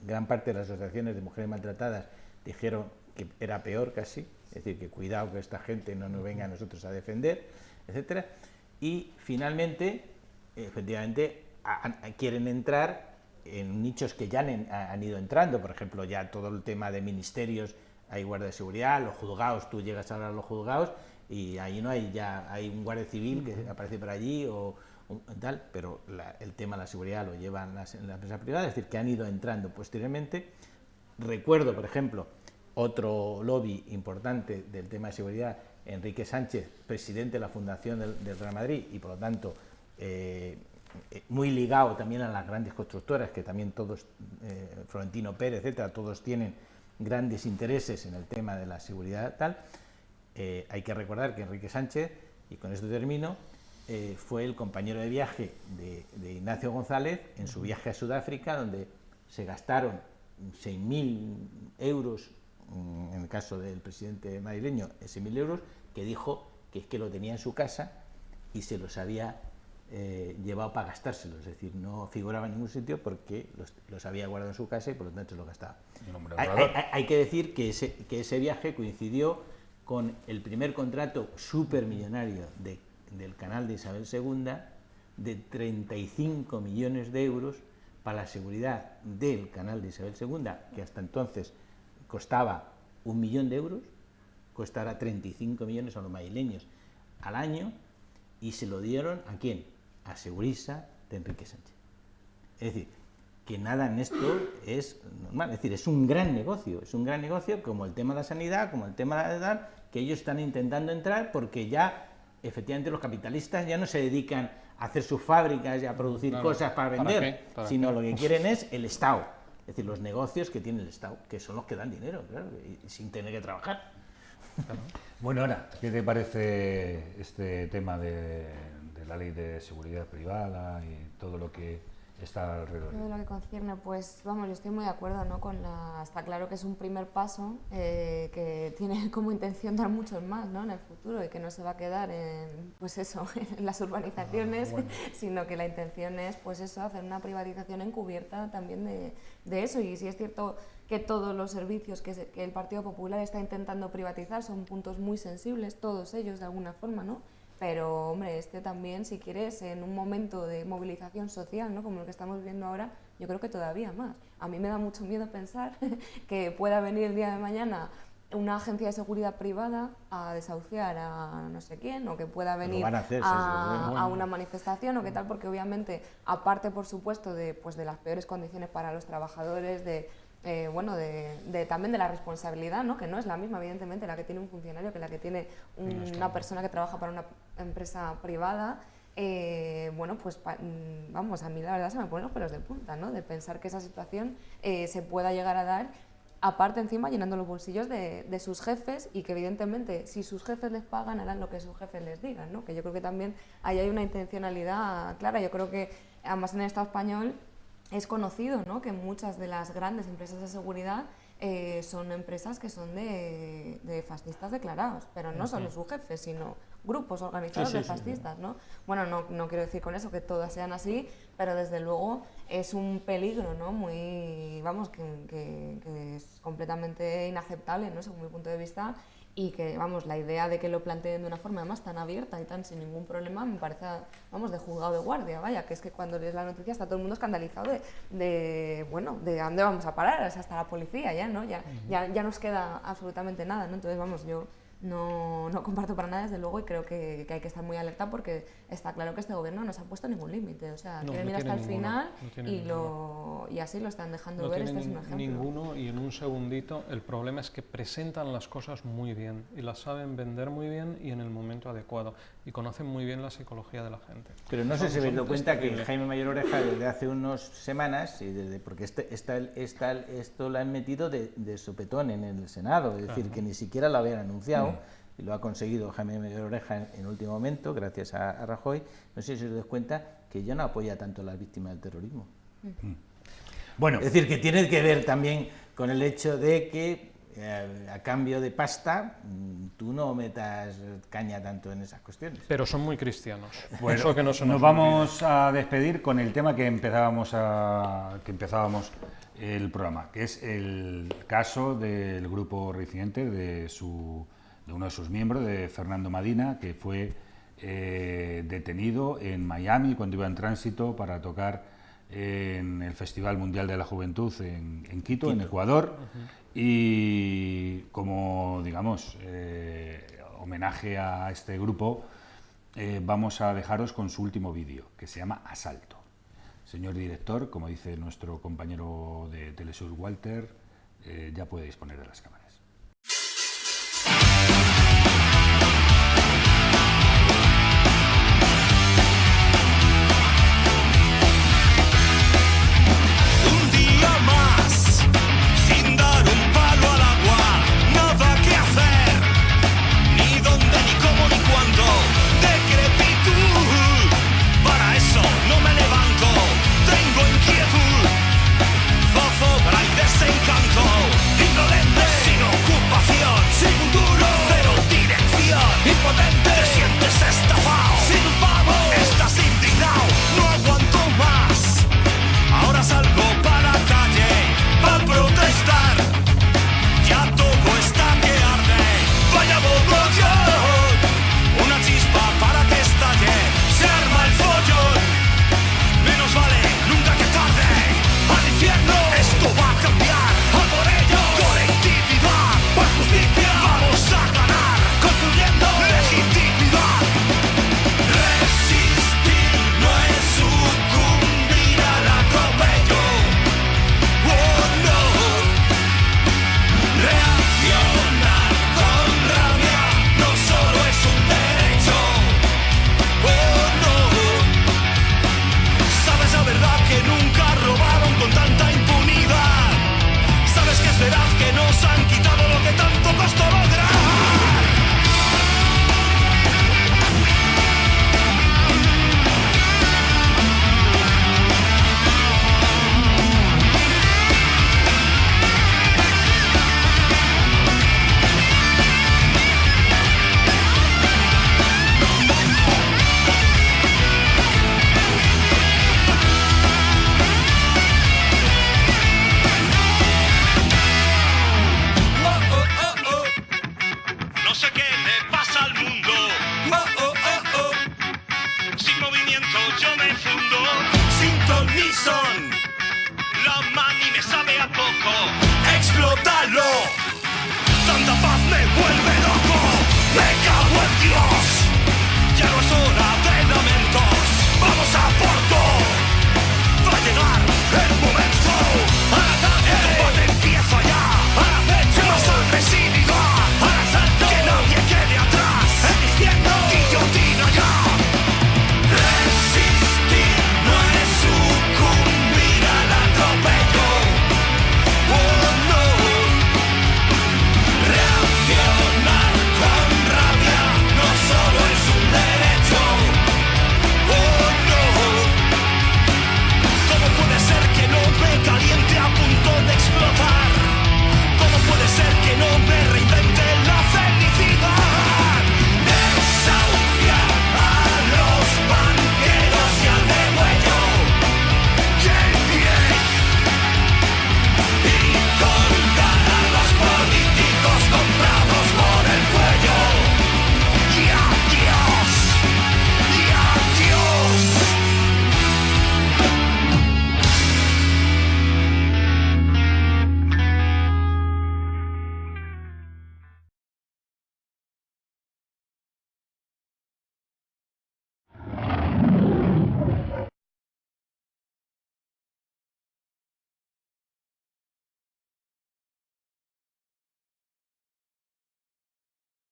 gran parte de las asociaciones de mujeres maltratadas dijeron que era peor casi, es decir, que cuidado que esta gente no nos venga a nosotros a defender, etcétera. Y finalmente, efectivamente, quieren entrar en nichos que ya han ido entrando, por ejemplo, ya todo el tema de ministerios, hay guardia de seguridad, los juzgados, tú llegas ahora a los juzgados y ahí no hay, ya hay un guardia civil que aparece por allí o tal, pero el tema de la seguridad lo llevan las empresas privadas, es decir, que han ido entrando posteriormente. Recuerdo, por ejemplo, otro lobby importante del tema de seguridad, Enrique Sánchez, presidente de la Fundación del Real Madrid y por lo tanto muy ligado también a las grandes constructoras, que también todos, Florentino Pérez, etcétera, todos tienen grandes intereses en el tema de la seguridad tal. Hay que recordar que Enrique Sánchez, y con esto termino, fue el compañero de viaje de Ignacio González en su viaje a Sudáfrica, donde se gastaron 6.000 euros, en el caso del presidente madrileño, 6.000 euros, que dijo que es que lo tenía en su casa y se los había llevado para gastárselos, es decir, no figuraba en ningún sitio porque los había guardado en su casa y por lo tanto se los gastaba. Hay que decir que ese viaje coincidió con el primer contrato supermillonario del canal de Isabel II de 35 millones de euros para la seguridad del canal de Isabel II, que hasta entonces costaba 1 millón de euros, costará 35 millones a los madrileños al año, y se lo dieron ¿a quién? A Segurisa de Enrique Sánchez. Es decir, que nada en esto es normal, es decir, es un gran negocio como el tema de la sanidad, como el tema de la edad, que ellos están intentando entrar porque ya efectivamente los capitalistas ya no se dedican a hacer sus fábricas y a producir cosas para vender, sino lo que quieren es el Estado, es decir, los negocios que tiene el Estado, que son los que dan dinero, claro, y sin tener que trabajar. Bueno, Ana, ¿qué te parece este tema de la ley de seguridad privada y todo lo que está alrededor? Todo lo que concierne, pues vamos, yo estoy muy de acuerdo, ¿no? Está claro que es un primer paso que tiene como intención dar muchos más, ¿no? En el futuro, y que no se va a quedar en, pues eso, en las urbanizaciones, sino que la intención es, pues eso, hacer una privatización encubierta también de eso. Y si es cierto que todos los servicios que el Partido Popular está intentando privatizar son puntos muy sensibles, todos ellos de alguna forma, ¿no? Pero, hombre, también, si quieres, en un momento de movilización social, ¿no? Como lo que estamos viendo ahora, yo creo que todavía más. A mí me da mucho miedo pensar que pueda venir el día de mañana una agencia de seguridad privada a desahuciar a no sé quién, o que pueda venir a una manifestación o qué tal, porque obviamente, aparte por supuesto de las peores condiciones para los trabajadores, también de la responsabilidad, ¿no? Que no es la misma evidentemente la que tiene un funcionario que la que tiene una persona que trabaja para una empresa privada. A mí la verdad se me ponen los pelos de punta, ¿no? De pensar que esa situación se pueda llegar a dar, aparte encima llenando los bolsillos de sus jefes, y que evidentemente si sus jefes les pagan harán lo que sus jefes les digan, ¿no? Que yo creo que también ahí hay una intencionalidad clara. Yo creo que además en el Estado español es conocido, ¿no? Que muchas de las grandes empresas de seguridad son empresas que son de fascistas declarados, pero no solo sus jefes, sino grupos organizados de fascistas, ¿no? Bueno, no quiero decir con eso que todas sean así, pero desde luego es un peligro, ¿no? Muy, que es completamente inaceptable, ¿no? Según mi punto de vista, y que, la idea de que lo planteen de una forma además tan abierta y tan sin ningún problema me parece, de juzgado de guardia, que es que cuando lees la noticia está todo el mundo escandalizado de a dónde vamos a parar, o sea, hasta la policía ya, ¿no? Ya nos queda absolutamente nada, ¿no? Entonces, yo no comparto para nada, desde luego, y creo que hay que estar muy alerta, porque está claro que este gobierno no se ha puesto ningún límite, o sea, quieren ir hasta el final y así lo están dejando ver. Este es un ejemplo. Ninguno, y en un segundito, el problema es que presentan las cosas muy bien y las saben vender muy bien y en el momento adecuado, y conocen muy bien la psicología de la gente. Pero no sé si habéis dado cuenta que Jaime Mayor Oreja desde hace unas semanas, porque esto lo han metido de sopetón en el Senado, es decir, que ni siquiera lo habían anunciado, y lo ha conseguido Jaime Mayor Oreja en último momento, gracias a Rajoy. No sé si os dais cuenta que ya no apoya tanto a las víctimas del terrorismo. Bueno, es decir, que tiene que ver también con el hecho de que a cambio de pasta tú no metas caña tanto en esas cuestiones. Pero son muy cristianos. Bueno, eso que no se nos vamos a despedir con el tema que empezábamos el programa, que es el caso del grupo reincidente de uno de sus miembros, de Fernando Madina, que fue detenido en Miami cuando iba en tránsito para tocar en el Festival Mundial de la Juventud en Quito, en Ecuador. Y como, homenaje a este grupo, vamos a dejaros con su último vídeo, que se llama Asalto. Señor director, como dice nuestro compañero de Telesur, Walter, ya puede disponer de las cámaras. que nunca robaron con tanta impunidad. Sabes que es veraz que nos han